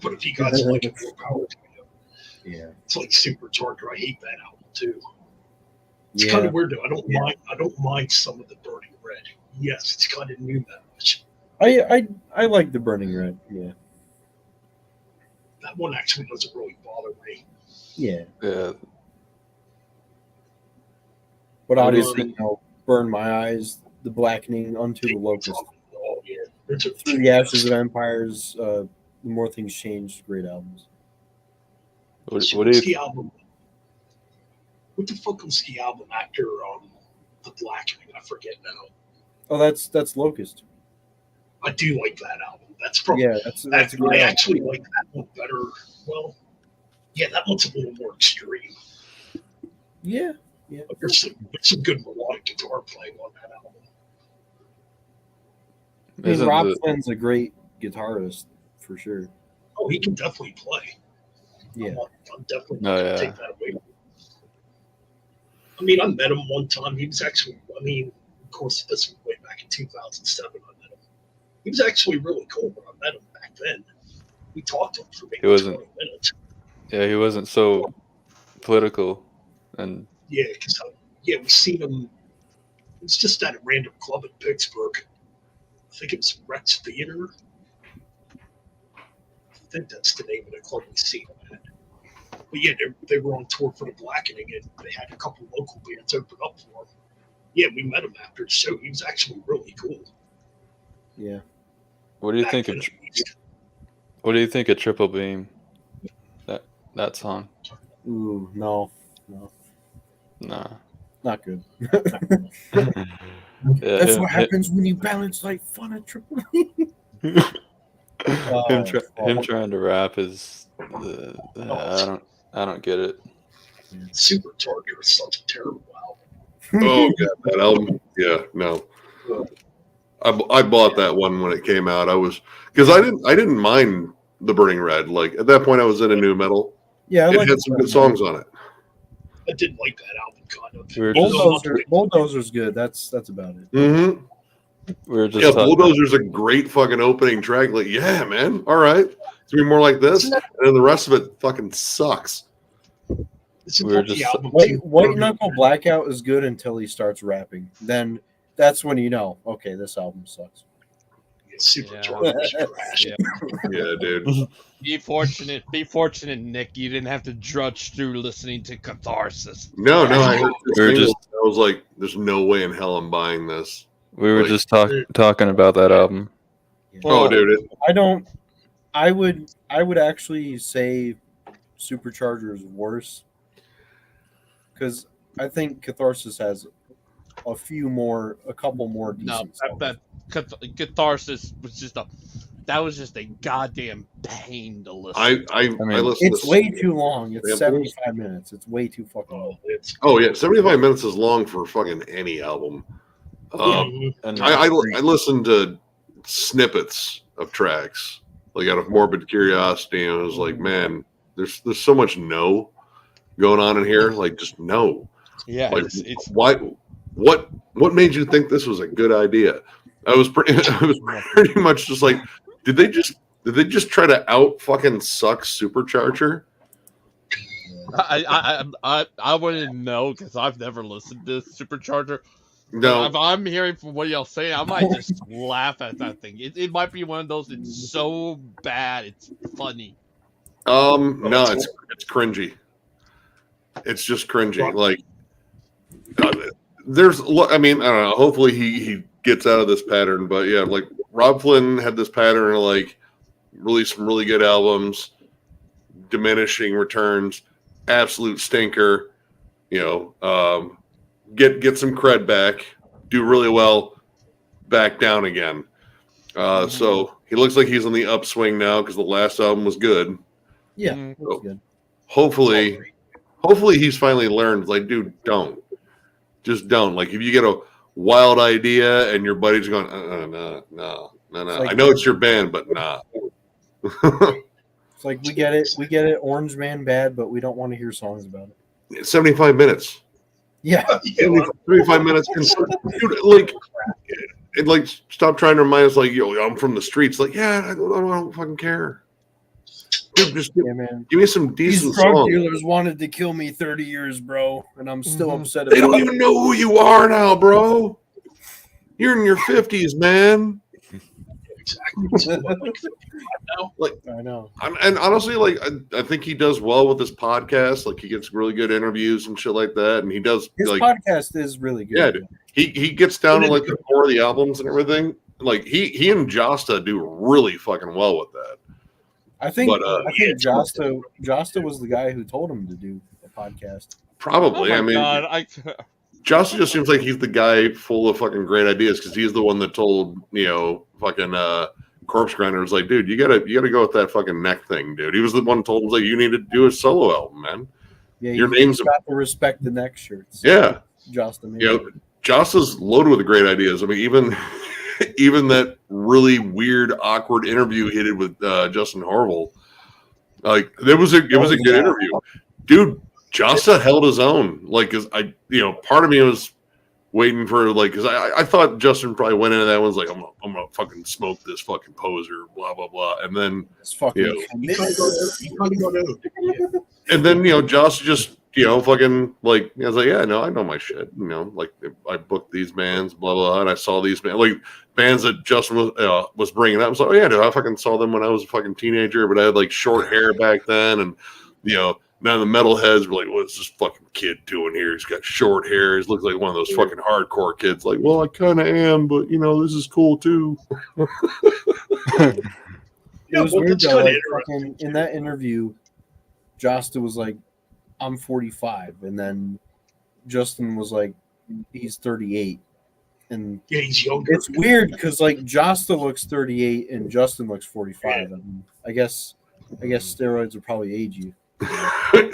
But if you guys like it, more power to you. Yeah. It's like Supercharger. I hate that album too. It's Yeah. kind of weird though. I don't mind some of the Burning Red. Yes, it's kind of new that much. I like the Burning Red. Yeah. That one actually doesn't really bother me. Yeah. Yeah. But obviously, Burn My Eyes, The Blackening, Unto the Locust, Oh yeah, there's a Through the Ashes of Empires, The More Things Changed, great albums. What do What's you? the album? What the fuck was the album after The Blackening? I forget now. Oh, that's Locust. I do like that album. That's probably Yeah, that's a I good album. actually like that one better. Well, yeah, that one's a little more extreme. Yeah. But there's some good melodic guitar playing on that album. I mean, Isn't Rob the- Flynn's a great guitarist for sure. Oh, he can definitely play. Yeah. I'm definitely Oh, not gonna yeah. take that away from him. I mean, I met him one time. He was actually, of course, this was way back in 2007. I met him. He was actually really cool when I met him back then. We talked to him for maybe He wasn't- 20 minutes. Yeah, he wasn't so political, and Yeah, because we seen him. It was just at a random club in Pittsburgh. I think it was Rex Theater. I think that's the name of the club we seen him at. But yeah, they were on tour for The Blackening, and they had a couple local bands open up for him. Yeah, we met him after the show. He was actually really cool. Yeah. what do you Back think then, of at least. what do you think of Triple Beam? That song? Ooh, no, Nah. not good. Yeah, That's what happens when you balance like fun at Triple. him trying to rap is I don't get it. Supercharger is such a terrible album. Oh, yeah, that album. Yeah, no. I bought that one when it came out. Because I didn't mind the Burning Red. Like at that point, I was into new metal. Yeah, I It like had some good songs on it. I did like that album kind of. We were just- Bulldozer's good. That's about it. Mm-hmm. We were just Yeah, talking- Bulldozer's a great fucking opening track. Like, yeah, man. All right, it's gonna be more like this, and then the rest of it fucking sucks. Isn't we were that the just- album too? White Knuckle Blackout is good until he starts rapping. Then that's when you know, okay, this album sucks. Yeah, Supercharger is trash. Yeah. Yeah, dude. Be fortunate, Nick. You didn't have to drudge through listening to Catharsis. No, I heard this We were single, just- I was like, "There's no way in hell I'm buying this." we were like- just talking about that album. Oh, dude, I would actually say Supercharger is worse because I think Catharsis has a couple more No, decent songs. that Catharsis was just a goddamn pain to listen. I mean, listened It's to way too long. It's Yeah, 75 minutes. It's way too fucking long. Oh yeah, 75 minutes is long for fucking any album. And I listened to snippets of tracks, like out of morbid curiosity, and I was like, man, there's so much no going on in here. Like, just no. yeah, Like, it's why? What made you think this was a good idea? I was pretty much just like, did they just try to out fucking suck Supercharger? I wouldn't know because I've never listened to Supercharger. No, If I'm hearing from what y'all saying, I might just laugh at that thing. It might be one of those. It's so bad, it's funny. no, it's cringy. It's just cringy. Like, I mean, I don't know. Hopefully he gets out of this pattern, but yeah, like Rob Flynn had this pattern of like release some really good albums, diminishing returns, absolute stinker. You know, get some cred back, do really well, back down again. So he looks like he's on the upswing now because the last album was good. Yeah, Mm. that's good. Hopefully he's finally learned. Like, dude, just don't. Like, if you get a wild idea and your buddy's going, no. Like- I know it's your band, but nah. It's like we get it. Orange Man bad, but we don't want to hear songs about it. 75 minutes. Yeah, Yeah, well, 35 minutes. Dude, like, stop trying to remind us, like, yo, I'm from the streets. Like, yeah, I don't fucking care. Dude, just yeah, man. give me some These decent drug songs. dealers wanted to kill me 30 years, bro, and I'm still upset They about don't it. even know who you are now, bro. You're in your 50s, man. exactly. So, I know. And honestly, like, I think he does well with this podcast. Like, he gets really good interviews and shit like that. And he does, His like, podcast is really good. yeah, dude. He gets down to, like, the core of the albums and everything. Like, he and Josta do really fucking well with that. I think Josta was the guy who told him to do a podcast. Probably. Oh my I mean, God, Josta just seems like he's the guy full of fucking great ideas because he's the one that told, fucking Corpse Grinder was like, dude, you gotta go with that fucking neck thing, dude. He was the one who told him, like, you need to do a solo album, man. Yeah, Your you name's got to respect the neck shirts. Yeah. Josta made You it. know, Josta's loaded with great ideas. I mean, even that really weird, awkward interview he did with Justin Harville, like, it was a good interview, dude. Josta held his own. Like, cause part of me was waiting for, like, cause I thought Justin probably went into that one was like, I'm gonna fucking smoke this fucking poser, blah blah blah, and then It's fucking you kind of go to and then Josta just fucking, like, I was like, yeah, no, I know my shit. Like, I booked these bands, blah blah, and I saw these bands, like bands that Justin was bringing up. I was like, oh yeah, dude, I fucking saw them when I was a fucking teenager, but I had like short hair back then, and now the metalheads were like, what's this fucking kid doing here? He's got short hair. He looks like one of those fucking hardcore kids. Like, well, I kind of am, but this is cool too. It was well, weird that's though. kinda Like, fucking, in that interview, Josta was like, I'm 45. And then Justin was like, he's 38. And Yeah, he's younger. it's weird because, like, Josta looks 38 and Justin looks 45. I mean, I guess steroids would probably age you.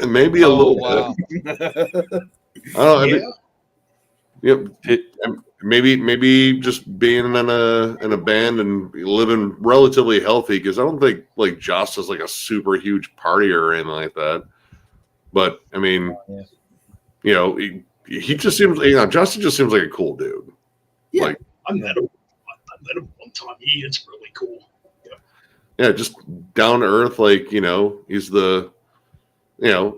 Maybe a little bit. wow. I don't know. I mean, maybe just being in a band and living relatively healthy, because I don't think like Josta's like a super huge partier or anything like that. But I mean, he just seems, Josta just seems like a cool dude. Yeah. Like, I met him one time. He is really cool. yeah, just down to earth. Like, he's the.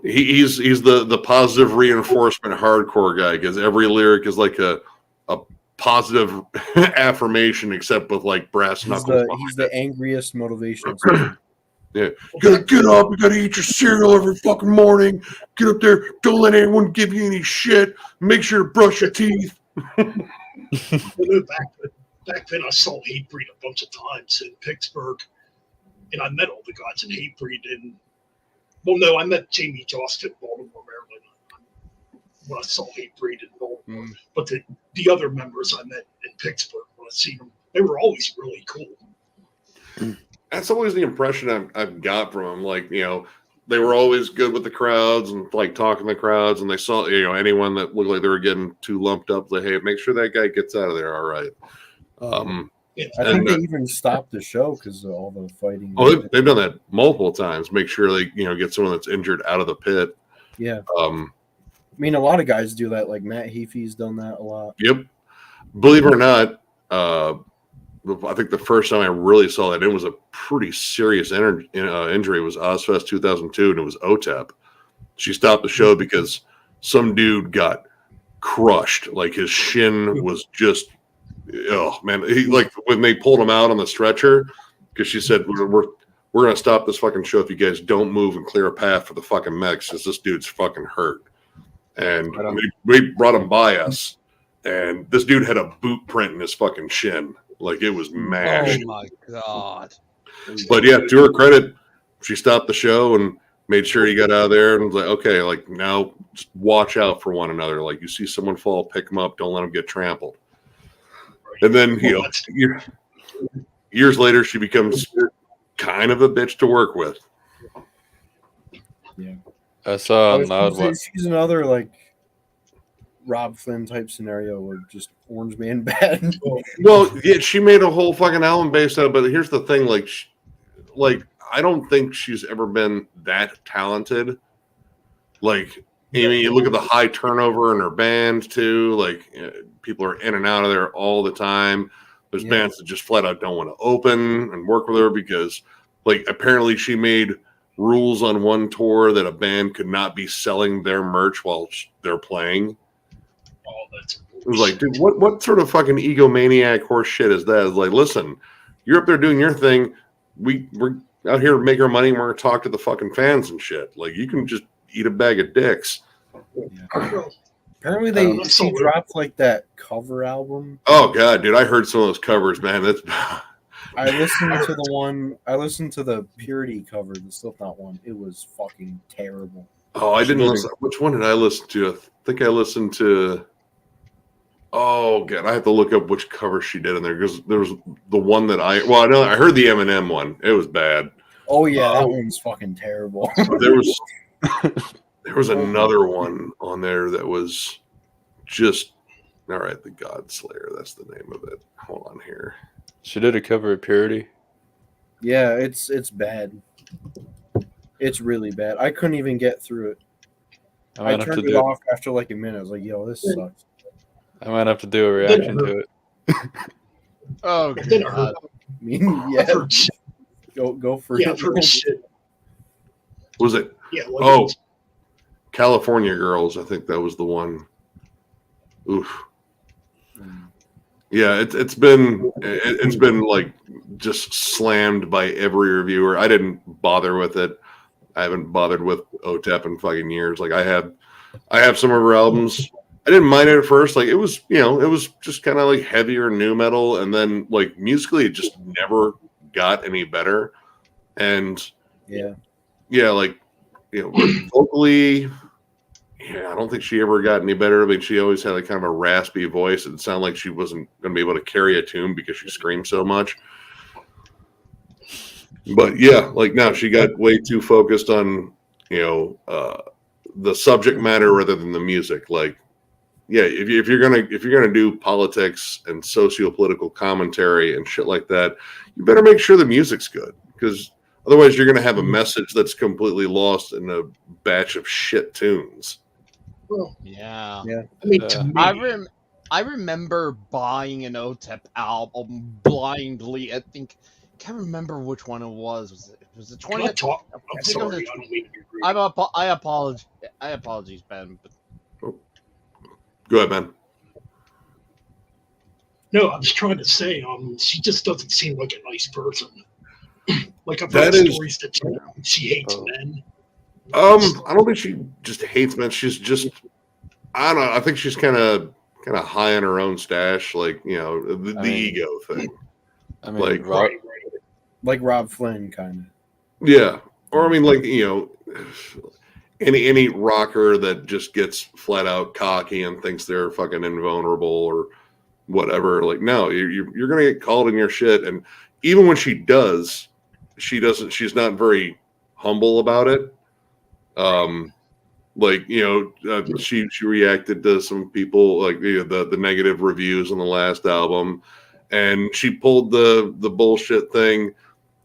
He's the positive reinforcement hardcore guy, because every lyric is like a positive affirmation, except with like brass knuckles. He's the angriest motivational speaker. Yeah, you gotta get up. You gotta eat your cereal every fucking morning. Get up there. Don't let anyone give you any shit. Make sure to brush your teeth. Back then, I saw Hatebreed a bunch of times in Pittsburgh, and I met all the guys in Hatebreed. And well, no, I met Jamie Jost in Baltimore, Maryland, when I saw Hatebreed in Baltimore. But the other members I met in Pittsburgh, when I seen them, they were always really cool. That's always the impression I've got from them. Like, they were always good with the crowds and like talking to the crowds, and they saw, anyone that looked like they were getting too lumped up, like, hey, make sure that guy gets out of there. All right. Yeah. I think they even stopped the show because of all the fighting. Oh, they've done that multiple times. Make sure they, get someone that's injured out of the pit. Yeah. I mean, a lot of guys do that. Like Matt Heafy's done that a lot. Yep. Believe it or not, I think the first time I really saw that, it was a pretty serious injury. It was Ozfest 2002, and it was OTEP. She stopped the show because some dude got crushed. Like, his shin was just, oh man! He, like, when they pulled him out on the stretcher, because she said, we're gonna stop this fucking show if you guys don't move and clear a path for the fucking medics, because this dude's fucking hurt. And we brought him by us, and this dude had a boot print in his fucking shin. Like, it was mashed. Oh my God. But yeah, to her credit, she stopped the show and made sure he got out of there, and was like, okay, like, now just watch out for one another. Like, you see someone fall, pick them up. Don't let them get trampled. And then, years later, she becomes kind of a bitch to work with. I saw on I was gonna Loudwire. say, she's another like Rob Flynn type scenario where just Orange Man bad. Well, yeah, she made a whole fucking album based on it, but here's the thing, like I don't think she's ever been that talented. Like, I mean, you look at the high turnover in her band too. Like, people are in and out of there all the time. There's bands that just flat out don't want to open and work with her because, like, apparently she made rules on one tour that a band could not be selling their merch while they're playing. Oh, that's It was like, dude, what sort of fucking egomaniac horse shit is that? It's like, listen, you're up there doing your thing. We're out here to make our money and we're going to talk to the fucking fans and shit. Like, you can just eat a bag of dicks. Apparently she dropped like that cover album. Oh, God, dude, I heard some of those covers, man. That's I listened to the Purity cover, the Slipknot one. It was fucking terrible. Oh, I didn't listen. Which one did I listen to? I think I listened to. Oh God, I have to look up which cover she did in there because there was the one that I know I heard the Eminem one. It was bad. Oh yeah, that one's fucking terrible. There was another one on there that was just all right. The God Slayer, that's the name of it. Hold on here. She did a cover of Purity. Yeah, it's bad. It's really bad. I couldn't even get through it. I turned it off after like a minute. I was like, "Yo, this sucks." I might have to do a reaction to it. Oh, God. I mean, yeah. Go for it. I've heard shit. Was it? Yeah. Oh, California Girls. I think that was the one. Oof. Yeah, it's been like just slammed by every reviewer. I didn't bother with it. I haven't bothered with OTEP in fucking years. Like I have some of her albums. I didn't mind it at first. Like it was just kind of like heavier nu metal, and then like musically, it just never got any better. And like vocally, I don't think she ever got any better. I mean, she always had like kind of a raspy voice. It sounded like she wasn't going to be able to carry a tune because she screamed so much. But yeah, like now she got way too focused on the subject matter rather than the music. Like, yeah, if you're gonna do politics and socio-political commentary and shit like that, you better make sure the music's good because otherwise you're gonna have a message that's completely lost in a batch of shit tunes. Well, yeah. I mean, to me, I remember buying an OTEP album blindly. I can't remember which one it was. Was it 20? I'm sorry, I don't mean to be rude. I apologize, Ben. But... Go ahead, Ben. No, I was trying to say, she just doesn't seem like a nice person. Like I've heard stories that she hates men. I don't think she just hates men. She's just, I don't know. I think she's kind of high on her own stash, like the ego thing. I mean, like Rob Flynn, kind of. Yeah, or I mean, like any rocker that just gets flat out cocky and thinks they're fucking invulnerable or whatever. Like, no, you're gonna get called in your shit, and even when she does, she's not very humble about it. She reacted to some people like the negative reviews on the last album, and she pulled the bullshit thing.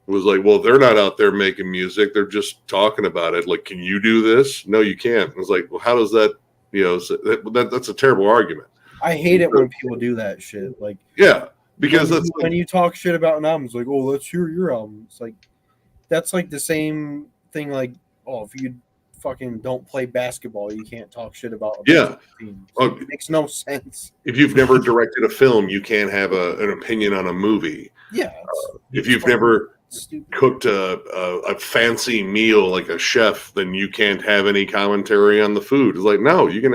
It was like, well, they're not out there making music; they're just talking about it. Like, can you do this? No, you can't. It was like, well, how does that? That's a terrible argument. I hate it when people do that shit. Like, yeah, because when you talk shit about an album, it's like, oh, let's hear your album. It's like that's like the same thing. Like, oh, if you fucking don't play basketball, you can't talk shit about a team. It makes no sense. If you've never directed a film, you can't have an opinion on a movie. Yeah. If you've never cooked a fancy meal like a chef, then you can't have any commentary on the food. It's like, no, you can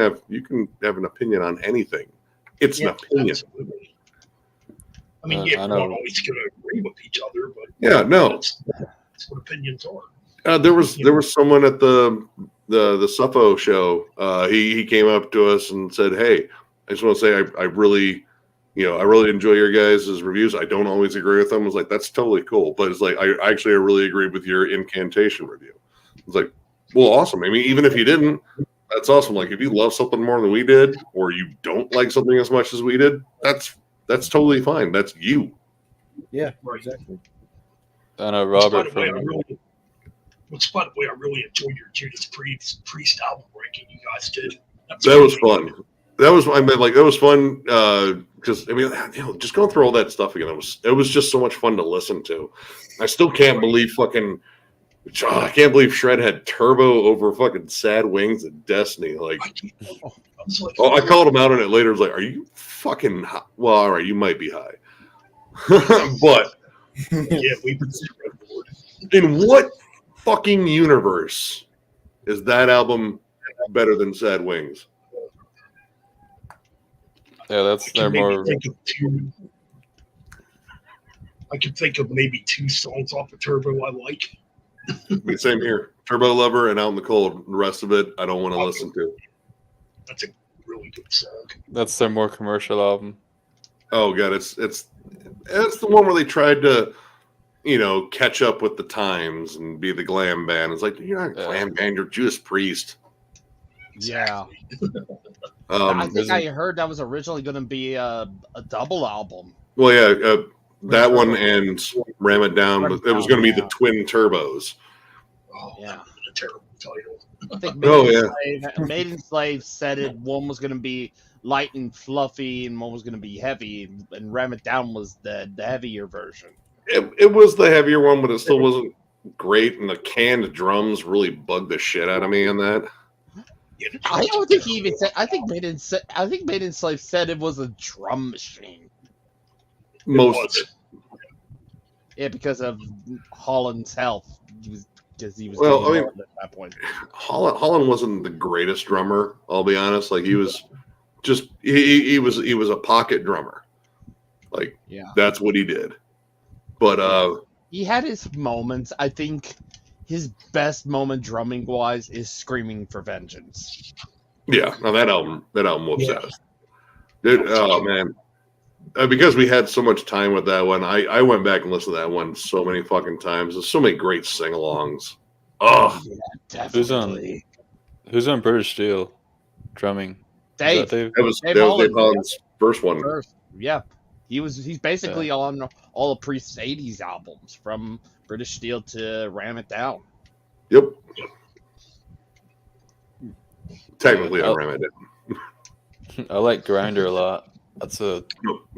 have an opinion on anything. It's an opinion. Absolutely. I mean, we're not always going to agree with each other, but that's what opinions are. There was someone at the Suffo show. He came up to us and said, "Hey, I just want to say I really enjoy your guys' reviews. I don't always agree with them." I was like, "That's totally cool," but it's like I really agree with your incantation review. It's like, Well, awesome. I mean, even if you didn't, that's awesome. Like if you love something more than we did, or you don't like something as much as we did, that's totally fine. That's you. Yeah, Right. exactly. I know Which, by Robert the way, from. I really enjoyed your Judas Priest album ranking you guys did. That was fun. That was, I mean, like that was fun because I mean, just going through all that stuff again, it was just so much fun to listen to. I still can't believe I can't believe Shred had Turbo over fucking Sad Wings and Destiny. Like, I called him out on it later. I was like, "Are you fucking high?" Well, all right, you might be high, but yeah, we in what fucking universe is that album better than Sad Wings? Yeah, they're more. I can think of maybe 2 songs off of Turbo I like. I mean, same here. Turbo Lover and Out in the Cold. The rest of it, I don't want to listen to. That's a really good song. That's their more commercial album. Oh god, it's the one where they tried to, catch up with the times and be the glam band. It's like, you're not a glam band, you're Judas Priest. Yeah. Um, I think I heard that was originally going to be a double album. well, yeah, that one and Ram It Down, but it was going to be the Twin Turbos. Oh, Yeah. a terrible title. I think Maiden Slave said it. One was going to be light and fluffy, and one was going to be heavy. And Ram It Down was the heavier version. It was the heavier one, but it still wasn't great. And the canned drums really bugged the shit out of me in that. Yeah, I don't think he even said. I think Maiden Slave said it was a drum machine. Yeah, because of Holland's health. He was Well, I mean, at that point. Holland wasn't the greatest drummer. I'll be honest. Like he was just he was a pocket drummer. Like that's what he did. But he had his moments. I think his best moment drumming wise is "Screaming for Vengeance." Yeah, no, that album whoops ass. Dude, oh man. Because we had so much time with that one, I went back and listened to that one so many fucking times. There's so many great sing-alongs. Oh, yeah, definitely. Who's on British Steel drumming? Dave. That was Dave Holland's first one. Yeah, he's basically on all of Priest's '80s albums, from British Steel to Ram It Down. Yep. Technically, I Ram It Down. I like Grinder a lot.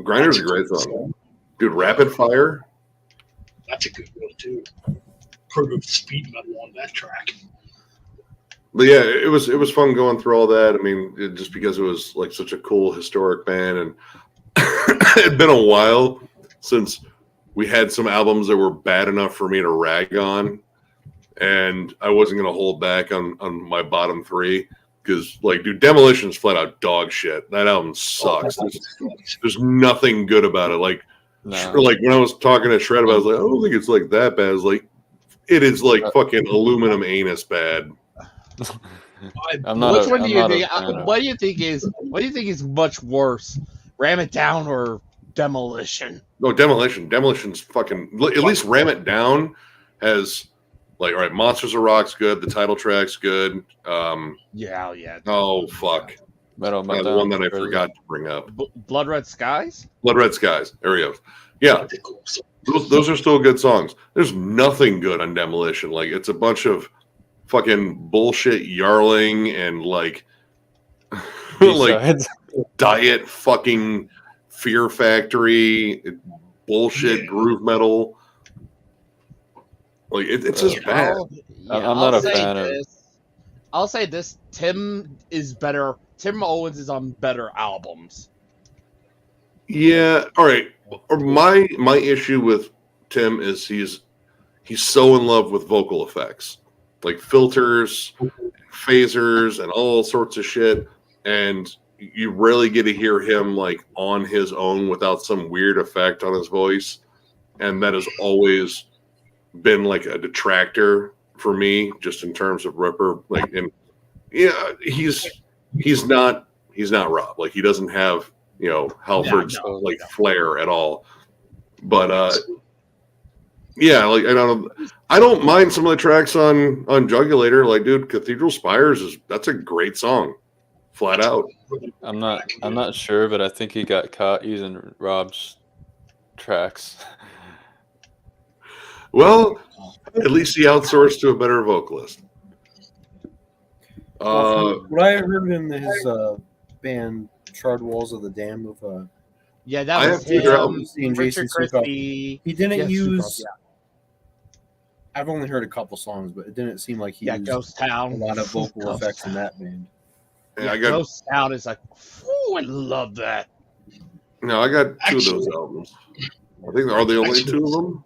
Grinder's a great song. Dude, Rapid Fire. That's a good one too. Proto speed metal on that track. But yeah, it was fun going through all that. I mean, just because it was like such a cool historic band, and it had been a while since we had some albums that were bad enough for me to rag on, and I wasn't going to hold back on my bottom 3. Because, like, dude, Demolition's flat out dog shit. That album sucks. There's nothing good about it. Like when I was talking to Shred about it, I was like, I don't think it's like that bad. It's like, it is like fucking aluminum anus bad. What do you think is much worse? Ram It Down or Demolition? No, Demolition. Demolition's fucking. At least Ram It Down has. Like, all right, Monsters of Rock's good. The title track's good. Yeah. Oh, fuck. Metal the one that I forgot to bring up. Blood Red Skies? Blood Red Skies. There we go. Yeah. Those are still good songs. There's nothing good on Demolition. Like, it's a bunch of fucking bullshit yarling and, like diet fucking Fear Factory, bullshit groove metal. Like it's just bad. I'm not a fan of. I'll say this: Tim is better. Tim Owens is on better albums. Yeah. All right. My issue with Tim is he's so in love with vocal effects, like filters, phasers, and all sorts of shit, and you rarely get to hear him like on his own without some weird effect on his voice, and that has always been like a detractor for me, just in terms of Ripper. Like, and yeah, he's not Rob. Like, he doesn't have Halford's flair at all. But Yeah, like I don't mind some of the tracks on Jugulator. Like, dude, Cathedral Spires that's a great song, flat out. I'm not sure, but I think he got caught using Rob's tracks. Well, at least he outsourced to a better vocalist. Well, from what I heard in his band, Charred Walls of the Dam with Yeah, that I was have two other him, albums. and Richard Jason Sukoff. Christie. He didn't Yes, use. Sukoff, I've only heard a couple songs, but it didn't seem like he yeah, used Ghost a Town. lot of vocal Ghost effects in Town. that band. Yeah, I got Ghost Town is like, I love that. no, I got two of Actually- those albums. I think are the only two of them.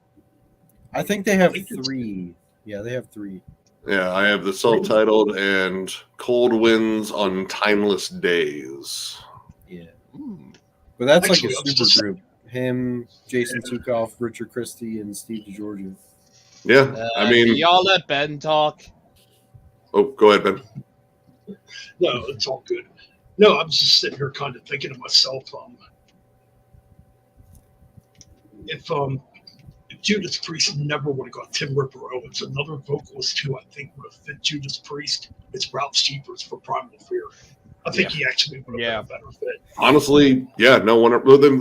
I think they have three. Yeah, they have three. Yeah, I have the self-titled and Cold Winds on Timeless Days. Yeah, Mm. but that's like Actually, a I was just- super group. Him, Jason Sukoff, Richard Christie, and Steve DeGiorgio. Yeah, I mean, y'all let Ben talk. oh, go ahead, Ben. No, it's all good. No, I'm just sitting here kind of thinking to myself, if Judas Priest never would have got Tim Ripper Owens, another vocalist who I think would have fit Judas Priest is Ralph Steepers for Primal Fear. I think he actually would have been a better fit. Honestly, yeah, no one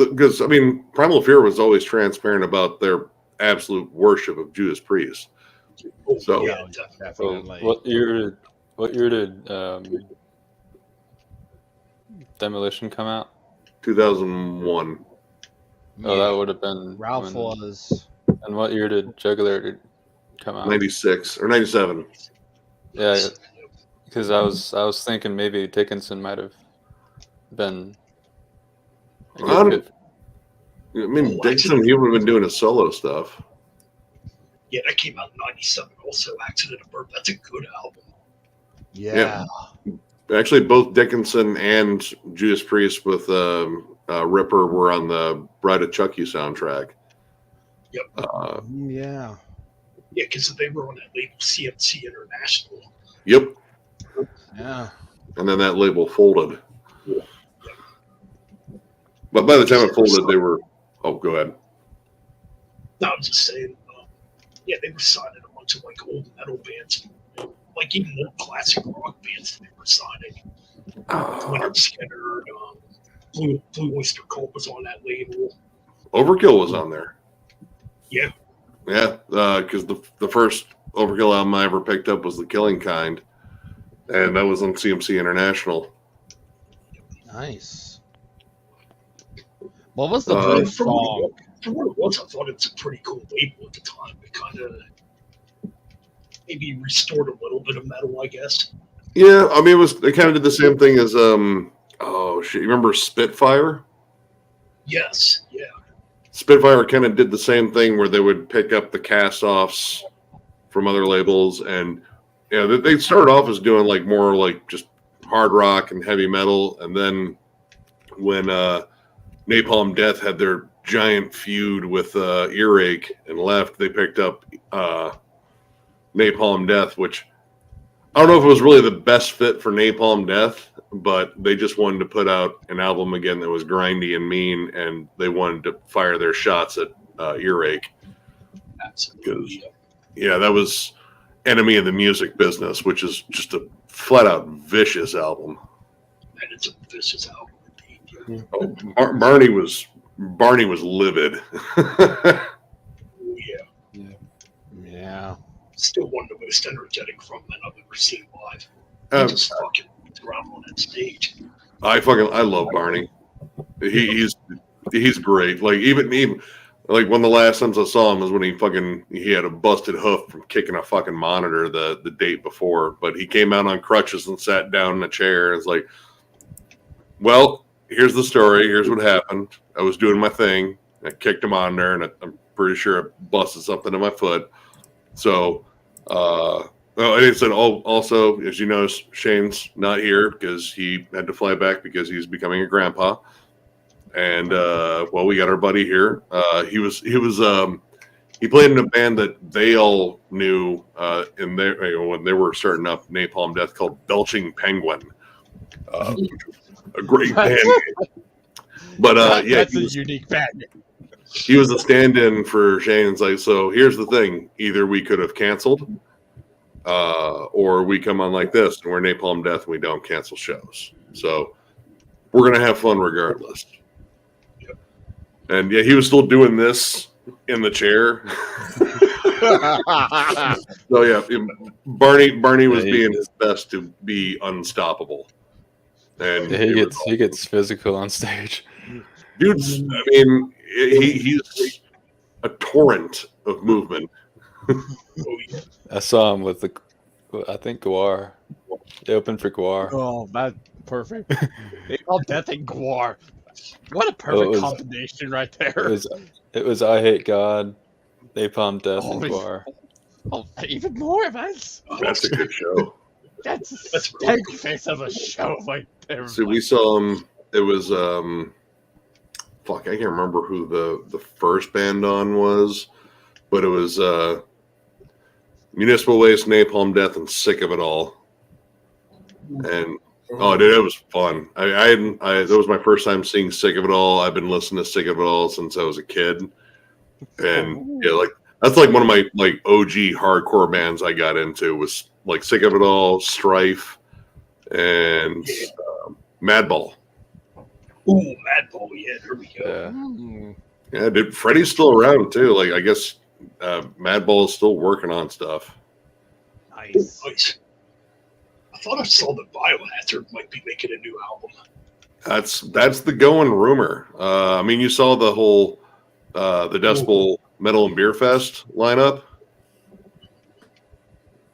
because I mean, Primal Fear was always transparent about their absolute worship of Judas Priest. Oh, So- yeah, definitely. So Definitely. what year did Demolition come out? 2001. Oh, that would have been Ralph when- was. And what year did Juggler come out? 96 or 97. Yeah, because I was thinking maybe Dickinson might have been. a good Um, fit. I mean, Dixon, he would have been doing his solo stuff. Yeah, that came out in 97 also, Accident of Birth. That's a good album. Yeah. Actually, both Dickinson and Judas Priest with Ripper were on the Bride of Chucky soundtrack. Yep. Yeah. Yeah, because they were on that label CMC International. Yep. Yeah. And then that label folded. But by the time it folded, they were. Oh, go ahead. No, I'm just saying, yeah, they were signing a bunch of like old metal bands, like even old classic rock bands they were signing. Leonard Skinner, Blue Oyster Cult was on that label. Overkill was on there. Yeah. Yeah, because the first Overkill album I ever picked up was The Killing Kind, and that was on CMC International. Nice. What was the Uh, first song? For what it was, I thought it was a pretty cool label at the time. It kind of maybe restored a little bit of metal, I guess. Yeah, I mean, they kind of did the same thing as oh shit, you remember Spitfire? Yes, yeah. Spitfire kind of did the same thing where they would pick up the cast-offs from other labels, and yeah, they started off as doing like more like just hard rock and heavy metal, and then when Napalm Death had their giant feud with Earache and left, they picked up Napalm Death, which I don't know if it was really the best fit for Napalm Death, but they just wanted to put out an album again that was grindy and mean, and they wanted to fire their shots at Earache. Absolutely. Yeah, that was Enemy of the Music Business, which is just a flat-out vicious album. And it's a vicious album indeed. Yeah. Oh, Barney was livid. Oh, yeah. Yeah. Still one of the most energetic frontmen I've ever seen live. He just fucking beats around on that stage. I love Barney. He's great. Like even like one of the last times I saw him was when he had a busted hoof from kicking a fucking monitor the date before. But he came out on crutches and sat down in a chair. And it's like, well, here's the story. Here's what happened. I was doing my thing. I kicked him on there, and I'm pretty sure I busted something in my foot. So, and it said, also, as you know, Shane's not here because he had to fly back because he's becoming a grandpa. And well, we got our buddy here. He played in a band that they all knew when they were starting up Napalm Death called Belching Penguin. A great band. But yeah, That's a unique band. he was a stand-in for Shane's. Like, so here's the thing: either we could have canceled, or we come on like this, and we're Napalm Death, and we don't cancel shows. So we're gonna have fun regardless. And yeah, he was still doing this in the chair. So yeah, Barney was being his best to be unstoppable. And he gets physical on stage. Dude's, I mean, he's a torrent of movement. I saw him with I think Guar. They opened for Guar. Oh, that's perfect. They call Death and Guar. What a perfect combination right there. It was I Hate God, Napalm Death, and Guar. Oh, even more, man. That's a good show. That's a stank face of a show right there. So we saw him. It was fuck, I can't remember who the first band on was, but it was Municipal Waste, Napalm Death, and Sick of It All. And oh, dude, it was fun. That was my first time seeing Sick of It All. I've been listening to Sick of It All since I was a kid, and yeah, like that's like one of my like OG hardcore bands I got into was like Sick of It All, Strife, and Madball. Ooh, Madball, yeah, there we go. Yeah, dude, Freddie's still around too. Like, I guess Madball is still working on stuff. Nice. I thought I saw that Biohazard might be making a new album. That's the going rumor. I mean, you saw the whole the Decibel Metal and Beer Fest lineup.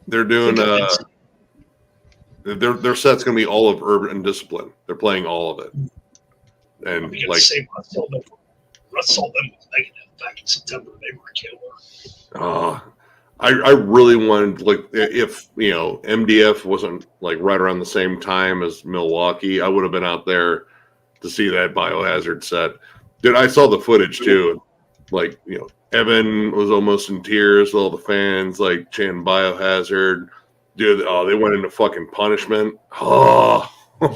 They're doing their set's gonna be all of Urban Discipline. They're playing all of it. And like I saw them with Negative back in September. They were killer. I really wanted, like, if you know MDF wasn't like right around the same time as Milwaukee, I would have been out there to see that Biohazard set. Dude, I saw the footage too. Like, you know, Evan was almost in tears with all the fans like chanting Biohazard. Dude, they went into fucking Punishment. Oh, It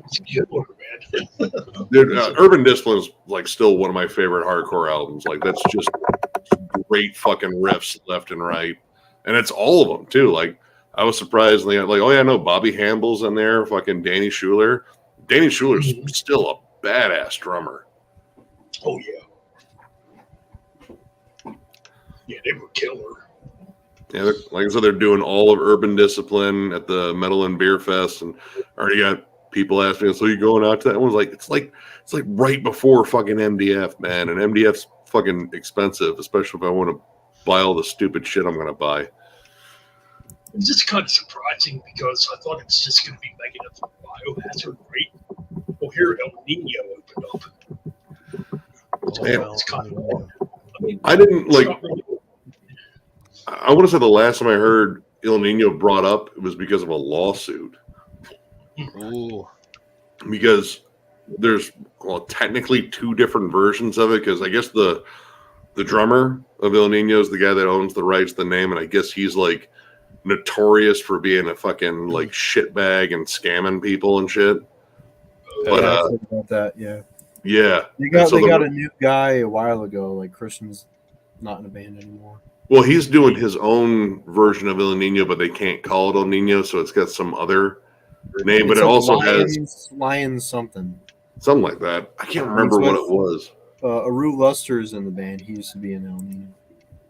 was killer, man. dude, Urban Discipline is like still one of my favorite hardcore albums. Like, that's just great fucking riffs left and right, and it's all of them too. Like, I was surprised, like, oh yeah, no, Bobby Hamble's in there, fucking Danny Schuler. Danny Schuler's still a badass drummer. Oh yeah, yeah, they were killer. Yeah, like I said, they're doing all of Urban Discipline at the Metal and Beer Fest, and already got people asking me, "So you going out to that?" I was like, it's like right before fucking MDF, man, and MDF's fucking expensive, especially if I want to buy all the stupid shit I'm gonna buy. It's just kind of surprising because I thought it's just going to be Megadeth and Biohazard, right? Well, here El Nino opened up. Man, it's kind of odd. I mean, I didn't like. really, I want to say the last time I heard El Nino brought up, it was because of a lawsuit. Ooh. Because there's technically two different versions of it. Because I guess the drummer of El Nino is the guy that owns the rights to the name, and I guess he's like notorious for being a fucking like shitbag and scamming people and shit. But I heard about that, yeah. Yeah, They got so a new guy a while ago. Like, Christian's not in a band anymore. well, he's doing his own version of El Nino, but they can't call it El Nino, so it's got some other name. But It's it like also has Lions something. something like that. I can't remember what it was. Aru Luster's in the band. He used to be in El Nino.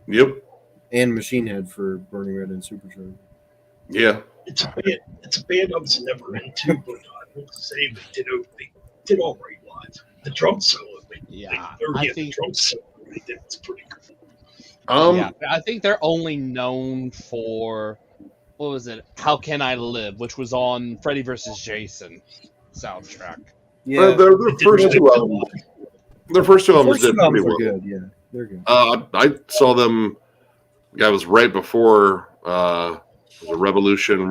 Yep. And Machine Head for Burning Red and Supercharger. Yeah. it's a band I was never into, but I will say they did all right live. The drum solo, the drum solo they did was pretty cool. Yeah, I think they're only known for, what was it? How Can I Live, which was on Freddy vs. Jason soundtrack. Yeah, their first two albums. Their first two albums did pretty well. Good. Yeah, they're good. I saw them. That was right before the Revolution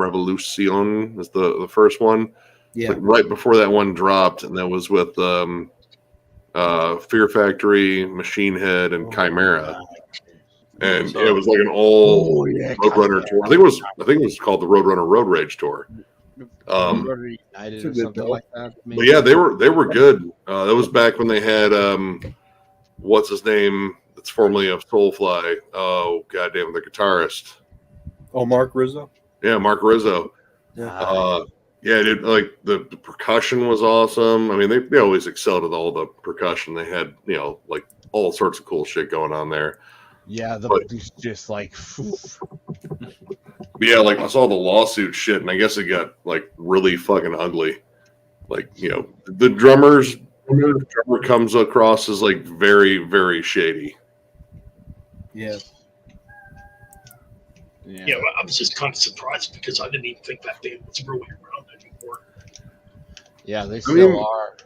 is the first one. Yeah, Like right before that one dropped, and that was with Fear Factory, Machine Head, and Chimera. And it was like an all Roadrunner tour. I think it was called the Roadrunner Road Rage tour. United or something like that. But yeah, they were good. That was back when they had what's his name? That's formerly of Soulfly. Oh, goddamn, the guitarist. Oh, Mark Rizzo. Yeah, Mark Rizzo. Yeah. Yeah, dude, like the percussion was awesome. I mean, they always excelled at all the percussion. They had, like all sorts of cool shit going on there. Yeah, But- just like But yeah, like I saw the lawsuit shit, and I guess it got like really fucking ugly. Like, the drummer comes across as like very, very shady. Yeah. Yeah, well, I was just kind of surprised because I didn't even think that band was really around anymore. Yeah, they still mean- are.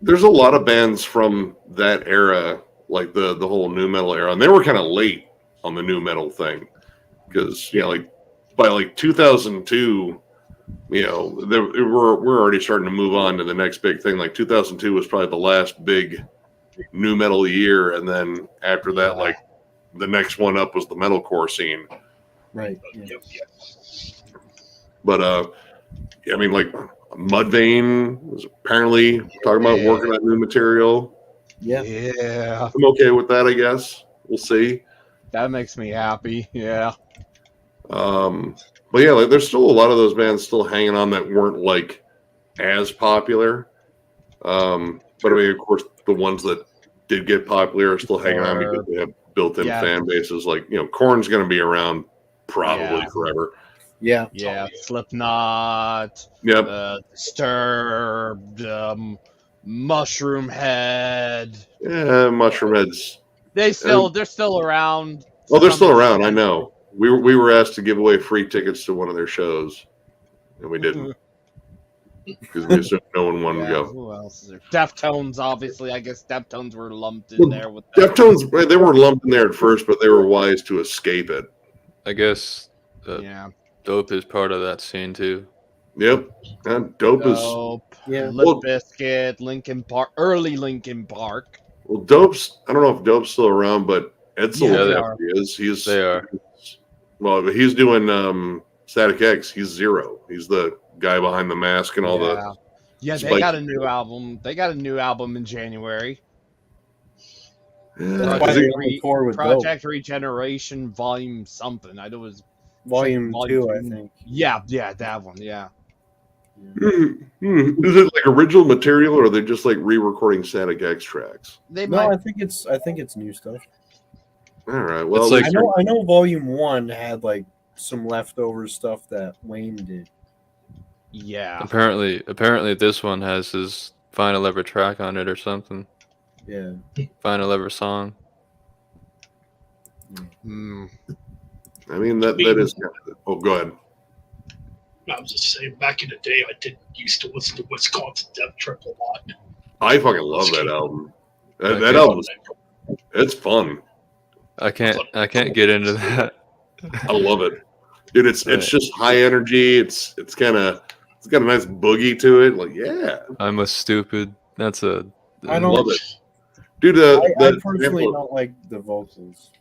There's a lot of bands from that era, like the whole new metal era, and they were kind of late on the new metal thing because like by like 2002, we're already starting to move on to the next big thing. Like 2002 was probably the last big new metal year, and then after that, Yeah. like the next one up was the metalcore scene. Right. Yeah. Yep. But I mean, like Mudvayne was apparently talking about working on new material. Yeah. Yeah, I'm okay with that, I guess. We'll see. that makes me happy. Yeah. But yeah, like there's still a lot of those bands still hanging on that weren't like as popular. But I mean, of course, the ones that did get popular are still hanging on because they have built-in Yeah. fan bases. Like, Korn's going to be around probably Yeah. forever. Yeah. Yeah, Slipknot, Yep. Disturbed, Mushroom Head. Yeah, Mushroom Heads. They're still around. Oh, they're still around. I know. We were asked to give away free tickets to one of their shows, and we didn't because we assumed no one wanted to go. Who else is there? Deftones, obviously. I guess Deftones were lumped in Well, there with that. Deftones, they were lumped in there at first, but they were wise to escape it. I guess Yeah. Dope is part of that scene too. Yep. And Dope is Dope. Yeah. Limp Bizkit, Linkin Park, early Linkin Park. well. Dope's. I don't know if Dope's still around, but Edsel Yeah, they definitely is. He's They are. well. He's doing Static X. He's Zero. He's the guy behind the mask and all the. Yeah, they Spike. got a new album. They got a new album in January. Yeah, That's why is they it- on tour with Dope. Project Regeneration Volume something. I know it was Volume Volume 2, I two. think. yeah, that one. Yeah. Is it like original material, or are they just like re-recording Static X tracks? They No, might. I think it's new stuff. All right. Well, It's like- I know Volume 1 had like some leftover stuff that Wayne did. Yeah. Apparently this one has his final ever track on it or something. Yeah. Final ever song. Hmm. I mean that is. Oh, go ahead. I was just saying, back in the day, I did used to listen to Wisconsin Death Trip a lot. I fucking love that album. That Okay. album, it's fun. I can't get into that. I love it, dude. It's just high energy. It's got a nice boogie to it. Like, yeah, I'm a stupid. That's a. I don't love it, dude. I The personally sample- don't like the vocals.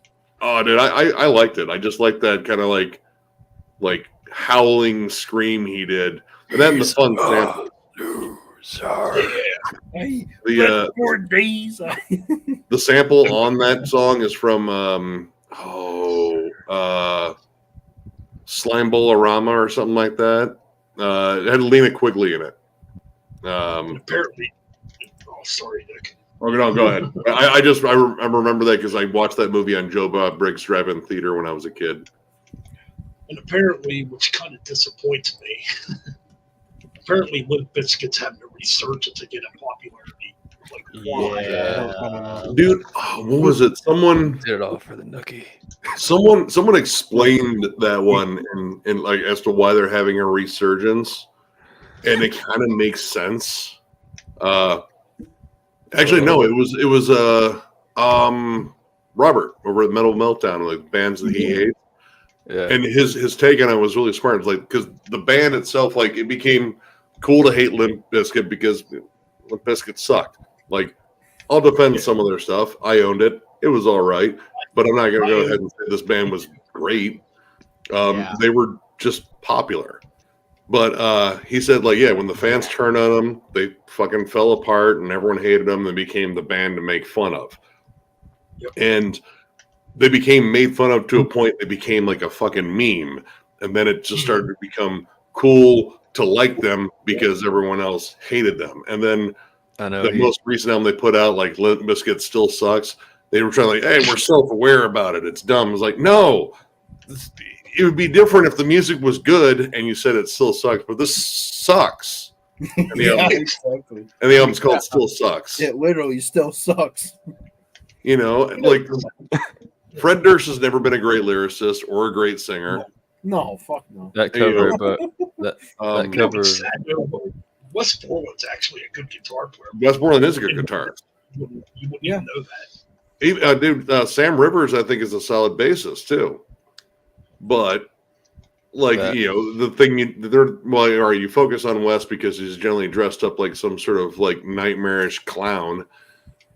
Oh, dude, I liked it. I just like that kind of like howling scream he did, and then the fun sample. Hey, The 4 days. the sample on that song is from Slime Bolorama or something like that. It had Lena Quigley in it. And apparently, sorry, Nick. Oh, no, go ahead. I remember that because I watched that movie on Joe Bob Briggs Drive-In Theater when I was a kid. And apparently, which kind of disappoints me, apparently Limp Bizkit's having a resurgence again in popularity. Like, why? Yeah. Dude, what was it? Someone Did it all for the nookie. someone explained that one and like as to why they're having a resurgence, and it kind of makes sense. Actually, no, it was Robert over at Metal Meltdown, like bands that he hates. Yeah. And his take on it was really smart. It's like because the band itself, like it became cool to hate Limp Bizkit because Limp Bizkit sucked. Like I'll defend some of their stuff. I owned it. It was all right, but I'm not gonna go ahead and say this band was great. Yeah. They were just popular. But he said, like, yeah, when the fans turned on them, they fucking fell apart and everyone hated them. They became the band to make fun of. Yep. And they became made fun of to a point they became like a fucking meme. And then it just started to become cool to like them because everyone else hated them. And then I know the most recent album they put out, like Limp Bizkit Still Sucks, they were trying to like, hey, we're self-aware about it. It's dumb. It's like, no. It would be different if the music was good and you said it still sucks, but this sucks. And the, Exactly. and the album's called Still Sucks. It literally still sucks. You know, like Fred Durst has never been a great lyricist or a great singer. No, fuck no. that You cover, know, but that Um, cover. It's sad, but Wes Borland's actually a good guitar player. Wes Borland is a good guitarist. You wouldn't even know that. Dude, Sam Rivers, I think, is a solid bassist too. But like you know, the thing you focus on Wes because he's generally dressed up like some sort of like nightmarish clown,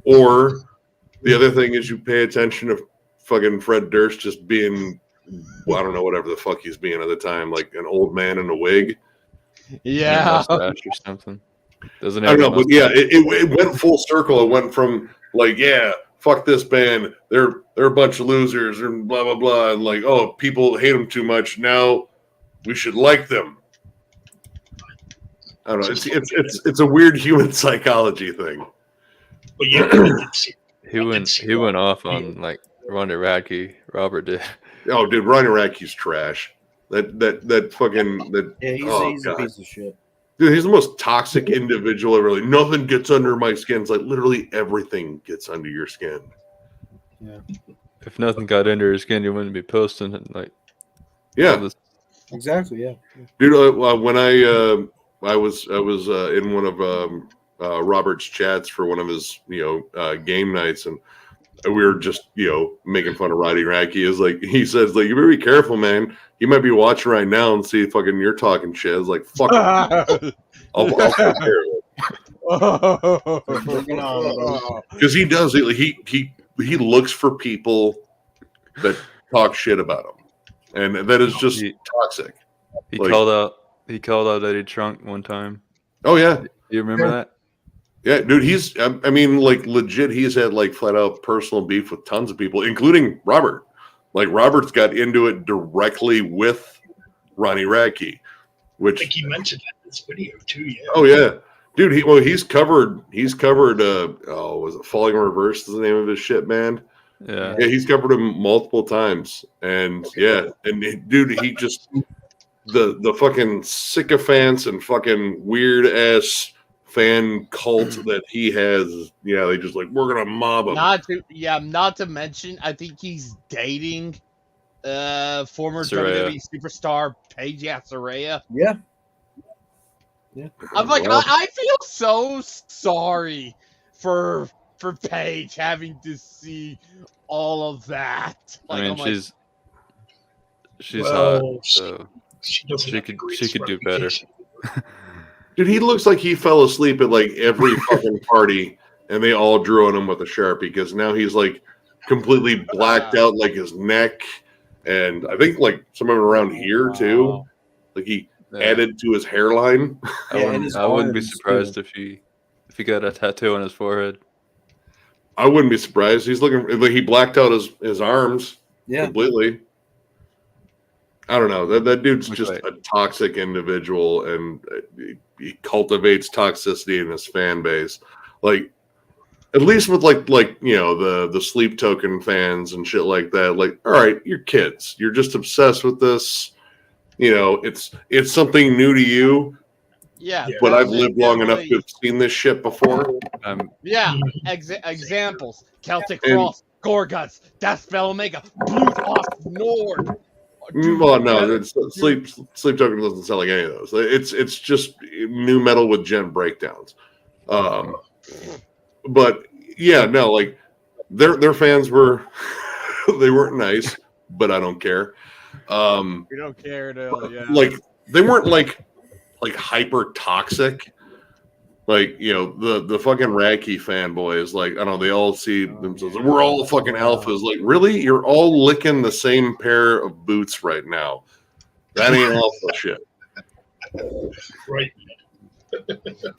or the other thing is you pay attention to fucking Fred Durst just being, well, I don't know, whatever the fuck he's being at the time, like an old man in a wig. Yeah. Mustache or something. Doesn't I don't know, have a but yeah, it went full circle. It went from like, yeah, fuck this band, they're a bunch of losers and blah blah blah, and like, oh, people hate them too much. Now we should like them. I don't know. It's a weird human psychology thing. But yeah, He went off on like Ronda Radke. Robert did. Oh, dude, Ronnie Radke's trash. That fucking that. Yeah, oh, he's a God. piece of shit. Dude, he's the most toxic individual ever. Like, nothing gets under my skin. It's like literally everything gets under your skin. Yeah. If nothing got under his skin, you wouldn't be posting it. Like, Yeah, all this- Exactly, yeah. dude. When I was in one of Robert's chats for one of his game nights, and we were just making fun of Roddy Radke. Is like he says, like, you better be careful, man. He might be watching right now and see fucking you're talking shit. It's like, fuck. I'll take care of Bring it on. it because he does. He looks for people that talk shit about him, and that is just toxic. he Like- called out Eddie Trunk one time. Oh yeah. You remember that? Yeah, dude, I mean, like, legit, he's had, like, flat-out personal beef with tons of people, including Robert. Like, Robert's got into it directly with Ronnie Radke, I which... think he mentioned that in this video, too, yeah. Oh, yeah. Dude, he's covered, was it Falling in Reverse is the name of his shit band? Yeah. Yeah, he's covered him multiple times. And, yeah, and, dude, he just... The fucking sycophants and fucking weird-ass... fan cult that he has, they just like, we're gonna mob him. Not to mention, I think he's dating former Saraya. WWE superstar Paige Saraya. Yeah. I'm like, Well. I feel so sorry for Paige having to see all of that. Like, I mean, I'm like, she's Well, hot, so She doesn't she have the could- greatest she could do better. reputation. Dude, he looks like he fell asleep at like every fucking party and they all drew on him with a Sharpie because now he's like completely blacked out, like his neck, and I think like some of it around here too. wow. Like he yeah. added to his hairline. Yeah, and his I wouldn't be arms, surprised too. if he got a tattoo on his forehead. I wouldn't be surprised. He's looking like he blacked out his arms Yeah. completely. I don't know. That dude's Which just way? a toxic individual, and he cultivates toxicity in his fan base. Like, at least with like the Sleep Token fans and shit like that. Like, all right, you're kids. You're just obsessed with this. It's something new to you. Yeah, But I've that's lived long enough to definitely- have seen this shit before. Yeah, examples: Celtic And- Frost, Gorguts, Deathspell Omega, Blues Off Nord. Well, no, Sleep Token doesn't sound like any of those. It's just new metal with gent breakdowns. But yeah, no, like their fans were they weren't nice, but I don't care. We don't care to, yeah. Like they weren't like hyper toxic. Like, the fucking Radke fanboys, like, I don't know, they all see themselves, we're all fucking alphas. Like, really? You're all licking the same pair of boots right now. That ain't alpha shit. Right.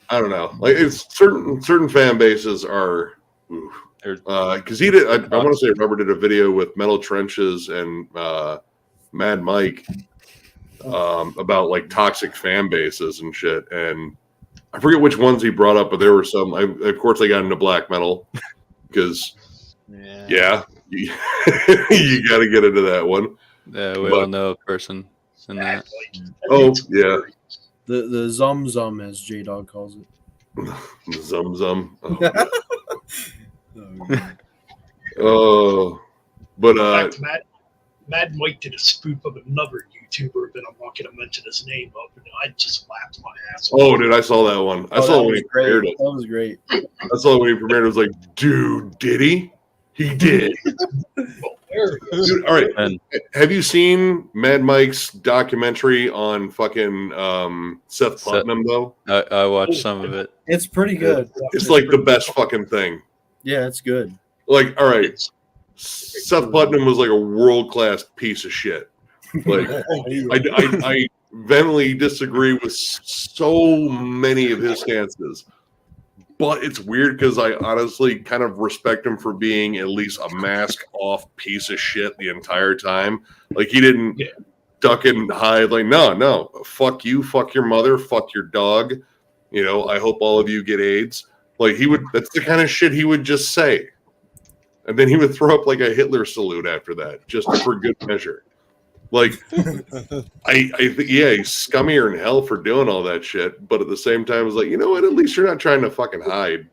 I don't know. Like it's certain fan bases are, because he did. I want to say Robert did a video with Metal Trenches and Mad Mike about like toxic fan bases and shit. And I forget which ones he brought up, but there were some. Of course, they got into black metal because you got to get into that one. Yeah, we all know a person in that. Oh yeah, The Zum Zum, as J Dog calls it. Zum Zum. Oh, But In fact, Mad Mike did a spoof of another YouTuber that I'm not going to mention his name of, and I just laughed my ass off. oh, dude, I saw that one. I saw it when he premiered it. That was great. I saw it when he premiered it. I was like, dude, did he? He did. Dude, all right. And Have you seen Mad Mike's documentary on fucking Seth Putnam, though? I watched some of it. It's pretty good. It's like the best fucking thing. Yeah, it's good. Like, all right, Seth Putnam was like a world-class piece of shit. Like, I vehemently disagree with so many of his stances. But it's weird because I honestly kind of respect him for being at least a mask-off piece of shit the entire time. Like, he didn't duck and hide. Like, no, fuck you, fuck your mother, fuck your dog. You know, I hope all of you get AIDS. Like, that's the kind of shit he would just say. And then he would throw up like a Hitler salute after that, just for good measure. Like, I think, he's scummier in hell for doing all that shit. But at the same time, it's like, you know what? At least you're not trying to fucking hide.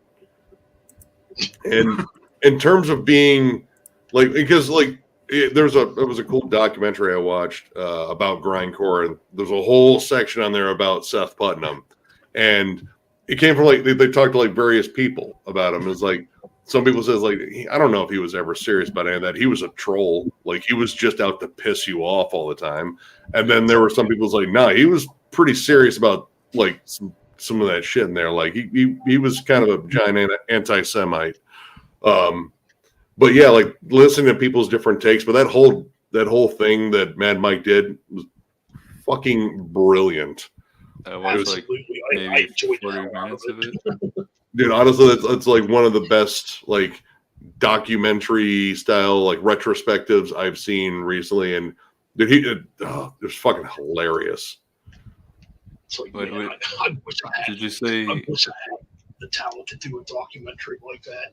And in terms of being like, because like, it was a cool documentary I watched about grindcore, and there's a whole section on there about Seth Putnam, and it came from like they talked to like various people about him. It's like, some people says like, I don't know if he was ever serious about any of that. He was a troll. Like, he was just out to piss you off all the time. And then there were some people like, no, he was pretty serious about like some of that shit in there. Like he was kind of a giant anti-Semite. But yeah, like listening to people's different takes. But that whole thing that Mad Mike did was fucking brilliant. I watched like maybe 40 minutes of it. Dude, honestly, that's like one of the best like documentary style like retrospectives I've seen recently, and dude, it was fucking hilarious. It's like, Wait. I wish I had. Did you say? I wish I had the talent to do a documentary like that.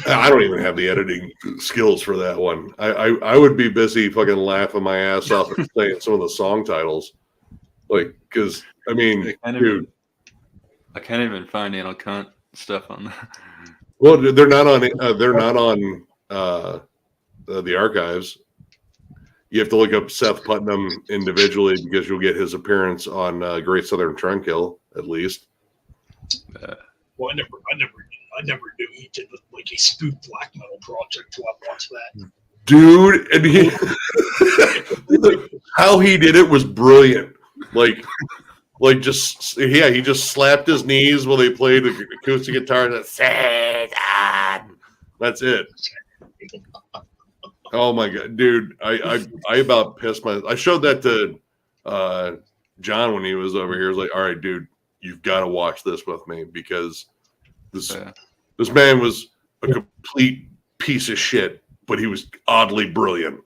I don't even have the editing skills for that one. I would be busy fucking laughing my ass off and saying some of the song titles, like because I mean, dude. I can't even find anal cunt stuff on that. Well, they're not on. The archives. You have to look up Seth Putnam individually because you'll get his appearance on Great Southern Trendkill at least. Well, I never knew he did like a spoof black metal project till I watched that. Dude, and how he did it was brilliant. Like just he just slapped his knees while they played the acoustic guitar and that's it. Oh my god, dude! I about pissed my. I showed that to John when he was over here. I was like, all right, dude, you've got to watch this with me because this man was a complete piece of shit, but he was oddly brilliant.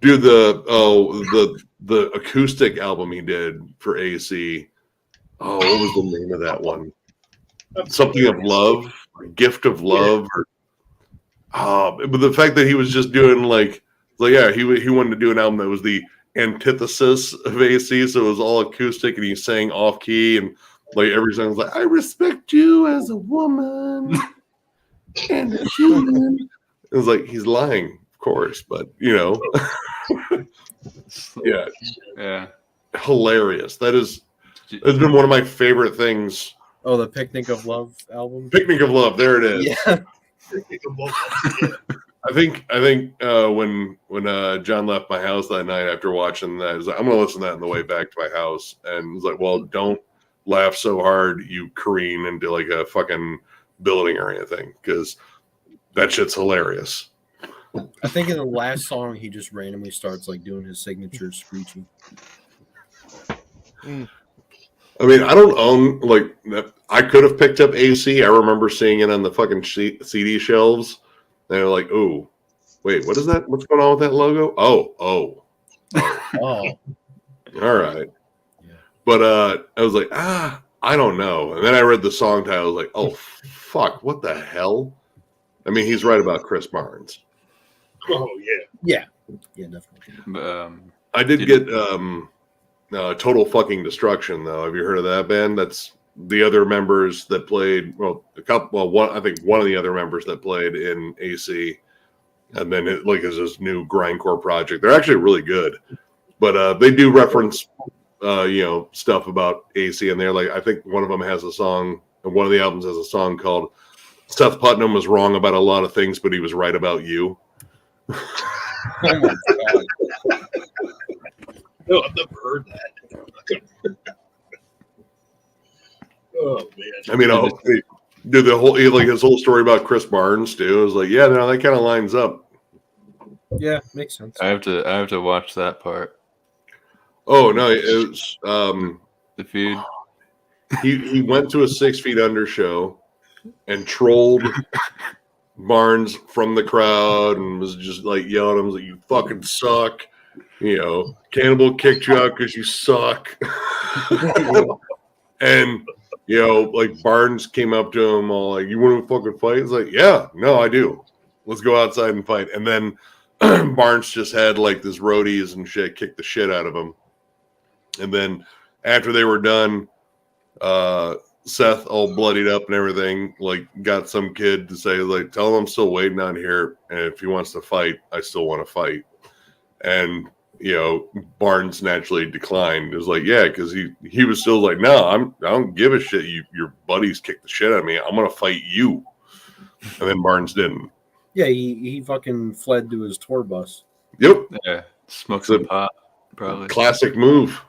Dude, the acoustic album he did for AC. Oh, what was the name of that one? Something of Love, Gift of Love, but the fact that he was just doing he wanted to do an album that was the antithesis of AC, so it was all acoustic and he sang off key and like every song was like, I respect you as a woman and a human. It was like he's lying, of course, but you know. Yeah, hilarious. It's been one of my favorite things. Oh, the Picnic of Love album. Picnic of Love, there it is. Yeah. I think when John left my house that night after watching that, I was like, I'm gonna listen to that on the way back to my house, and was like, well, don't laugh so hard you careen into like a fucking building or anything, because that shit's hilarious. I think in the last song he just randomly starts like doing his signature screeching. I mean, I don't own like I could have picked up AC. I remember seeing it on the fucking CD shelves. And they're like, "Oh, wait, what is that? What's going on with that logo?" Oh, Oh, all right. yeah. But I was like, I don't know. And then I read the song title. I was like, oh fuck, what the hell? I mean, he's right about Chris Barnes. Oh yeah. Yeah, definitely. I did get Total Fucking Destruction though. Have you heard of that band? That's the other members that played. Well, I think one of the other members that played in AC, and then it like is this new grindcore project. They're actually really good, but they do reference stuff about AC in there. Like I think one of them has a song, and one of the albums has a song called "Seth Putnam was wrong about a lot of things, but he was right about you." Oh my god. No, I've never heard that. Oh man. I mean, did the whole like his whole story about Chris Barnes too? I was like, yeah, no, that kind of lines up. Yeah, makes sense. I have to watch that part. Oh no, it was The feud. he went to a 6 Feet Under show and trolled Barnes from the crowd and was just like yelling at him like, "You fucking suck." Cannibal kicked you out because you suck. And like Barnes came up to him all like, "You want to fucking fight?" He's like, "Yeah, no, I do. Let's go outside and fight." And then Barnes just had like this roadies and shit kick the shit out of him. And then after they were done, Seth, all bloodied up and everything, like got some kid to say like, "Tell him I'm still waiting on here, and if he wants to fight, I still want to fight." And Barnes naturally declined. It was like, yeah, because he was still like, "No, I don't give a shit. Your buddies kicked the shit out of me. I'm gonna fight you." And then Barnes didn't. Yeah, he fucking fled to his tour bus. Yep, Yeah, smoke some pot, probably. classic move.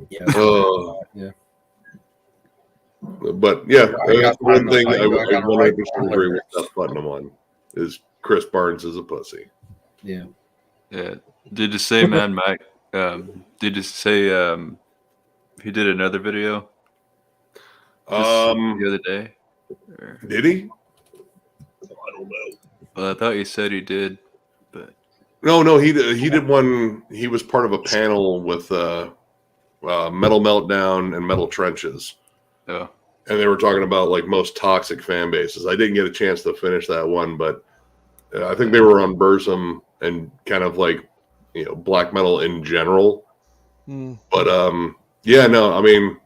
Yeah. Yeah. But yeah, that's one thing I got 100% agree with Seth Putnam on is Chris Barnes is a pussy. Yeah. Yeah. Did you say Mad Mike? Did you say he did another video the other day? Or, Did he? I don't know. well, I thought you said he did, but No, he did one. He was part of a panel with Metal Meltdown and Metal Trenches. oh, And they were talking about like most toxic fan bases. I didn't get a chance to finish that one, but I think they were on Burzum and kind of like black metal in general. But yeah, no, I mean,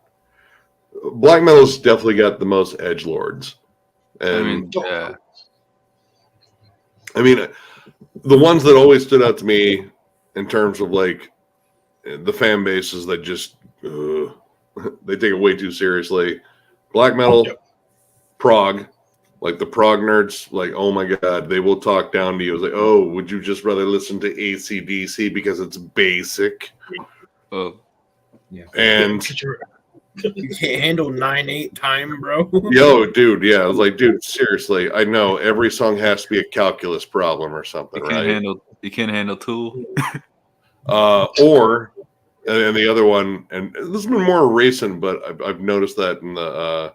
black metal's definitely got the most edgelords. And yeah. I mean, the ones that always stood out to me in terms of like the fan bases that just they take it way too seriously. Black metal, prog, like the prog nerds, like, oh my god, they will talk down to you. It's like, oh, would you just rather listen to AC/DC because it's basic? Oh, Yeah. And You can't handle 9/8 time, bro. yo, dude, yeah, I was like, dude, seriously, I know every song has to be a calculus problem or something, right? You can't handle Tool. Or and the other one, and this has been more recent, but I've noticed that in the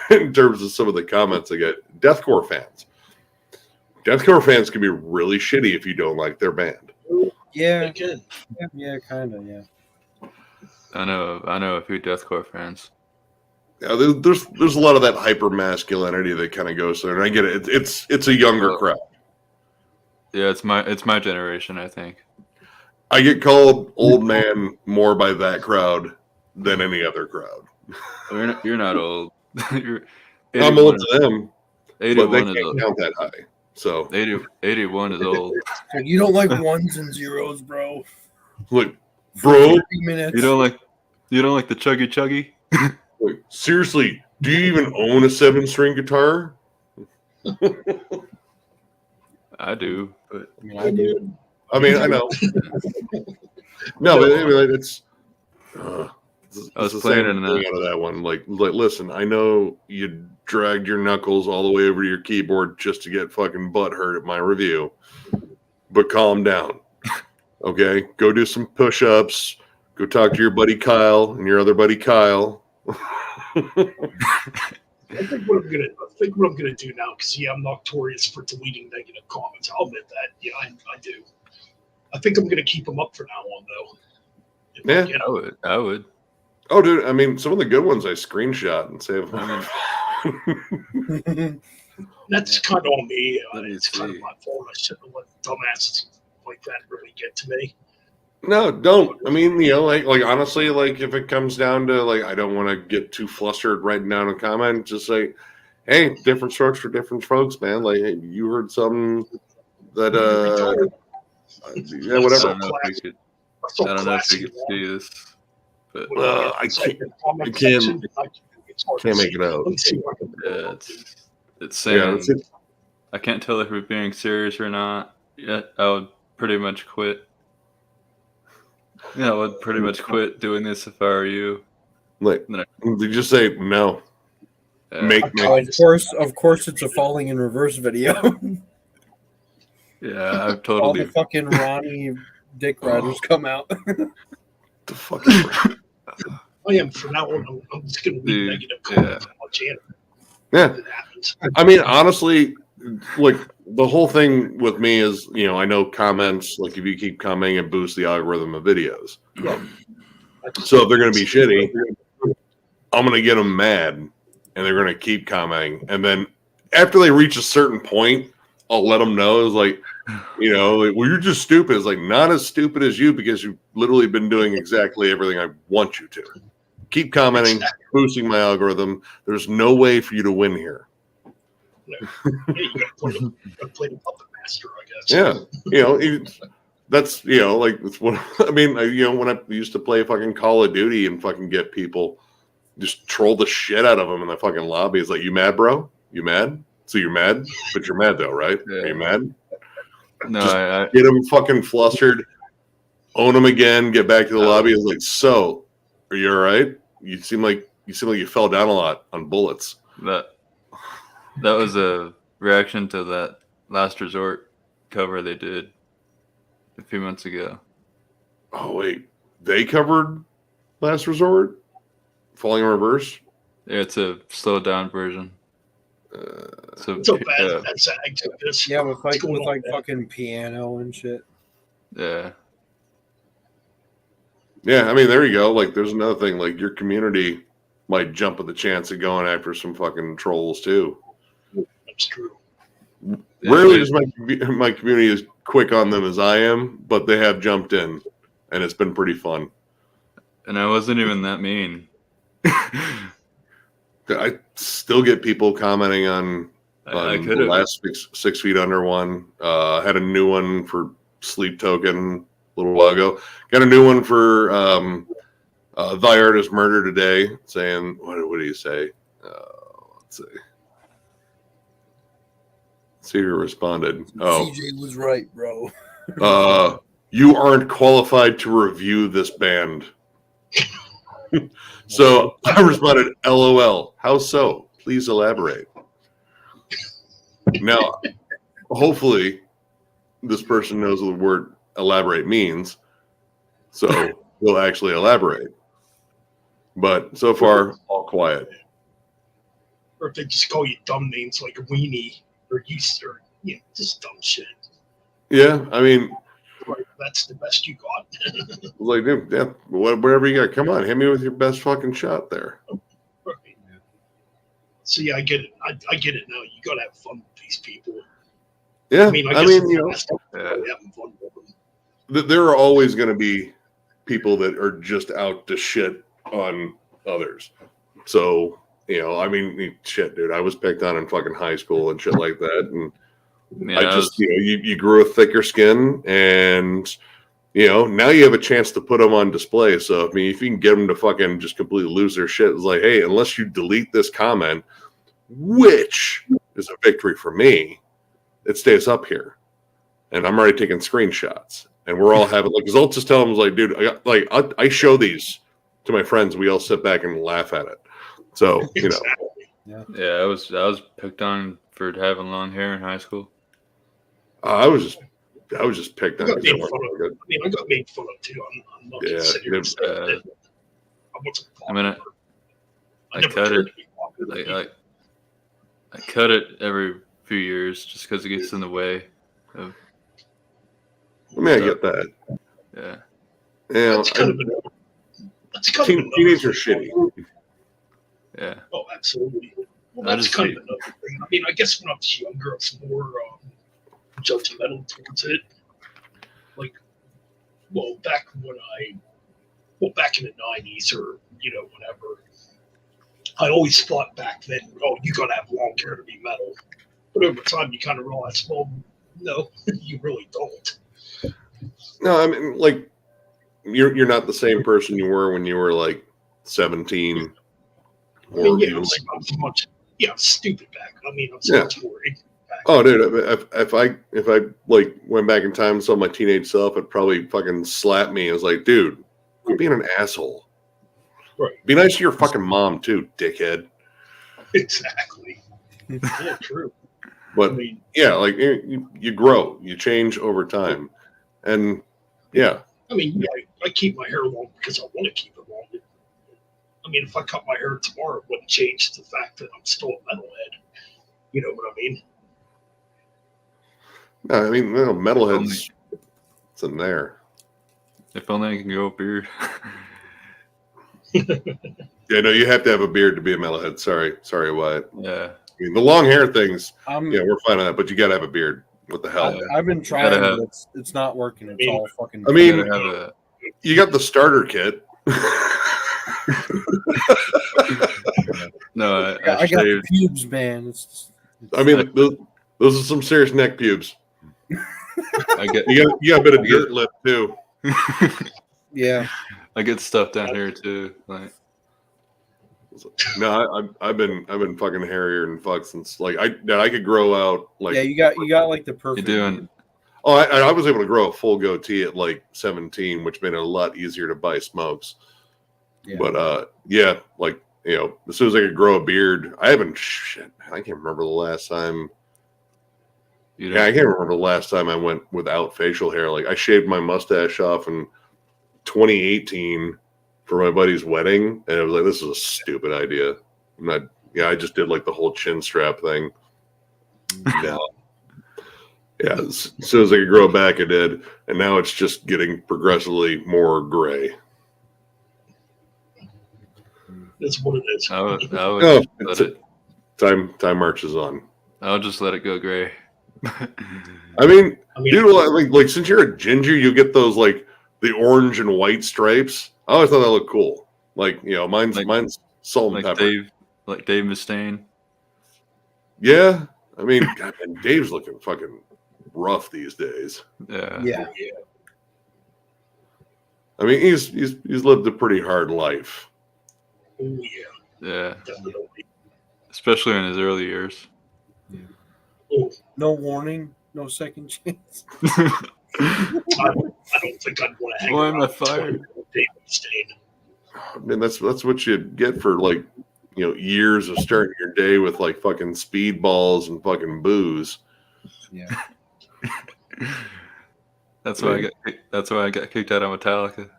in terms of some of the comments I get, deathcore fans. Deathcore fans can be really shitty if you don't like their band. Yeah. They can. Yeah, kind of, yeah. I know a few deathcore fans. Yeah, there's a lot of that hyper masculinity that kind of goes there, and I get it. It's a younger crowd. Yeah, it's my generation, I think. I get called old man more by that crowd than any other crowd. You're not old. I'm old to them, but they 81 is can't old. count that high. So 81 is old. You don't like ones and zeros, bro. look, bro, 30 minutes. You don't like the chuggy chuggy? look, seriously, do you even own a 7-string guitar? I do, but I mean, I do. I mean, I know. No, but I mean, it's I was the playing same in thing that. out of that one. Like, listen, I know you dragged your knuckles all the way over to your keyboard just to get fucking butt hurt at my review, but calm down. Okay, go do some push-ups. Go talk to your buddy Kyle and your other buddy Kyle. I think what I'm gonna do now, because I'm notorious for deleting negative comments. I'll admit that. Yeah, I do. I think I'm gonna keep them up for now on though. If I Yeah. get 'em. I would. Oh, dude, I mean, some of the good ones I screenshot and save. That's kind of on me. Let me It's kind of see. my fault. I shouldn't have let dumbasses like that really get to me. No, don't. I mean, like honestly, like if it comes down to like, I don't want to get too flustered writing down a comment. Just say, hey, different strokes for different folks, man. Like, hey, you heard something that yeah, whatever. I don't know if we could. I don't know if we could see this, but I can't make it out. yeah, it's Yeah, saying I can't tell if we're being serious or not. Yeah, I would pretty much quit. Yeah, I would pretty much quit doing this if I were you. like, they just say no. Yeah. Make Of course, it's a falling in reverse video. Yeah, I've All the totally. fucking Ronnie dick riders come out. the fucking. I am from now on. I'm just going to leave Dude, negative comments on my channel. Yeah, It happens. I mean, honestly, like the whole thing with me is, I know comments. Like if you keep commenting, it boosts the algorithm of videos. So if they're going to be shitty, I'm going to get them mad, and they're going to keep commenting. And then after they reach a certain point, I'll let them know. It's like, like, well, you're just stupid. It's like, not as stupid as you, because you've literally been doing exactly everything I want you to. Keep commenting, boosting my algorithm. There's no way for you to win here. Yeah, you got to play the puppet master, I guess. Yeah, that's like it's what I mean. When I used to play fucking Call of Duty and fucking get people, just troll the shit out of them in the fucking lobby. It's like, you mad, bro? You mad? So you're mad, but you're mad though, right? Yeah. Are you mad? No, Just I get them fucking flustered, own them again, get back to the lobby. It's like, so, are you all right? You seem like you fell down a lot on bullets. that was a reaction to that Last Resort cover they did a few months ago. Oh wait, they covered Last Resort, Falling in Reverse. Yeah, it's a slowed down version. So It's so bad. That's this. Yeah, with What's going on, man? fucking piano and shit. yeah. Yeah, I mean, there you go. Like, there's another thing. Like, your community might jump at the chance of going after some fucking trolls too. That's true. Rarely is my community as quick on them as I am, but they have jumped in, and it's been pretty fun. And I wasn't even that mean. I still get people commenting on I the could have. last 6 feet under one. Had a new one for Sleep Token a little while ago. Got a new one for Thy Art is Murder today, saying, what do you say? Let's see. Let's see who responded. Oh, CJ was right, bro. you aren't qualified to review this band. So I responded, LOL. How so? Please elaborate. Now, hopefully, this person knows what the word elaborate means, so we'll actually elaborate. But so far, all quiet. Or if they just call you dumb names like weenie or just dumb shit. Yeah, I mean, Like, that's the best you got. like, dude, yeah, whatever you got. Come on, hit me with your best fucking shot there. Right. So yeah, I get it. I get it now. You gotta have fun with these people. Yeah, I mean, yeah. having fun with them. There are always going to be people that are just out to shit on others. So, I mean, shit, dude, I was picked on in fucking high school and shit like that. And Yeah, I just, you grew a thicker skin, and, now you have a chance to put them on display. So, I mean, if you can get them to fucking just completely lose their shit, it's like, hey, unless you delete this comment, which is a victory for me, it stays up here. And I'm already taking screenshots. And we're all having, like, because I'll just tell them, like, dude, I show these to my friends, we all sit back and laugh at it. So you know, Exactly. Yeah, I was picked on for having long hair in high school. I was just picked I on got because I made fun wasn't of. good. I mean, I got made fun of too. I'm not Yeah, gonna sit here and say yeah. that I wasn't I mean, popular. I never cut cared it. to be popular. I cut it every few years just because it gets in the way of I mean, I stuff. get that. Yeah. Yeah, That's kind of another teenagers are thing. shitty. Yeah. Oh, absolutely. Well, I that's just kind hate- of another thing. I mean, I guess when I was younger, I was more judgmental towards it. Like, back in the '90s or whenever, I always thought back then, oh, you gotta have long hair to be metal. But over time, you kind of realize, well, no, you really don't. No, I mean, like you're not the same person you were when you were like 17, I mean, or yeah, even like. I'm much, stupid back. I mean, I'm so Yeah. much worried. Oh, dude! If I like went back in time and saw my teenage self, I'd probably fucking slap me. I was like, dude, quit being an asshole. Right. Be nice to your fucking mom too, dickhead. Exactly. Yeah, true. I But mean, yeah, like you grow, you change over time, and yeah, I keep my hair long because I want to keep it long. I mean, if I cut my hair tomorrow, it wouldn't change the fact that I'm still a metalhead. You know what I mean? no, I mean, metalheads, it's in there. If only I can grow a beard. Yeah, no, you have to have a beard to be a metalhead. Sorry, Wyatt. Yeah. I mean, the long hair things, I'm, yeah, we're fine on that, but you got to have a beard. What the hell? I've been trying, Gotta but it's not working. It's all fucking. I mean, Gotta have a you got the starter kit. no. I I got the shaved. pubes, man. It's I mean, those are some serious neck pubes. I get You got a bit of dirt lip too. yeah. I get stuff down here too. Like No, I've been fucking hairier than fuck since like I could grow out like. Yeah, you got like the you're perfect. doing. Oh, I was able to grow a full goatee at like 17, which made it a lot easier to buy smokes. Yeah. But yeah, like as soon as I could grow a beard, I can't remember the last time. You Yeah, I can't remember the last time I went without facial hair. Like I shaved my mustache off in 2018 for my buddy's wedding, and it was like, this is a stupid idea. I just did like the whole chin strap thing. Yeah. Yeah, as soon as I could grow it back, I did, and now it's just getting progressively more gray. That's what it is. I would Oh, just let it. Time marches on. I would just let it go gray. I mean, I mean, dude, like since you're a ginger, you get those like the orange and white stripes. I always thought that looked cool. Like mine's salt and like pepper. Dave Mustaine. Yeah, I mean, God, man, Dave's looking fucking rough these days. Yeah. Yeah. I mean, he's lived a pretty hard life. oh yeah, Yeah. definitely. Especially in his early years. Oh, No warning, no second chance. I don't think I'd want to hang Why around am I with fired? Dave Mustaine. I mean, that's what you get for like years of starting your day with like fucking speedballs and fucking booze. Yeah. That's why I got kicked out of Metallica.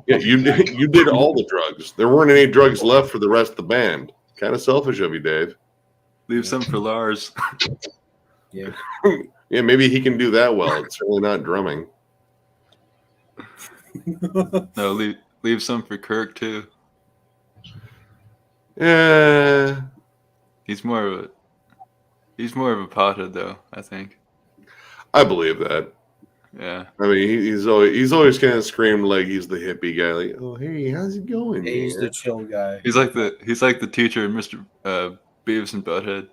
Yeah, you did all the drugs. There weren't any drugs left for the rest of the band. Kind of selfish of you, Dave. Leave some for Lars. Yeah. Yeah, maybe he can do that well. It's certainly not drumming. No, leave some for Kirk too. Yeah, He's more of a pothead though, I think. I believe that. Yeah. I mean, he's always kind of screamed like he's the hippie guy, like, "Oh, hey, how's it going?" Yeah, he's man?" the chill guy. He's like the teacher in Mr. Beavis and Butthead.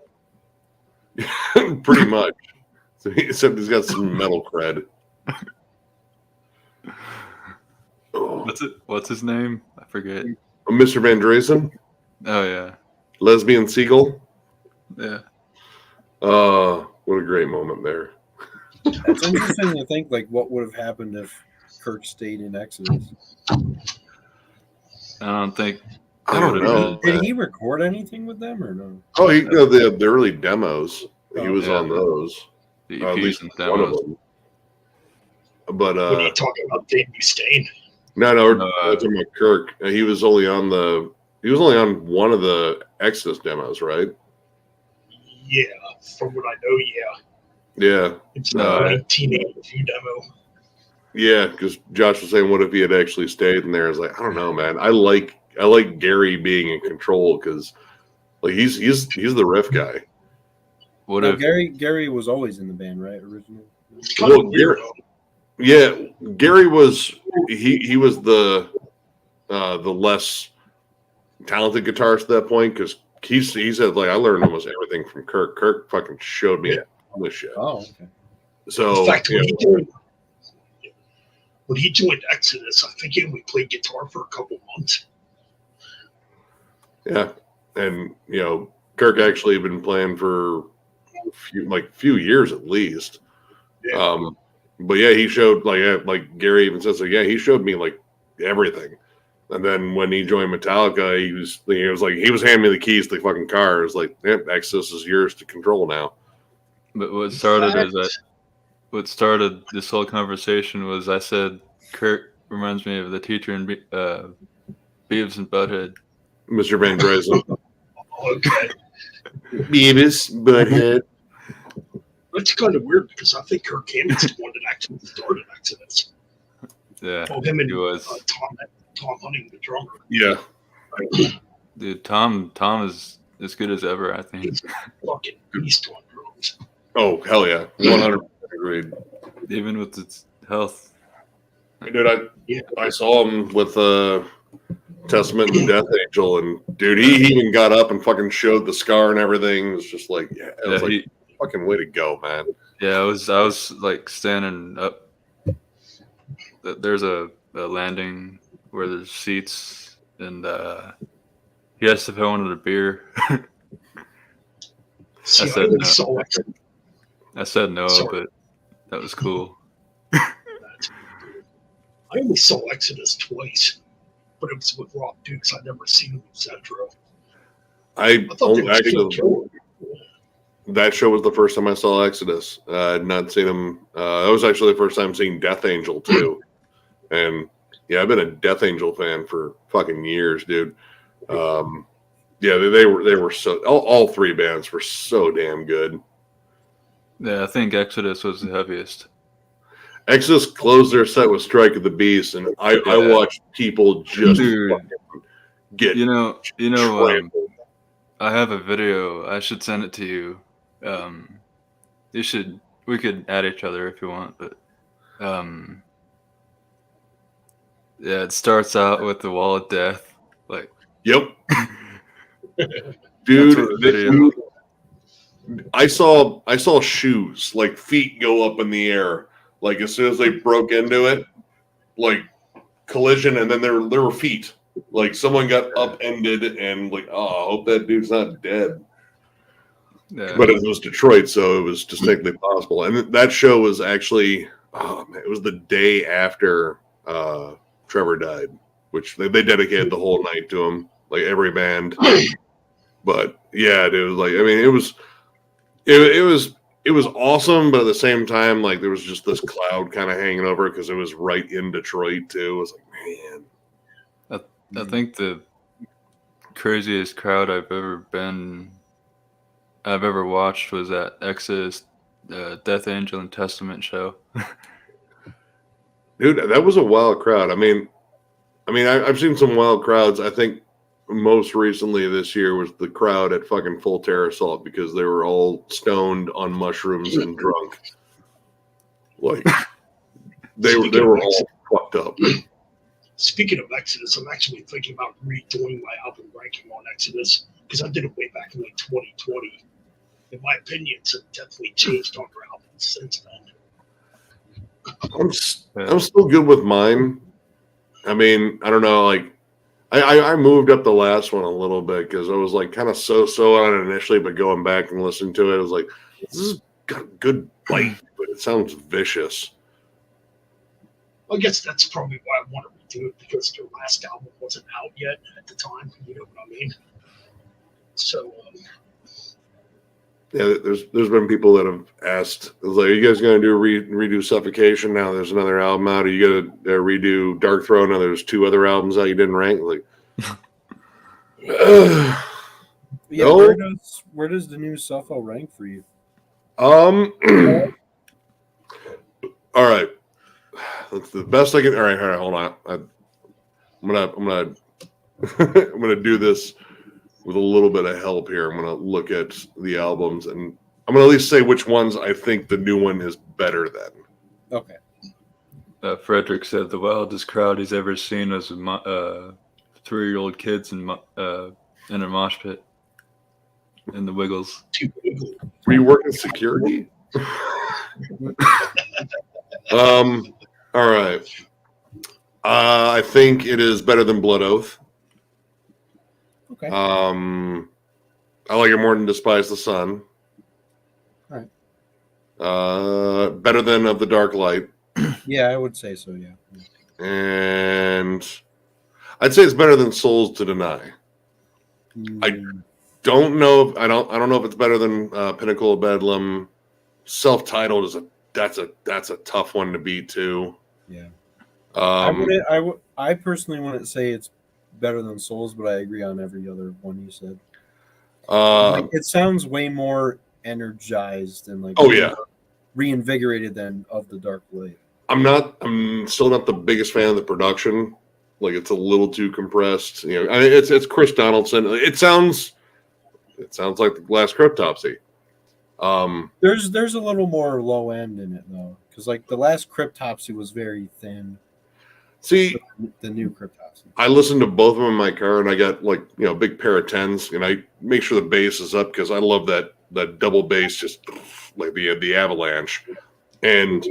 Pretty much. So except he's got some metal cred. Oh. What's his name? I forget. Mr. Van Dresen, Oh yeah. lesbian seagull. Yeah. What a great moment there. It's interesting to think like what would have happened if Kirk stayed in Exodus. I don't think. I don't know. Did he record anything with them or no? Oh, the early demos. He was Yeah. on those. The Or at EPs least and one of demos. them. But What are you talking about, Dave Mustaine? no, we're talking about Kirk. He was only on one of the Exodus demos, right? Yeah, from what I know, yeah. Yeah. It's the 1982 demo. Yeah, because Josh was saying, what if he had actually stayed in there? I was like, I don't know, man. I like Gary being in control because like he's the riff guy. What Now, if Gary was always in the band, right? Originally. It's kind Well, of weird. Gary was he was the less talented guitarist at that point because he said like I learned almost everything from Kirk. Kirk fucking showed me this shit. Oh, okay. So In fact, when he joined Exodus, I think he only played guitar for a couple months. yeah, and Kirk actually had been playing for a few years at least. Yeah. But yeah, he showed like Gary even says, he showed me like everything. And then when he joined Metallica, he was handing me the keys to the fucking car. It was like, yep, Access is yours to control now. But what started this whole conversation was I said Kurt reminds me of the teacher in Beavis and Butthead. Mr. Van Dreisen. Okay. Beavis, Butthead. That's kind of weird because I think Kirk Hammett's the one that actually started Exodus. Yeah, Oh, him and he was. Tom Hunting, the drummer. Yeah. Dude, Tom is as good as ever, I think. He's a fucking beast on drums. Oh, hell yeah. 100% agreed. Even with its health. Dude, I saw him with Testament and Death Angel, and dude, he even got up and fucking showed the scar and everything. It was just like, fucking way to go, man. Yeah, I was like standing up. There's a landing where there's seats, and he asked if I wanted a beer. See, I said no, Sorry. but that was cool. I only saw Exodus twice, but it was with Rob Dukes. I'd never seen him with Centro. I thought they only were still killer. that show was the first time I saw Exodus. I'd not seen him. That was actually the first time seeing Death Angel too. And yeah, I've been a Death Angel fan for fucking years, dude. Yeah, they were so all three bands were so damn good. Yeah, I think Exodus was the heaviest. Exodus closed their set with Strike of the Beast, and I watched people just get trampled. I have a video. I should send it to you. We could add each other if you want, but yeah, it starts out with the Wall of Death, like. Yep. Dude, I saw shoes, like feet go up in the air, like as soon as they broke into it, like collision, and then there were feet. Like someone got upended, and like, oh, I hope that dude's not dead. Yeah. But it was Detroit, so it was distinctly possible. And that show was actually, it was the day after Trevor died, which they dedicated the whole night to him, like every band. But yeah, dude, like I mean, it was awesome, but at the same time, like there was just this cloud kind of hanging over because it was right in Detroit too. It was like, man, I think the craziest crowd I've ever watched was at Exodus, Death Angel and Testament show. Dude, that was a wild crowd. I mean, I've seen some wild crowds. I think most recently this year was the crowd at fucking Full Terror Assault because they were all stoned on mushrooms and drunk. Like they were all fucked up. Speaking of Exodus, I'm actually thinking about redoing my album ranking on Exodus because I did it way back in like 2020. In my opinion, it's definitely changed on their albums since then. I'm still good with mine. I mean, I don't know, like I moved up the last one a little bit because I was like kind of so on it initially, but going back and listening to it, I was like, this has got a good bite, but it sounds vicious. I guess that's probably why I want to do it because their last album wasn't out yet at the time. You know what I mean? So Yeah, there's been people that have asked, like, are you guys going to do redo Suffocation? Now there's another album out. Are you going to redo Dark Throne? Now there's 2 other albums out you didn't rank. Like, Yeah, no. where does the new Suffo rank for you? All right, that's the best I can. All right, hold on. I'm gonna I'm gonna do this with a little bit of help here. I'm gonna look at the albums, and I'm gonna at least say which ones I think the new one is better than. Okay. Frederick said the wildest crowd he's ever seen was 3-year-old kids in a mosh pit in the Wiggles. Were you working security? All right. I think it is better than Blood Oath. Okay. I like it more than Despise the Sun. All right. Better than Of the Dark Light. Yeah, I would say so. Yeah. And I'd say it's better than Souls to Deny. I don't know. I don't know if it's better than Pinnacle of Bedlam. Self-titled is that's a tough one to beat too. Yeah. Um, I personally wouldn't say it's better than Souls, but I agree on every other one you said. It sounds way more energized and like reinvigorated than Of the Dark Light. I'm still not the biggest fan of the production. Like, it's a little too compressed. You know, I mean, it's Chris Donaldson. It sounds like the last Cryptopsy. There's a little more low end in it though, because like the last Cryptopsy was very thin. See, the new Cryptopsy. I listened to both of them in my car, and I got like a big pair of 10s, and I make sure the bass is up because I love that double bass, just like the avalanche. And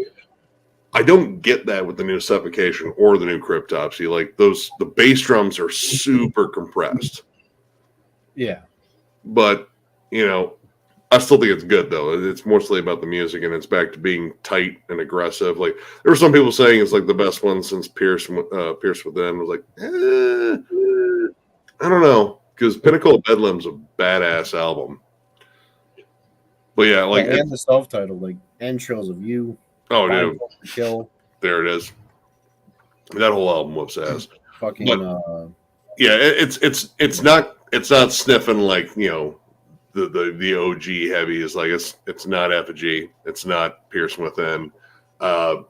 I don't get that with the new Suffocation or the new Cryptopsy. Like the bass drums are super compressed. Yeah, but I still think it's good though. It's mostly about the music, and it's back to being tight and aggressive. Like, there were some people saying it's like the best one since Pierce Within. I was like, I don't know, because Pinnacle of Bedlam's a badass album. But yeah, like, and the self-titled, like Entrails of You. Oh, dude, Kill. There it is. That whole album whoops ass. Fucking. But, yeah, it's not sniffing like the OG heavy is like it's not Effigy, it's not Pierce Within, and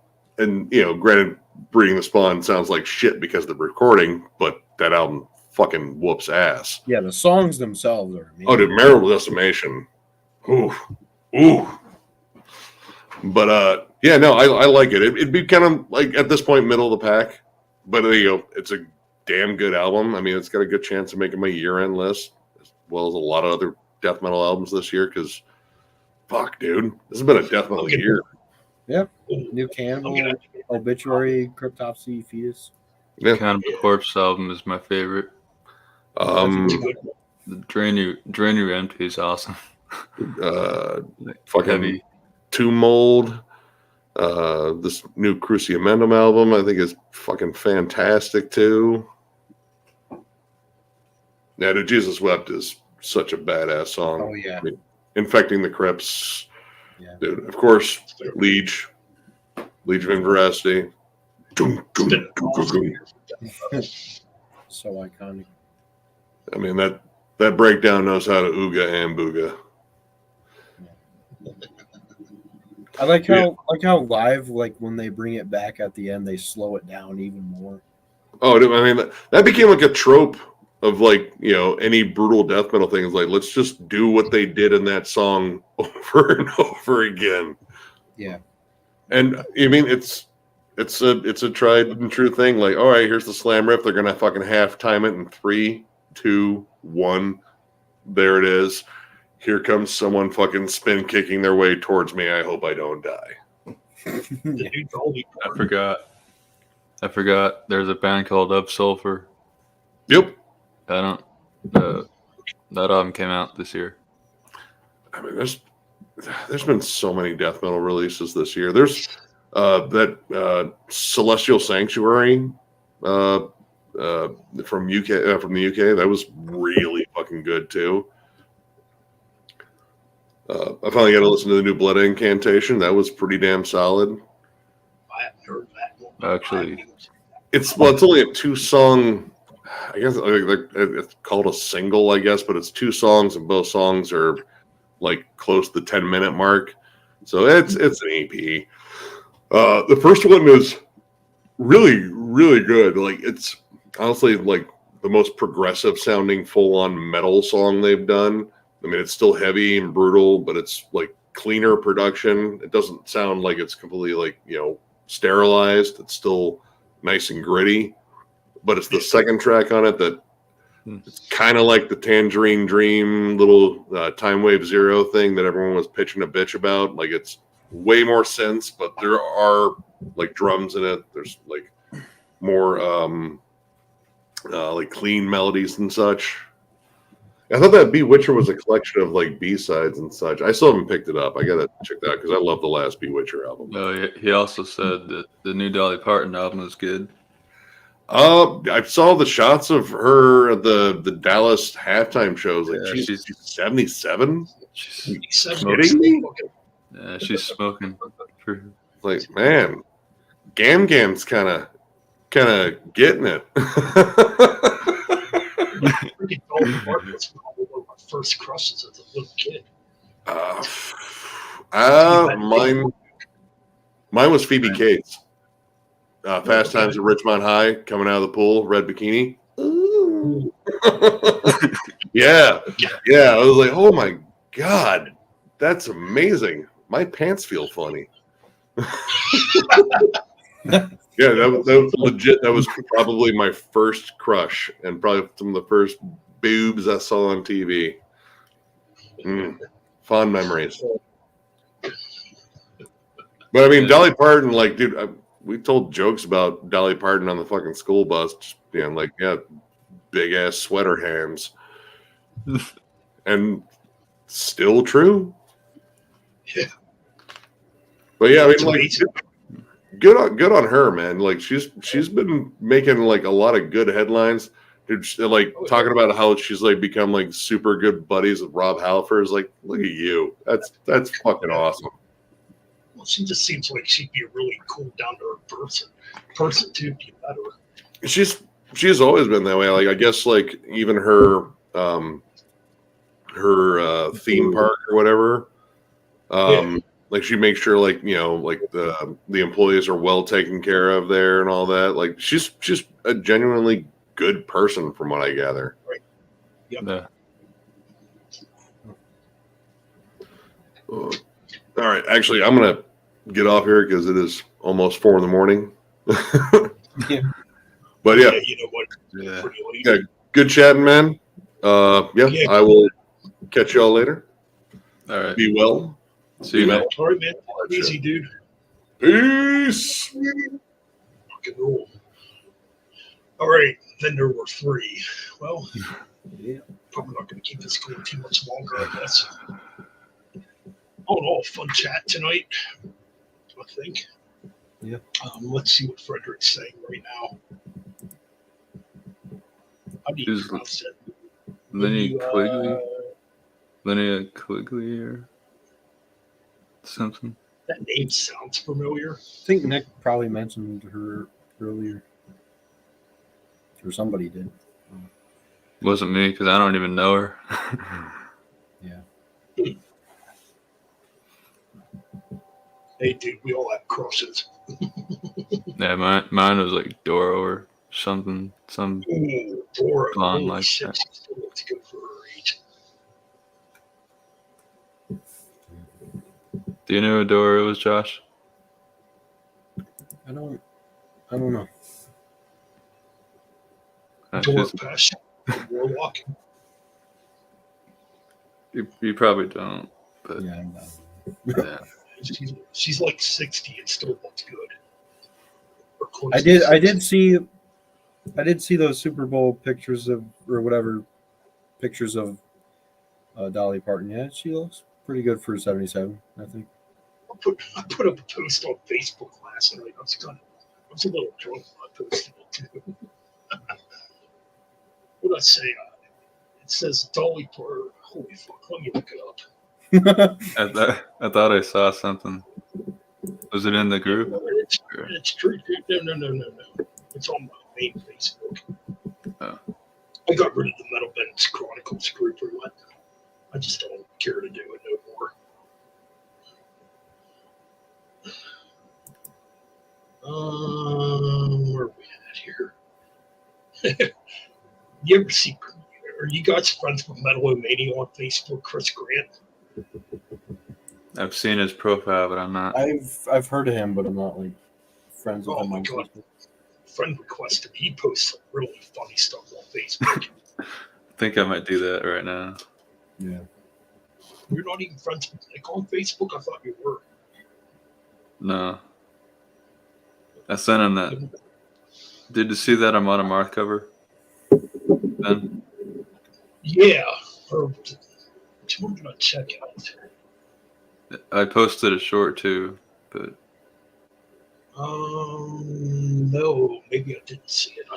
granted, Breeding the Spawn sounds like shit because of the recording, but that album fucking whoops ass. Yeah, the songs themselves are amazing. Oh, dude, Marital Decimation, ooh. But yeah, no, I like it. It'd be kind of like at this point middle of the pack, but it's a damn good album. I mean, it's got a good chance of making my year-end list, as well as a lot of other death metal albums this year, because fuck, dude, this has been a death metal year. Yeah, New Cannibal, Obituary, Cryptopsy, Fetus. Yeah, Cannibal Corpse album is my favorite. The Drain You Empty is awesome. Fucking Heavy. Tomb Mold. This new Cruciamendum album I think is fucking fantastic too. Now, dude, Jesus Wept is such a badass song. Oh yeah. I mean, Infecting the Crypts. Yeah. Dude, of course, Legion of Inveracity. So iconic. I mean, that breakdown knows how to ooga and booga. I like how live, like when they bring it back at the end, they slow it down even more. Oh, dude, I mean, that became like a trope of like, any brutal death metal thing is like, let's just do what they did in that song over and over again. Yeah. And I mean, it's a tried and true thing. Like, all right, here's the slam riff. They're gonna fucking half time it in 3, 2, 1. There it is. Here comes someone fucking spin kicking their way towards me. I hope I don't die. I forgot. There's a band called Up Sulfur. Yep. That album came out this year. I mean, there's been so many death metal releases this year. There's that Celestial Sanctuary from the UK. That was really fucking good too. I finally got to listen to the new Blood Incantation. That was pretty damn solid. I haven't heard that one. Actually, It's only a 2-song. I guess it's called a single, I guess, but it's 2 songs, and both songs are like close to the 10-minute mark. So it's an EP. The first one is really, really good. Like, it's honestly like the most progressive sounding full-on metal song they've done. I mean, it's still heavy and brutal, but it's like cleaner production. It doesn't sound like it's completely like, sterilized. It's still nice and gritty. But it's the second track on it that it's kind of like the Tangerine Dream little Time Wave Zero thing that everyone was pitching a bitch about. Like, it's way more synths, but there are like drums in it. There's like more like clean melodies and such. I thought that Bewitcher was a collection of like B-sides and such. I still haven't picked it up. I gotta check that out because I love the last Bewitcher album. no, he also said that the new Dolly Parton album was good. I saw the shots of her at the Dallas halftime shows. Like, Yeah, she's 77. She's Kidding me? Yeah, she's smoking. Like, man, Gam Gam's kind of getting it. Freaking Dolly Parton was probably one of my first crushes as a little kid. Mine was Phoebe Cates. Fast Times at Ridgemont High, coming out of the pool, red bikini. Ooh. yeah. I was like, oh my god, that's amazing. My pants feel funny. Yeah, that was legit. That was probably my first crush, and probably some of the first boobs I saw on TV. Fond memories. But I mean, Dolly Parton, like, dude, we told jokes about Dolly Parton on the fucking school bus, just being like, yeah, big ass sweater hands, and still true. Yeah. But yeah, I mean, like, good on her, man. Like, she's been making like a lot of good headlines. Dude, like talking about how she's like become like super good buddies with Rob Halford. Is like, look at you. That's fucking awesome. Well, she just seems like she'd be a really cool, down to earth person too. If you met her. She's always been that way. Like, I guess like even her theme park or whatever. Like, she makes sure like, like the employees are well taken care of there and all that. Like, she's a genuinely good person from what I gather. Right. Yep. Yeah. All right. Actually, I'm going to get off here because it is almost 4 a.m. Yeah. But yeah. You know what? Yeah. Pretty late. Yeah. Good chatting, man. Yeah. I will catch y'all later. All right. Be well. See you, man. All right, man. Easy, dude. Peace. Fucking rule. All right. Then there were 3. Well, probably not going to keep this going too much longer, I guess. All in all, fun chat tonight, I think. Yeah. Let's see what Frederick's saying right now. How do you pronounce it? Linnea Quigley or something. That name sounds familiar. I think Nick probably mentioned her earlier. Or somebody did. Wasn't me because I don't even know her. Yeah. Hey, dude, we all have crushes. Yeah, mine was like Dora or something. Ooh, Dora. Blonde Holy like shit, that. she still looks good for her age. Do you know who Dora was, Josh? I don't know. Dora Pesh, Warlock. You probably don't, but Yeah, I'm not. yeah. She's like 60 and still looks good. Or close I to did 60. see those Super Bowl pictures of Dolly Parton. Yeah, she looks pretty good for 77, I think. I put up a post on Facebook last night. I was a little drunk when I posted it too. What did I say? It says Dolly Parton. Holy fuck! Let me look it up. I thought I saw something. Was it in the group? It's true. No. It's on my main Facebook. Oh. I got rid of the Metal Bandits Chronicles group or what. I just don't care to do it no more. Where are we at here? You ever see? Are you guys friends with Metalomania on Facebook, Chris Grant? I've seen his profile, but I'm not. I've heard of him, but I'm not like friends with Oh him my on god! Facebook. Friend requested. He posts some really funny stuff on Facebook. I think I might do that right now. Yeah. You're not even friends with Nick on Facebook? I thought you were. No. I sent him that. Did you see that Amon Amarth cover? Ben? Yeah. Or which one did I check out? I posted a short too, but No, maybe I didn't see it. I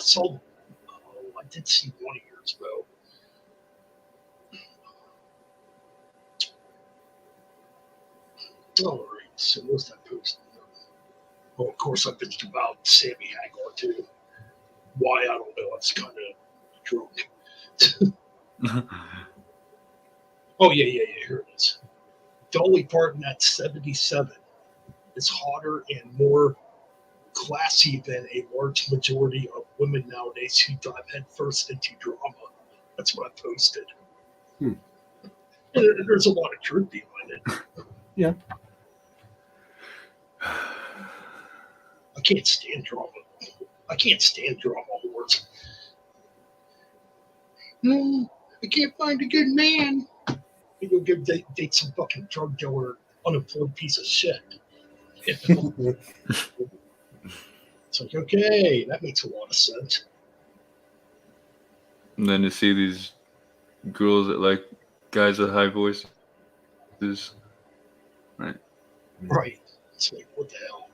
did see one of yours though. All right, so what's that post? Well, of course, I bitched about Sammy Hagar too. Why, I don't know. I was kind of drunk. Oh, yeah. Here it is. Dolly Parton at 77 is hotter and more classy than a large majority of women nowadays who dive headfirst into drama. That's what I posted. And there's a lot of truth behind it. Yeah. I can't stand drama. I can't stand drama whores. I can't find a good man. You go date some fucking drug dealer, unemployed piece of shit. You know? It's like, okay, that makes a lot of sense. and then you see these girls that like guys with high voices. Right. Right. It's like, what the hell?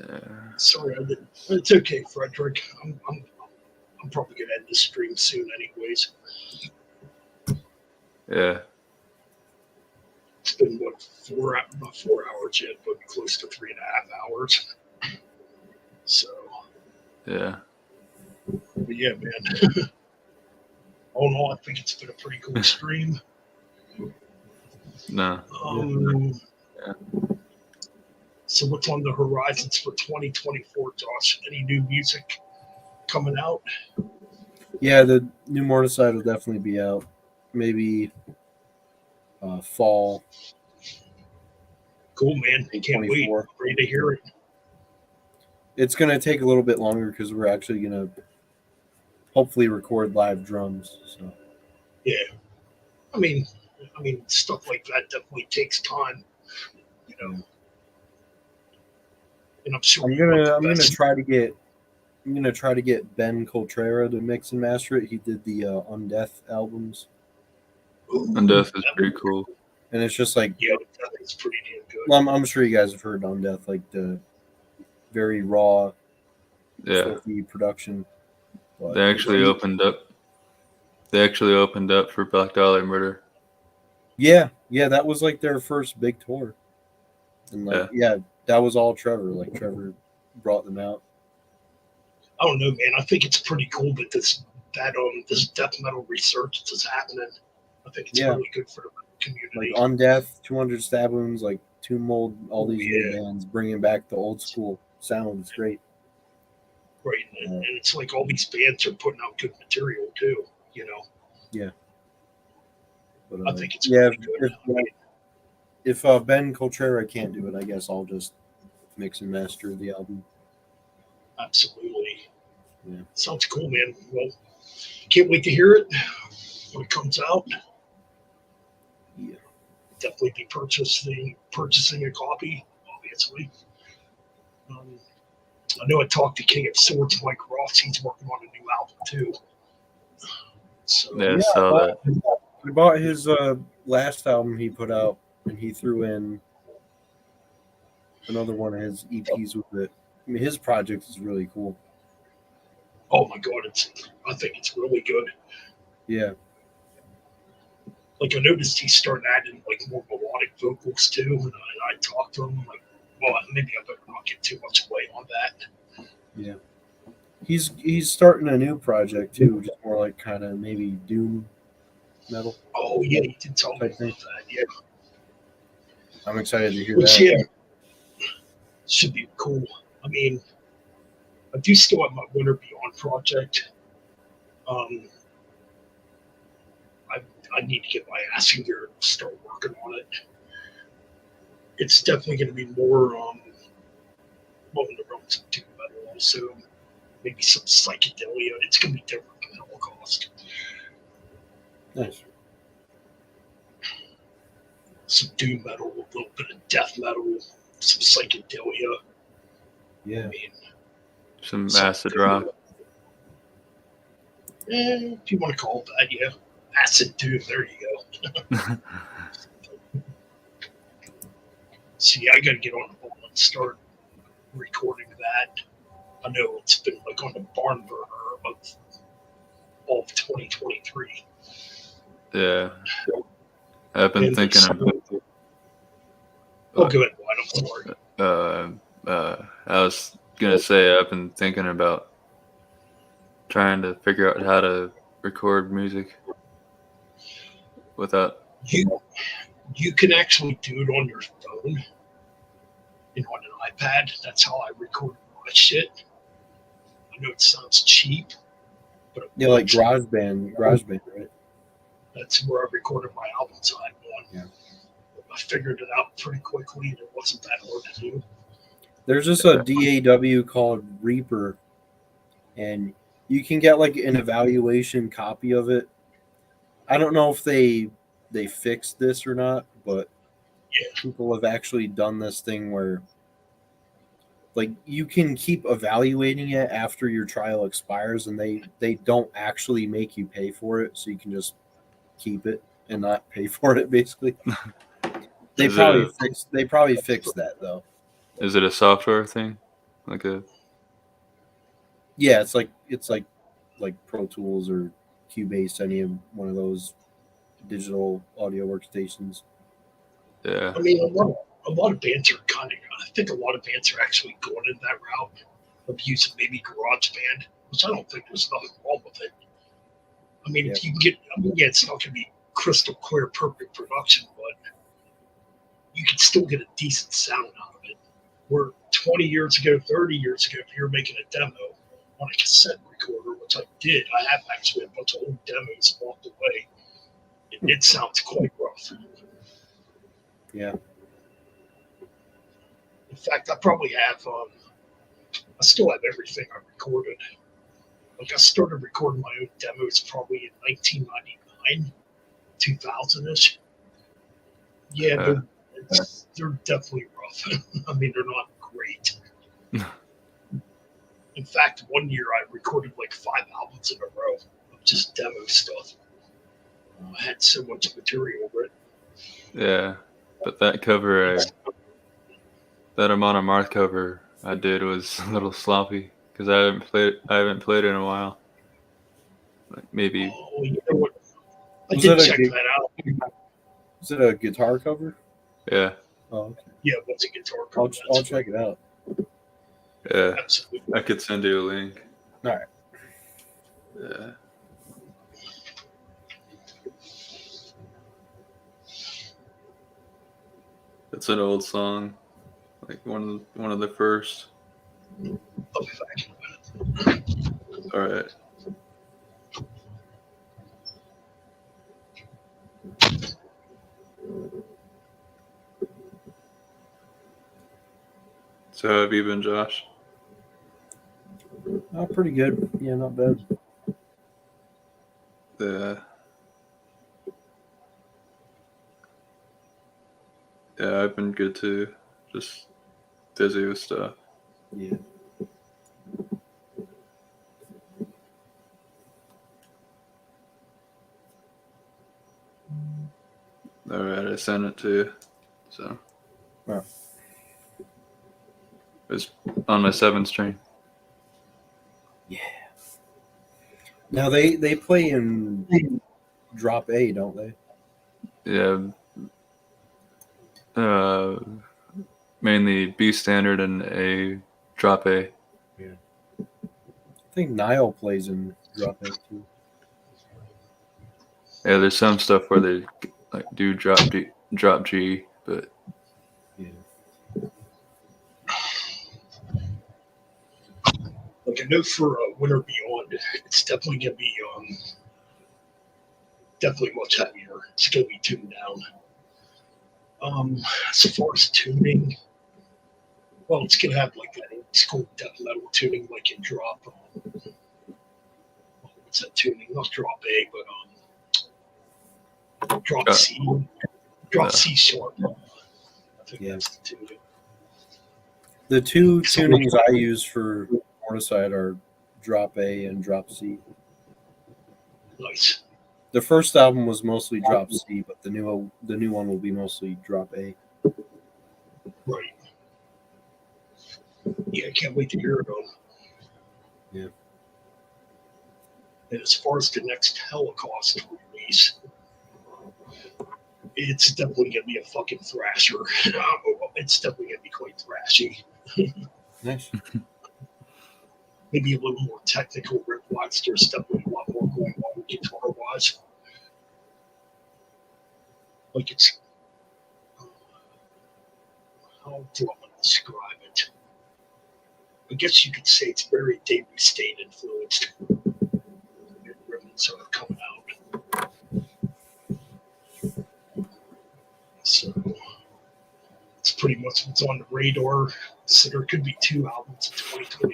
Yeah. Sorry, I didn't. It's okay, Frederick. I'm probably gonna end the stream soon, anyways. Yeah. It's been what not 4 hours yet, but close to 3.5 hours. So, Yeah. but yeah, man. All in all, I think it's been a pretty cool stream. No. So what's on the horizons for 2024, Josh? Any new music coming out? Yeah, the new Morningside will definitely be out. Maybe fall. Cool, man. I can't wait. 24. Ready to hear it. It's going to take a little bit longer because we're actually going to hopefully record live drums. So Yeah. I mean, stuff like that definitely takes time, you know. And I'm sure I'm gonna try to get Ben Coltrera to mix and master it. He did the Undeath albums, Undeath is pretty cool. and it's just like, yeah, it's pretty damn good. well, I'm sure you guys have heard Undeath, like the very raw, Yeah. filthy production. But They actually opened up for Black Dollar Murder. Yeah, that was like their first big tour, and like that was all Trevor. Like Trevor brought them out. I don't know, man. I think it's pretty cool that this death metal resurgence is happening. I think it's really good for the community. Like Undeath, 200 Stab Wounds, like Tomb Mold, all these new bands bringing back the old school sound. It's great. Right, and it's like all these bands are putting out good material too. You know. Yeah. But, I think it's really good. If Ben Coltrera can't do it, I guess I'll just mix and master the album. Absolutely. Yeah. Sounds cool, man. Well, can't wait to hear it when it comes out. Yeah. Definitely be purchasing a copy, obviously. I know I talked to King of Swords, Mike Ross. He's working on a new album too. So Yeah, I saw that. I bought his last album he put out, and he threw in another one of his EPs with it. I mean, his project is really cool. Oh my god, I think it's really good. Yeah. Like I noticed he started adding like more melodic vocals too, and I talked to him like, well, maybe I better not get too much away on that. Yeah. He's starting a new project too, just more like kind of maybe doom metal Oh yeah, you did tell me type about thing. that. Yeah, I'm excited to hear which that. yeah should be cool. I mean, I do still have my Winter Beyond project. Um, I I need to get my ass in gear and start working on it. It's definitely going to be more well in the realms of doom metal, also maybe some psychedelia. It's going to be different than Holocaust. Nice. Some doom metal, a little bit of death metal, some psychedelia. Yeah. I mean, Some acid rock. if you want to call it that, yeah. Acid doom, there you go. So yeah, I got to get on the ball and start recording that. I know it's been like on the barn burner of all of 2023. Yeah. I've been And thinking oh, good. I'm sorry. I was gonna say I've been thinking about trying to figure out how to record music without. You can actually do it on your phone and on an iPad. That's how I record my shit. I know it sounds cheap, but Yeah, like GarageBand, right? that's where I recorded my albums on. Yeah. I figured it out pretty quickly, and it wasn't that hard to do. There's just a DAW called Reaper, and you can get like an evaluation copy of it. I don't know if they fixed this or not, but Yeah. people have actually done this thing where like you can keep evaluating it after your trial expires, and they don't actually make you pay for it, so you can just keep it and not pay for it basically. They Is probably fixed that though. Is it a software thing? Like a Yeah, it's like Pro Tools or Cubase, any of one of those digital audio workstations. yeah. I mean, a lot of bands are kind of. I think a lot of bands are actually going in that route of using maybe GarageBand, which I don't think there's nothing wrong with it. I mean, if you can get, I mean, yeah, it's not going to be crystal clear, perfect production, but you can still get a decent sound out of it. Where 20 years ago, 30 years ago, if you were making a demo on a cassette recorder, which I did, I have actually a bunch of old demos walked away. It sounds quite rough. Yeah. In fact, I probably have. I still have everything I recorded. Like I started recording my own demos probably in 1999, 2000ish. Yeah, they're definitely rough. I mean, they're not great. In fact, one year I recorded like 5 albums in a row of just demo stuff. I had so much material written. Yeah, but that cover, that Amon Amarth cover I did was a little sloppy because I haven't played it in a while. Like maybe. Oh, you know what? I Was did it a check good- that out. Is it a guitar cover? Yeah, Oh, okay. Yeah, what's a guitar cover? I'll check it out. yeah. Absolutely. I could send you a link. All right. Yeah. It's an old song, like one of the first. I'll be back. All right. So how have you been, Josh? Oh, pretty good. Yeah, not bad. Yeah, I've been good too. Just busy with stuff. Yeah. All right, I sent it to you. So. Wow. was on my 7-string. Now they play in drop A, don't they? Yeah. Mainly B standard and A drop A. I think Nile plays in drop A too. Yeah, there's some stuff where they like do drop G, but Yeah. Like I know for Winter Beyond, it's definitely gonna be definitely much heavier. It's gonna be tuned down. As far as tuning, well, it's gonna have like that old school death metal tuning, like in drop. What's that tuning? Not drop A, but drop C, drop C sharp. I think that's the tuning. The two tunings I use for Morticide are drop A and drop C. Nice. The first album was mostly drop C, but the new one will be mostly drop A. Right. Yeah, I can't wait to hear it all. Yeah. And as far as the next Holocaust release, it's definitely gonna be a fucking thrasher. It's definitely gonna be quite thrashy. Nice. Maybe a little more technical. Rick Watts, there's definitely a lot more going on guitar wise. Like it's, how do I want to describe it? I guess you could say it's very Dave Mustaine influenced. Rhythms are coming out. So it's pretty much what's on the radar. So there could be 2 albums in 2024.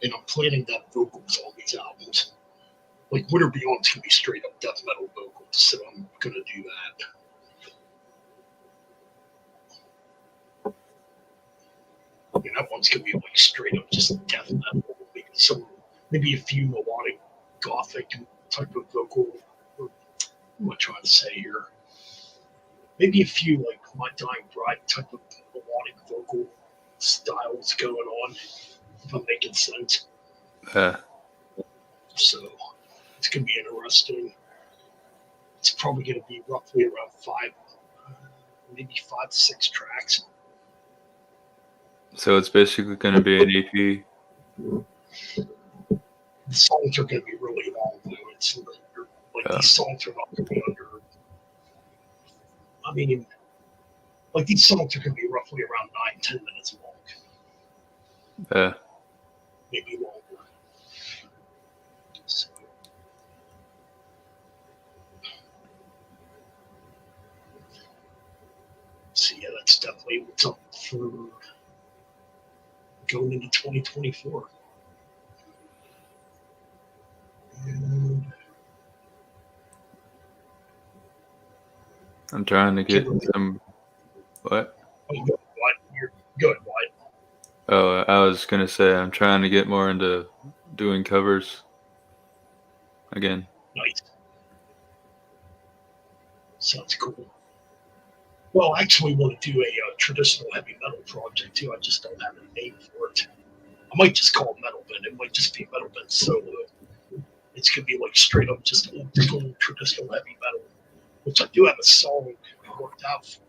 And I'm planning to have vocals on these albums. Like Winter Beyond's gonna be straight up death metal vocals, so I'm gonna do that. And that one's gonna be like straight up just death metal. Maybe a few melodic gothic type of vocal. What am I trying to say here? Maybe a few like My Dying Bride type of melodic vocal styles going on, if I'm making sense. So it's gonna be interesting. It's probably gonna be roughly around 5, maybe 5 to 6 tracks. so it's basically going to be an EP. The songs are going to be really long, though. It's like these songs are not going to be under. I mean, like these songs are going to be roughly around 9-10 minutes long. Maybe longer. So yeah, that's definitely what's up for going into 2024. And I'm trying to get some. What? Oh, what? You're good. What? Oh, I was gonna say I'm trying to get more into doing covers again. Nice. Sounds cool. Well, I actually want to do a traditional heavy metal project too. I just don't have a name for it. I might just call it Metal Bend. It might just be Metal Bend solo. It's gonna be like straight up just old school traditional heavy metal, which I do have a song worked out for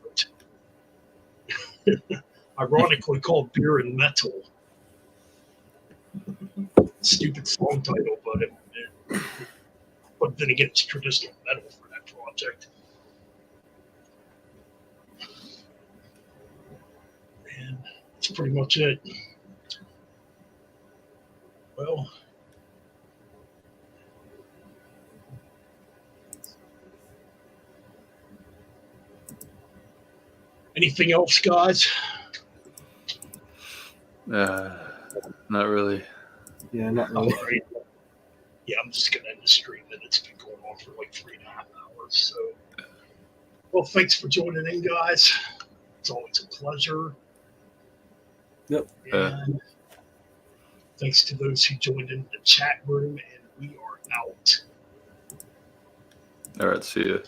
it. Ironically called Beer and Metal. Stupid song title, but then again, it's traditional metal for that project. And that's pretty much it. Well, anything else, guys? Not really. Yeah, not really. All right. Yeah, I'm just gonna end the stream, and it's been going on for like 3.5 hours. So, well, thanks for joining in, guys. It's always a pleasure. Yep. And thanks to those who joined in the chat room, and we are out. All right, see you.